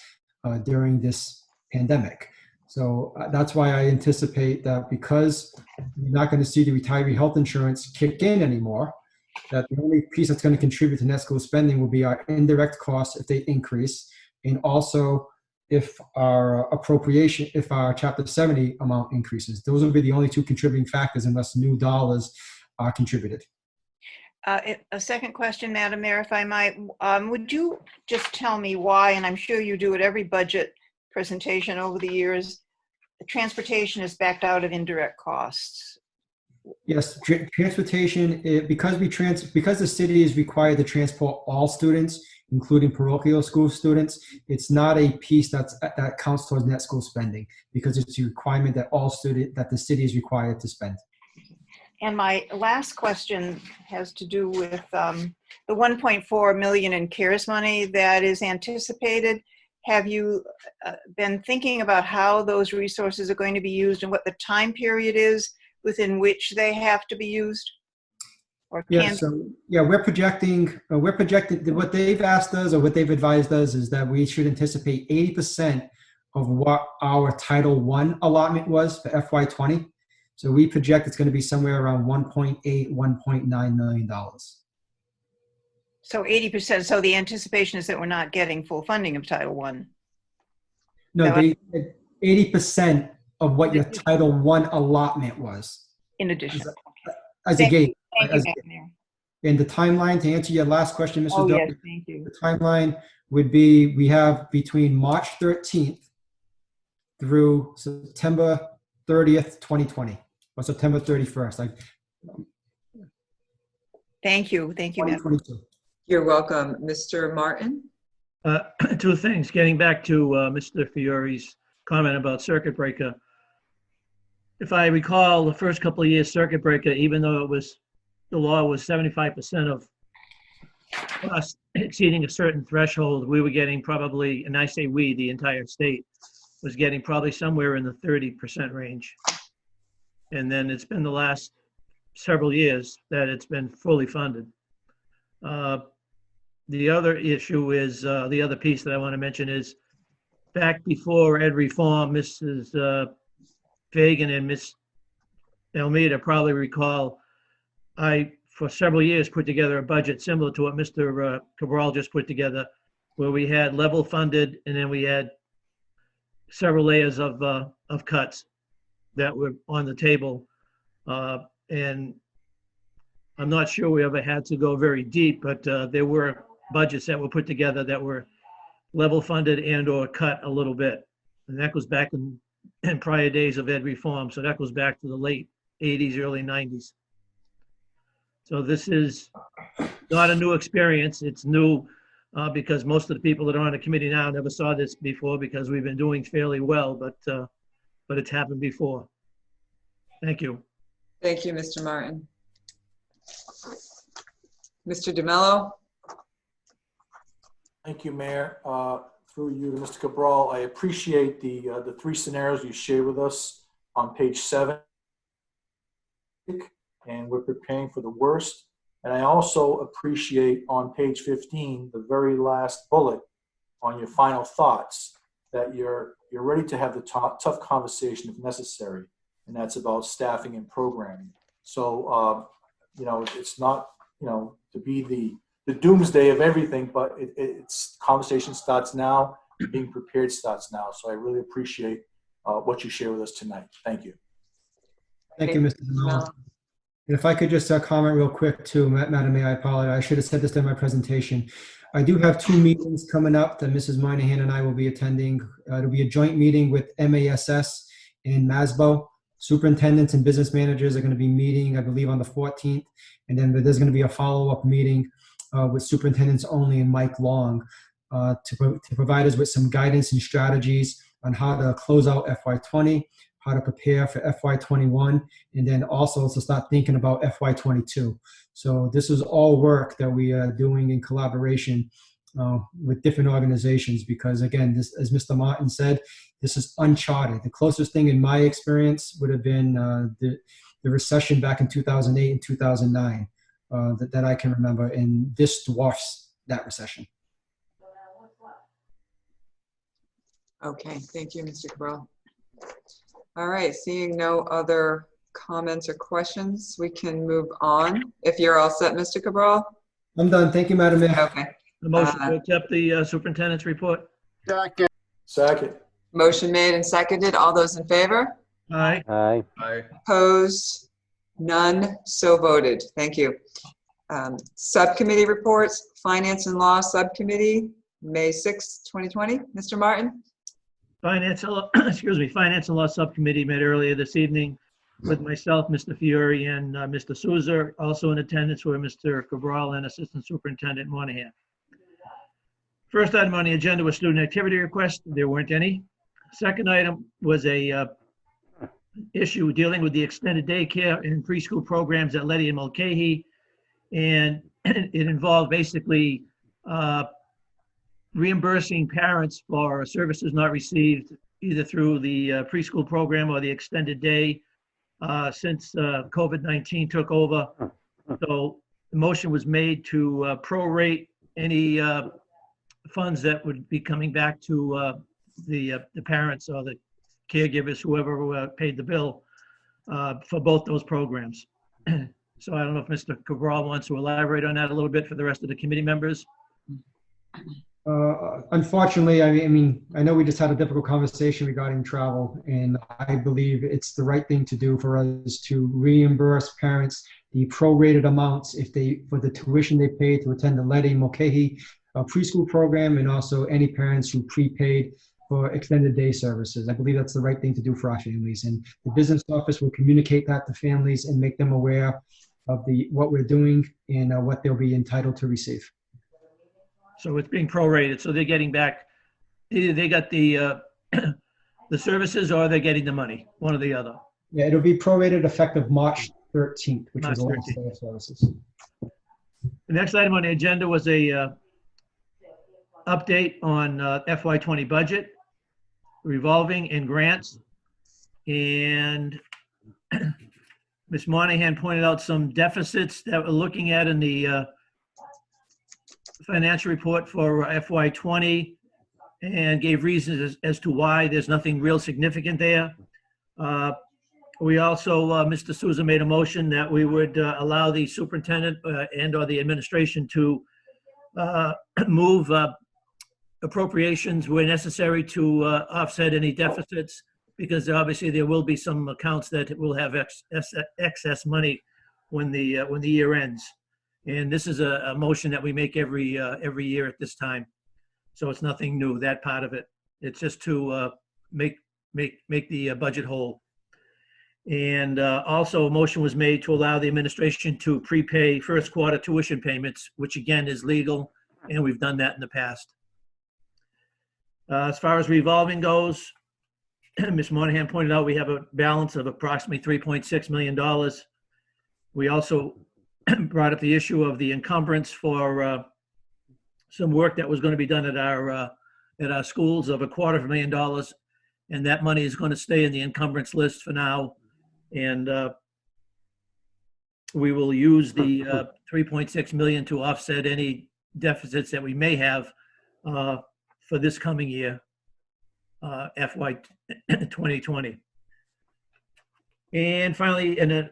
during this pandemic. So that's why I anticipate that because you're not going to see the retiree health insurance kick in anymore, that the only piece that's going to contribute to net school spending will be our indirect costs if they increase, and also if our appropriation, if our Chapter 70 amount increases. Those will be the only two contributing factors unless new dollars are contributed. A second question, Madam Mayor, if I might. Would you just tell me why, and I'm sure you do at every budget presentation over the years, the transportation is backed out of indirect costs? Yes, transportation, because the city is required to transport all students, including parochial school students. It's not a piece that counts towards net school spending because it's a requirement that that the city is required to spend. And my last question has to do with the 1.4 million in CARES money that is anticipated. Have you been thinking about how those resources are going to be used and what the time period is within which they have to be used? Or Yeah, so yeah, we're projecting what they've asked us or what they've advised us is that we should anticipate 80% of what our Title I allotment was for FY20. So we project it's going to be somewhere around $1.8, $1.9 million. So 80%, so the anticipation is that we're not getting full funding of Title I. No, 80% of what your Title I allotment was. In addition. As a gate. Thank you, Madam Mayor. And the timeline, to answer your last question, Mrs. Oh, Doherty, yes, thank you. the timeline would be, we have between March 13th through September 30th, 2020, or September 31st. Thank you, Madam. 2022. You're welcome. Mr. Martin? Two things, getting back to Mr. Fiore's comment about circuit breaker. If I recall, the first couple of years circuit breaker, even though the law was 75% of us exceeding a certain threshold, we were getting probably, and I say we, the entire state, was getting probably somewhere in the 30% range. And then it's been the last several years that it's been fully funded. The other issue is, the other piece that I want to mention is, back before ed reform, Mrs. Fagan and Ms. Almeida probably recall, I, for several years, put together a budget similar to what Mr. Cabral just put together, where we had level funded and then we had several layers of cuts that were on the table. And I'm not sure we ever had to go very deep, but there were budgets that were put together that were level funded and or cut a little bit. And that goes back in prior days of ed reform. So that goes back to the late 80s, early 90s. So this is not a new experience. It's new because most of the people that are on the committee now never saw this before because we've been doing fairly well, but it's happened before. Thank you. Thank you, Mr. Martin. Mr. DeMello? Thank you, Mayor. Through you to Mr. Cabral, I appreciate the three scenarios you shared with us on page 7. And we're preparing for the worst. And I also appreciate on page 15, the very last bullet on your final thoughts, that you're ready to have the tough conversation if necessary. And that's about staffing and programming. So, it's not, to be the doomsday of everything, but it's conversation starts now, being prepared starts now. So I really appreciate what you share with us tonight. Thank you. Thank you, Mr. DeMello. And if I could just comment real quick too, Madam Mayor, I apologize. I should have said this in my presentation. I do have 2 meetings coming up that Mrs. Moynihan and I will be attending. It'll be a joint meeting with MASS in Masbo. Superintendents and business managers are going to be meeting, I believe, on the 14th. And then there's going to be a follow-up meeting with superintendents only and Mike Long to provide us with some guidance and strategies on how to close out FY20, how to prepare for FY21, and then also to start thinking about FY22. So this is all work that we are doing in collaboration with different organizations because, again, this, as Mr. Martin said, this is uncharted. The closest thing in my experience would have been the recession back in 2008 and 2009 that I can remember, and this dwarfs that recession. Okay, thank you, Mr. Cabral. All right, seeing no other comments or questions, we can move on. If you're all set, Mr. Cabral? I'm done. Thank you, Madam Mayor. Okay. The motion to accept the superintendent's report. Second. Motion made and seconded. All those in favor? Aye. Aye. Aye. Opposed? None. So voted. Thank you. Subcommittee reports. Finance and Law Subcommittee, May 6, 2020. Mr. Martin? Finance and Law Subcommittee met earlier this evening with myself, Mr. Fiore, and Mr. Souza. Also in attendance were Mr. Cabral and Assistant Superintendent Moynihan. First item on the agenda was student activity requests. There weren't any. Second item was a issue dealing with the extended daycare and preschool programs at Letty and Mulcahy. And it involved basically reimbursing parents for services not received either through the preschool program or the extended day since COVID-19 took over. So the motion was made to prorate any funds that would be coming back to the parents or the caregivers, whoever paid the bill for both those programs. So I don't know if Mr. Cabral wants to elaborate on that a little bit for the rest of the committee members. Unfortunately, I mean, I know we just had a difficult conversation regarding travel, and I believe it's the right thing to do for us to reimburse parents the prorated amounts for the tuition they paid to attend the Letty Mulcahy preschool program, and also any parents who prepaid for extended day services. I believe that's the right thing to do for our families, and the business office will communicate that to families and make them aware of what we're doing and what they'll be entitled to receive. So it's being prorated, so they're getting back, either they got the services or they're getting the money, one or the other. Yeah, it'll be prorated effective March 13th, which was the last day of services. The next item on the agenda was a update on FY20 budget, revolving and grants. And Ms. Monahan pointed out some deficits that we're looking at in the financial report for FY20 and gave reasons as to why there's nothing real significant there. We also, Mr. Souza made a motion that we would allow the superintendent and or the administration to move appropriations where necessary to offset any deficits, because obviously there will be some accounts that will have excess money when the year ends. And this is a motion that we make every year at this time. So it's nothing new, that part of it. It's just to make the budget whole. And also a motion was made to allow the administration to prepay first quarter tuition payments, which again is legal, and we've done that in the past. As far as revolving goes, Ms. Monahan pointed out we have a balance of approximately $3.6 million. We also brought up the issue of the encumbrance for some work that was going to be done at our schools of $250,000, and that money is going to stay in the encumbrance list for now. And we will use the $3.6 million to offset any deficits that we may have for this coming year, FY 2020. And finally, an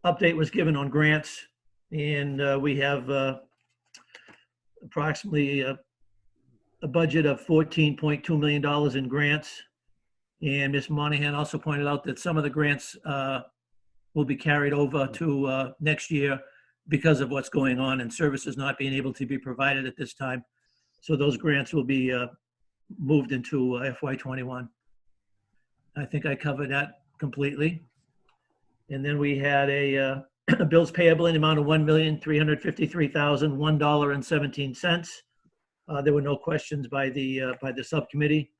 update was given on grants, and we have approximately a budget of $14.2 million in grants. And Ms. Monahan also pointed out that some of the grants will be carried over to next year because of what's going on and services not being able to be provided at this time. So those grants will be moved into FY21. I think I covered that completely. And then we had a bills payable in the amount of $1,353,001.17. There were no questions by the subcommittee.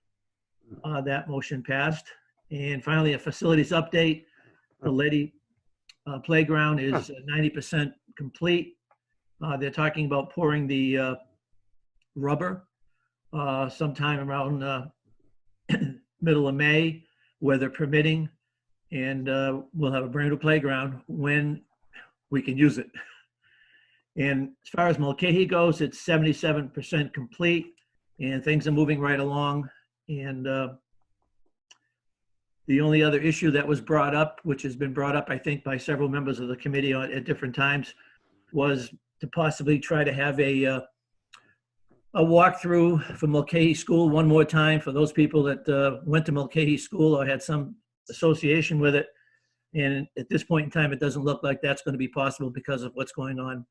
That motion passed. And finally, a facilities update. The Letty playground is 90% complete. They're talking about pouring the rubber sometime around middle of May, weather permitting, and we'll have a brand new playground when we can use it. And as far as Mulcahy goes, it's 77% complete, and things are moving right along. And the only other issue that was brought up, which has been brought up, I think, by several members of the committee at different times, was to possibly try to have a walkthrough for Mulcahy School one more time for those people that went to Mulcahy School or had some association with it. And at this point in time, it doesn't look like that's going to be possible because of what's going on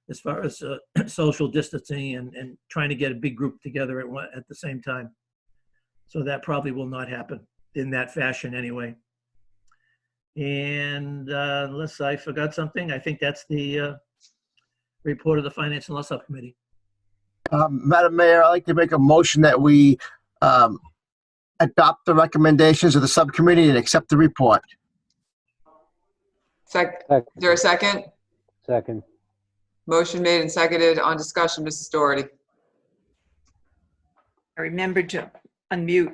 as far as social distancing and trying to get a big group together at the same time. So that probably will not happen in that fashion anyway. And unless I forgot something, I think that's the report of the Finance and Law Subcommittee. Madam Mayor, I'd like to make a motion that we adopt the recommendations of the subcommittee and accept the report. Is there a second? Second. Motion made and seconded. On discussion, Mrs. Doherty. I remembered to unmute.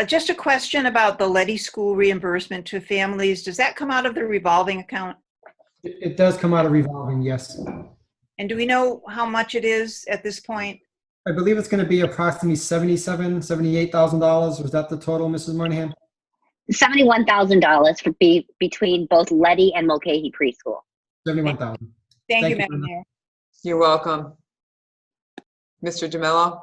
Just a question about the Letty School reimbursement to families. Does that come out of the revolving account? It does come out of revolving, yes. And do we know how much it is at this point? I believe it's going to be approximately $78,000. Was that the total, Mrs. Moynihan? $71,000 for between both Letty and Mulcahy Preschool. 71,000. Thank you, Madam Mayor. You're welcome. Mr. DeMello?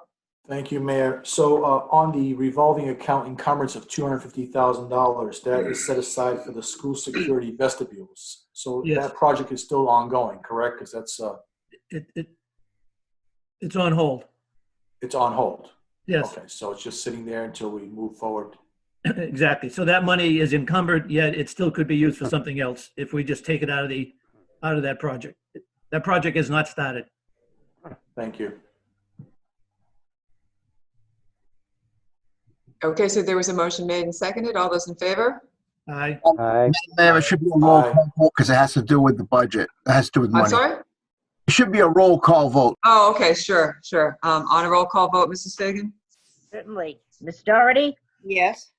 Thank you, Mayor. So on the revolving account encumbrance of $250,000, that is set aside for the school security vestibules. So Yes. that project is still ongoing, correct? Because that's It's on hold. it's on hold. Yes. Okay, so it's just sitting there until we move forward. Exactly. So that money is encumbered, yet it still could be used for something else if we just take it out of that project. That project is not started. Thank you. Okay, so there was a motion made and seconded. All those in favor? Aye. Aye. Mayor, it should be a roll call vote because it has to do with the budget. It has to do with money. I'm sorry? It should be a roll call vote. Oh, okay, sure. On a roll call vote, Mrs. Fagan? Certainly. Ms. Doherty? Yes.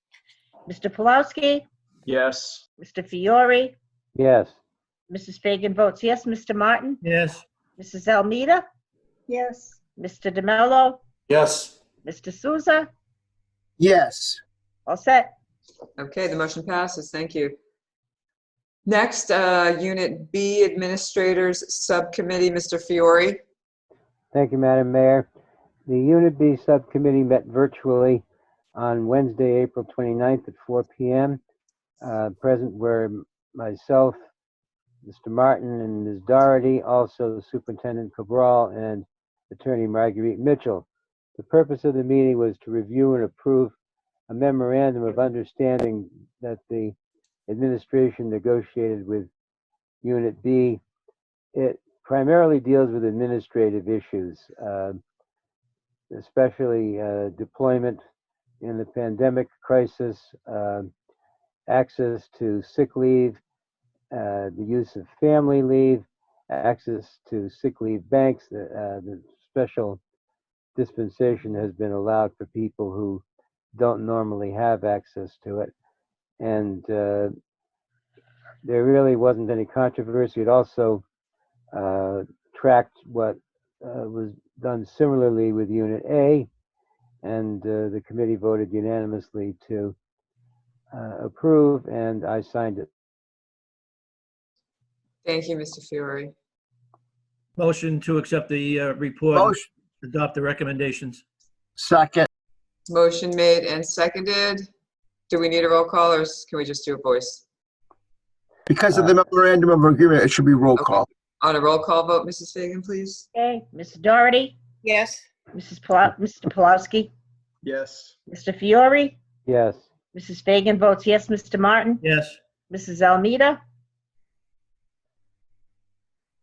Mr. Pulowski? Yes. Mr. Fiore? Yes. Mrs. Fagan votes yes. Mr. Martin? Yes. Mrs. Almeida? Yes. Mr. DeMello? Yes. Mr. Souza? Yes. All set. Okay, the motion passes. Thank you. Next, Unit B, Administrators Subcommittee, Mr. Fiore. Thank you, Madam Mayor. The Unit B Subcommittee met virtually on Wednesday, April 29th at 4 p.m. Present were myself, Mr. Martin, and Ms. Doherty, also Superintendent Cabral and Attorney Marguerite Mitchell. The purpose of the meeting was to review and approve a memorandum of understanding that the administration negotiated with Unit B. It primarily deals with administrative issues, especially deployment in the pandemic crisis, access to sick leave, the use of family leave, access to sick leave banks. The special dispensation has been allowed for people who don't normally have access to it. And there really wasn't any controversy. It also tracked what was done similarly with Unit A, and the committee voted unanimously to approve, and I signed it. Thank you, Mr. Fiore. Motion to accept the report. Motion. Adopt the recommendations. Second. Motion made and seconded. Do we need a roll call or can we just do a voice? Because of the memorandum of agreement, it should be roll Okay. call. On a roll call vote, Mrs. Fagan, please. Okay. Ms. Doherty? Yes. Mr. Pulowski? Yes. Mr. Fiore? Yes. Mrs. Fagan votes yes. Mr. Martin? Yes. Mrs. Almeida?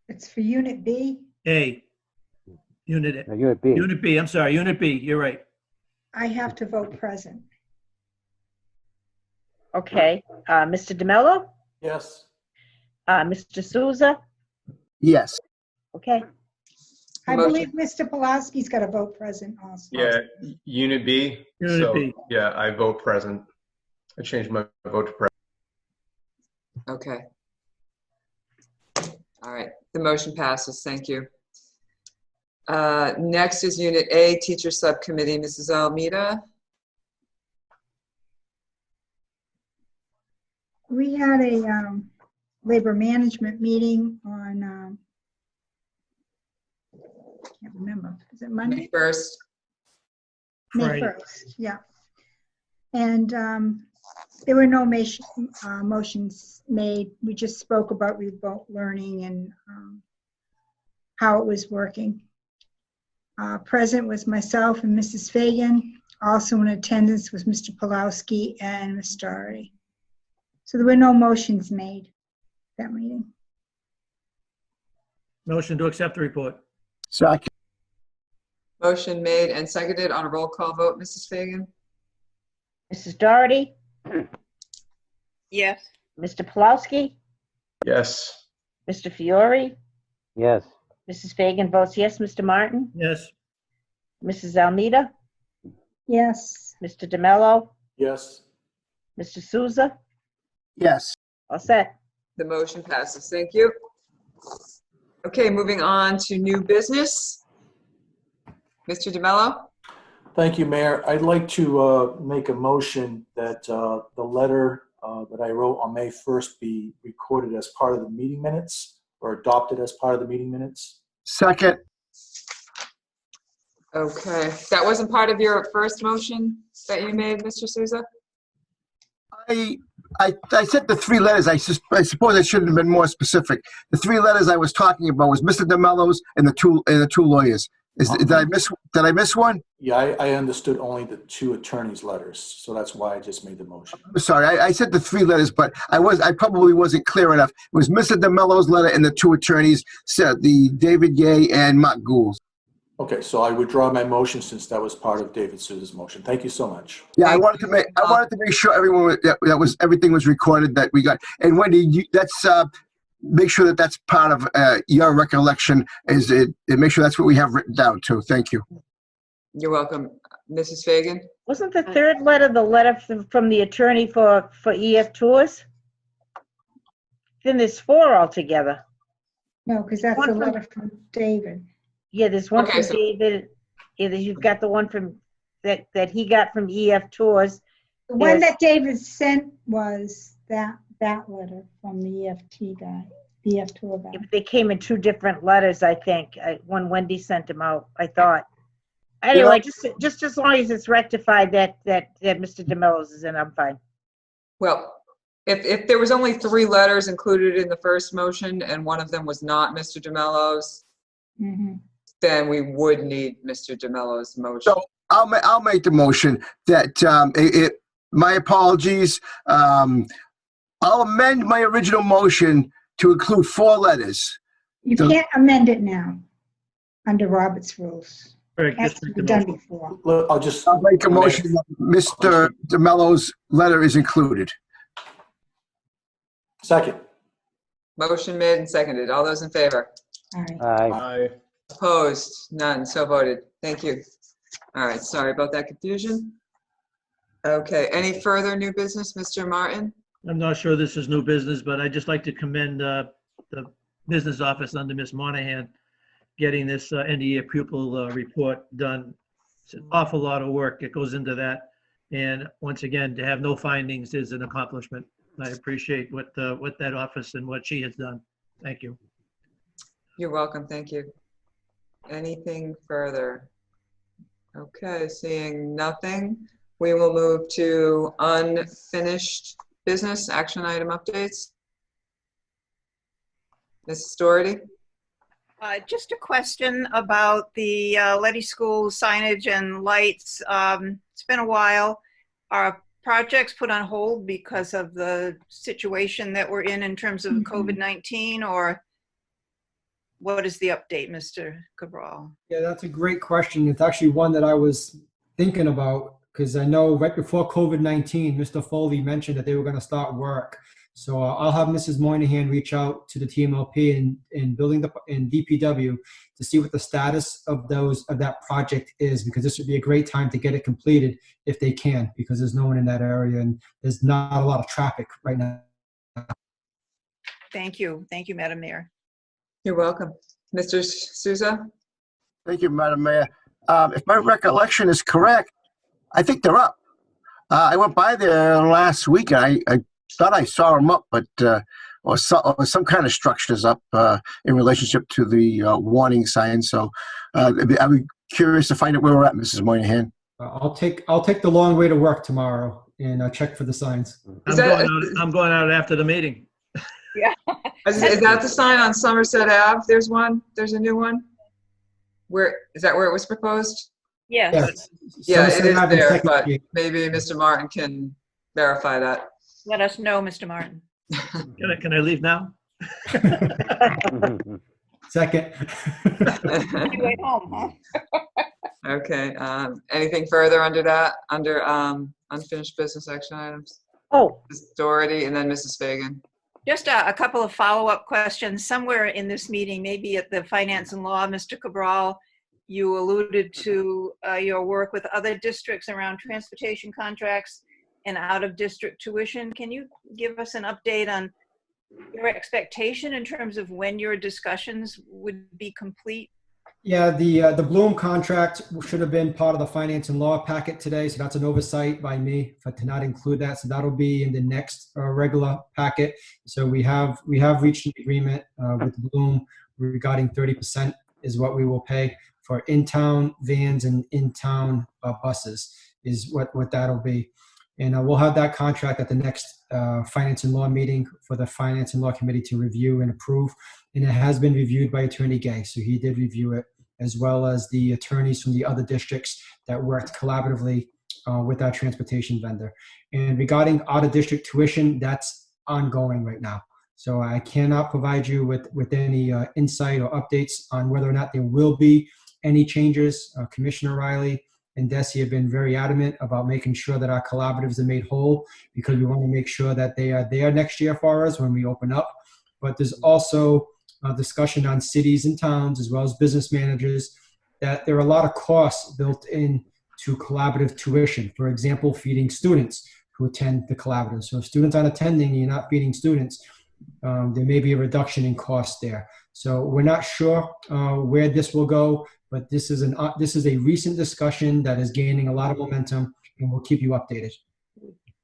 It's for Unit B. A. Unit A. Unit B. Unit B. I'm sorry. Unit B. You're right. I have to vote present. Okay. Mr. DeMello? Yes. Mr. Souza? Yes. Okay. I Motion. believe Mr. Pulaski's got to vote present also. Yeah, Unit B. Unit So, B. yeah, I vote present. I changed my vote to present. Okay. All right, the motion passes. Thank you. Next is Unit A, Teacher Subcommittee, Mrs. Almeida. We had a labor management meeting on, can't remember, is it Monday? May 1st. May Friday. 1st, yeah. And there were no motions made. We just spoke about remote learning and how it was working. Present was myself and Mrs. Fagan. Also in attendance was Mr. Pulowski and Ms. Doherty. So there were no motions made that meeting. Motion to accept the report. Second. Motion made and seconded on a roll call vote. Mrs. Fagan? Mrs. Doherty, Yes. Mr. Pulowski, Yes. Mr. Fiore, Yes. Mrs. Fagan votes yes. Mr. Martin, Yes. Mrs. Almeida, Yes. Mr. DeMello, Yes. Mr. Souza, Yes. all set. The motion passes. Thank you. Okay, moving on to new business. Mr. DeMello? Thank you, Mayor. I'd like to make a motion that the letter that I wrote on May 1st be recorded as part of the meeting minutes or adopted as part of the meeting minutes. Second. Okay, that wasn't part of your first motion that you made, Mr. Souza? I said the three letters. I suppose I should have been more specific. The three letters I was talking about was Mr. DeMello's and the two lawyers. Did I miss one? Yeah, I understood only the two attorneys' letters, so that's why I just made the motion. I'm sorry. I said the three letters, but I probably wasn't clear enough. It was Mr. DeMello's letter and the two attorneys, the David Gay and Mark Gould. Okay, so I withdraw my motion since that was part of David Souza's motion. Thank you so much. Yeah, I wanted to make sure everything was recorded that we got. And Wendy, that's make sure that that's part of your recollection. Make sure that's what we have written down too. Thank you. You're welcome. Mrs. Fagan? Wasn't the third letter the letter from the attorney for EF Tours? Then there's four altogether. No, because that's a letter from David. Yeah, there's one Okay, from David. Yeah, you've got the one from that he got from EF Tours. The one that David sent was that letter from the EFT guy, the EF tour guy. They came in two different letters, I think. When Wendy sent them out, I thought. Anyway, just as long as it's rectified that Mr. DeMello's is in, I'm fine. Well, if there was only three letters included in the first motion and one of them was not Mr. DeMello's, then we would need Mr. DeMello's motion. So I'll make the motion that my apologies. I'll amend my original motion to include four letters. You can't amend it now under Robert's rules. Right, It has to be done before. I'll make a motion that Mr. DeMello's letter is included. Second. Motion made and seconded. All those in favor? Aye. Opposed? None. So voted. Thank you. All right. Sorry about that confusion. Okay. Any further new business, Mr. Martin? I'm not sure this is new business, but I'd just like to commend the business office under Ms. Monahan getting this end of year pupil report done. It's an awful lot of work that goes into that. And once again, to have no findings is an accomplishment. I appreciate what that office and what she has done. Thank you. You're welcome. Thank you. Anything further? Okay, seeing nothing, we will move to unfinished business action item updates. Mrs. Doherty? Just a question about the Letty School signage and lights. It's been a while. Are projects put on hold because of the situation that we're in terms of COVID-19, or what is the update, Mr. Cabral? Yeah, that's a great question. It's actually one that I was thinking about because I know right before COVID-19, Mr. Foley mentioned that they were going to start work. So I'll have Mrs. Moynihan reach out to the TMLP and building in DPW to see what the status of that project is, because this would be a great time to get it completed if they can, because there's no one in that area and there's not a lot of traffic right now. Thank you. Thank you, Madam Mayor. You're welcome. Mr. Souza? Thank you, Madam Mayor. If my recollection is correct, I think they're up. I went by there last week and I thought I saw them up, but or some kind of structures up in relationship to the warning sign. So I'd be curious to find out where we're at, Mrs. Moynihan. I'll take the long way to work tomorrow and check for the signs. I'm going out after the meeting. Yeah. Is that the sign on Somerset Ave? There's one. There's a new one. Is that where it was proposed? Yes. Yeah, it Somerset is Ave there, Second but Street. maybe Mr. Martin can verify that. Let us know, Mr. Martin. Can I leave now? Second. You went home, huh? Okay, anything further under that, under unfinished business action items? Oh, Ms. Doherty and then Mrs. Fagan. Just a couple of follow-up questions. Somewhere in this meeting, maybe at the Finance and Law, Mr. Cabral, you alluded to your work with other districts around transportation contracts and out-of-district tuition. Can you give us an update on your expectation in terms of when your discussions would be complete? Yeah, the Bloom contract should have been part of the Finance and Law packet today, so that's an oversight by me to not include that. So that'll be in the next regular packet. So we have reached an agreement with Bloom regarding 30% is what we will pay for in-town vans and in-town buses is what that'll be. And we'll have that contract at the next Finance and Law meeting for the Finance and Law Committee to review and approve. And it has been reviewed by Attorney Gay, so he did review it, as well as the attorneys from the other districts that worked collaboratively with our transportation vendor. And regarding out-of-district tuition, that's ongoing right now. So I cannot provide you with any insight or updates on whether or not there will be any changes. Commissioner Riley and Desi have been very adamant about making sure that our collaboratives are made whole, because we want to make sure that they are there next year for us when we open up. But there's also a discussion on cities and towns, as well as business managers, that there are a lot of costs built in to collaborative tuition. For example, feeding students who attend the collaborative. So if students aren't attending and you're not feeding students, there may be a reduction in cost there. So we're not sure where this will go, but this is a recent discussion that is gaining a lot of momentum, and we'll keep you updated.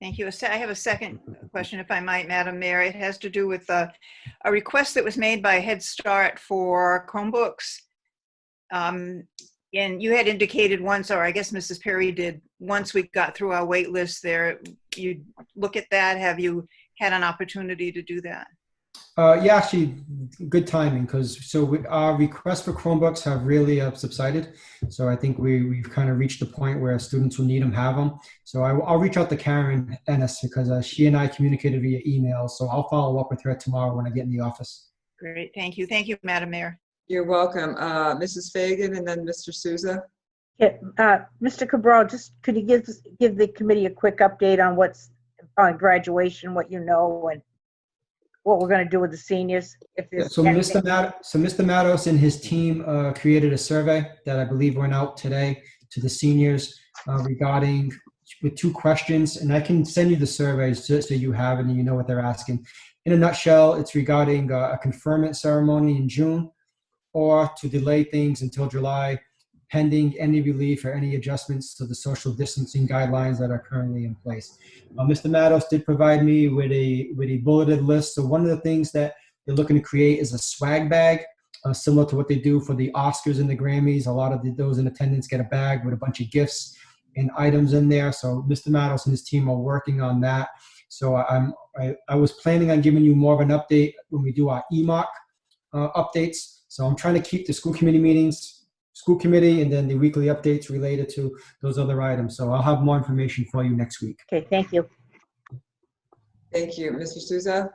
Thank you. I have a second question, if I might, Madam Mayor. It has to do with a request that was made by Head Start for Chromebooks. And you had indicated once, or I guess Mrs. Perry did, once we got through our wait list there, you'd look at that. Have you had an opportunity to do that? Yeah, actually, good timing, because our requests for Chromebooks have really subsided. So I think we've kind of reached the point where students who need them have them. So I'll reach out to Karen Ennis, because she and I communicated via email. So I'll follow up with her tomorrow when I get in the office. Great, thank you. Thank you, Madam Mayor. You're welcome. Mrs. Fagan and then Mr. Souza. yeah, Mr. Cabral, just could you give the committee a quick update on what's on graduation, what you know, and what we're going to do with the seniors? If there's So anything. Mr. Matos and his team created a survey that I believe went out today to the seniors regarding, with 2 questions, and I can send you the surveys just so you have it and you know what they're asking. In a nutshell, it's regarding a conferment ceremony in June, or to delay things until July, pending any relief or any adjustments to the social distancing guidelines that are currently in place. Mr. Matos did provide me with a bulleted list. So one of the things that they're looking to create is a swag bag, similar to what they do for the Oscars and the Grammys. A lot of those in attendance get a bag with a bunch of gifts and items in there. So Mr. Matos and his team are working on that. So I was planning on giving you more of an update when we do our EMOC updates. So I'm trying to keep the school committee meetings, school committee, and then the weekly updates related to those other items. So I'll have more information for you next week. Okay, thank you. Thank you. Mr. Souza?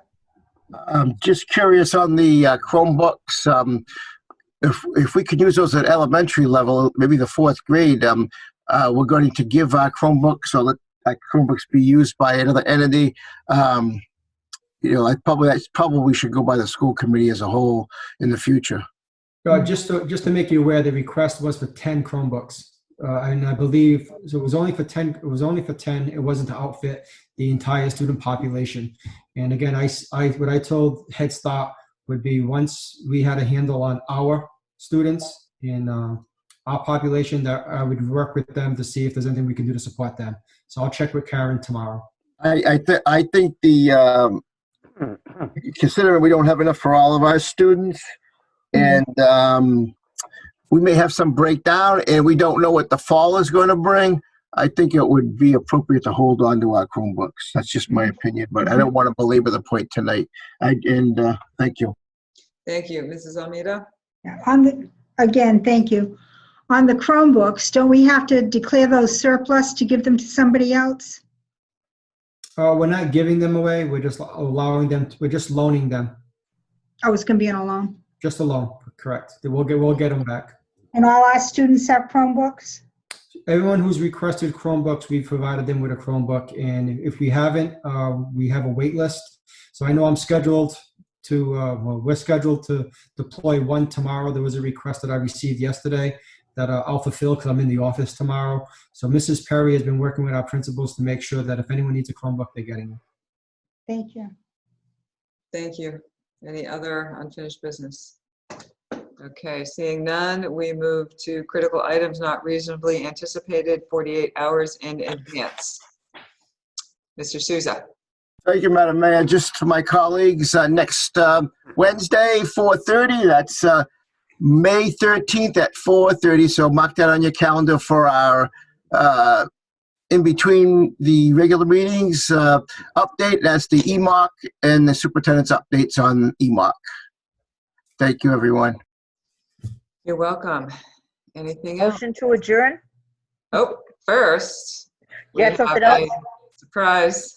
I'm just curious on the Chromebooks. If we could use those at elementary level, maybe the 4th grade, we're going to give our Chromebooks, so let Chromebooks be used by another entity. That's probably should go by the school committee as a whole in the future. Just to make you aware, the request was for 10 Chromebooks, and I believe so. It was only for 10. It was only for 10. It wasn't to outfit the entire student population. And again, what I told Head Start would be, once we had a handle on our students in our population, that I would work with them to see if there's anything we can do to support them. So I'll check with Karen tomorrow. I think considering we don't have enough for all of our students, and we may have some breakdown, and we don't know what the fall is going to bring, I think it would be appropriate to hold on to our Chromebooks. That's just my opinion, but I don't want to belabor the point tonight. Thank you. Thank you. Mrs. Almeida? Again, thank you. On the Chromebooks, don't we have to declare those surplus to give them to somebody else? We're not giving them away. We're just allowing them. We're just loaning them. Oh, it's going to be on a loan. Just a loan, correct. We'll get them back. And all our students have Chromebooks? Everyone who's requested Chromebooks, we've provided them with a Chromebook. And if we haven't, we have a wait list. So I know I'm scheduled to, we're scheduled to deploy one tomorrow. There was a request that I received yesterday that I'll fulfill because I'm in the office tomorrow. So Mrs. Perry has been working with our principals to make sure that if anyone needs a Chromebook, they're getting one. Thank you. Thank you. Any other unfinished business? Okay, seeing none, we move to critical items not reasonably anticipated 48 hours in advance. Mr. Souza. Thank you, Madam Mayor. Just to my colleagues, next Wednesday, 4:30, that's May 13th at 4:30. So mark that on your calendar for our in between the regular meetings update. That's the EMOC and the superintendent's updates on EMOC. Thank you, everyone. You're welcome. Anything else? Motion to adjourn? Oh, first, we You have had something a else? surprise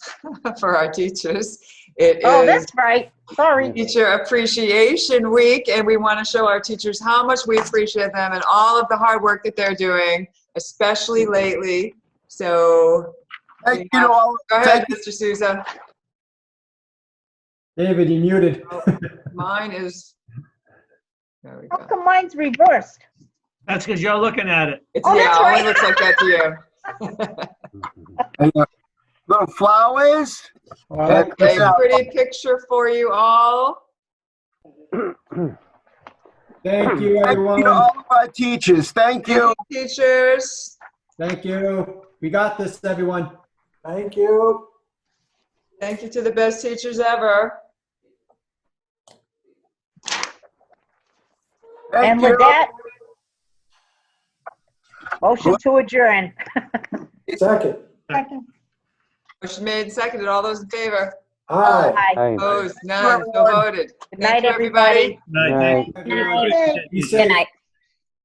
for our teachers. It Oh, is that's right. Sorry. Teacher Appreciation Week, and we want to show our teachers how much we appreciate them and all of the hard work that they're doing, especially lately. So, thank you all. Go ahead, Mr. Souza. David, you muted. Mine is. There we How go. come mine's reversed? That's because you're looking at it. It's, Oh, yeah, that's it right. only looks like that to you. And, little flowers. A pretty picture for you all. Thank you, Thank everyone. you to all of our teachers. Thank you. Teachers. Thank you. We got this, everyone. Thank you. Thank you to the best teachers ever. Thank And you. with that, motion to adjourn. Second. Second. Motion made, seconded. All those in favor? Aye. Aye. Opposed? None. So voted. Good night, Thank you, everybody. everybody. Night. Night. Thank you. Good Be Good safe. night.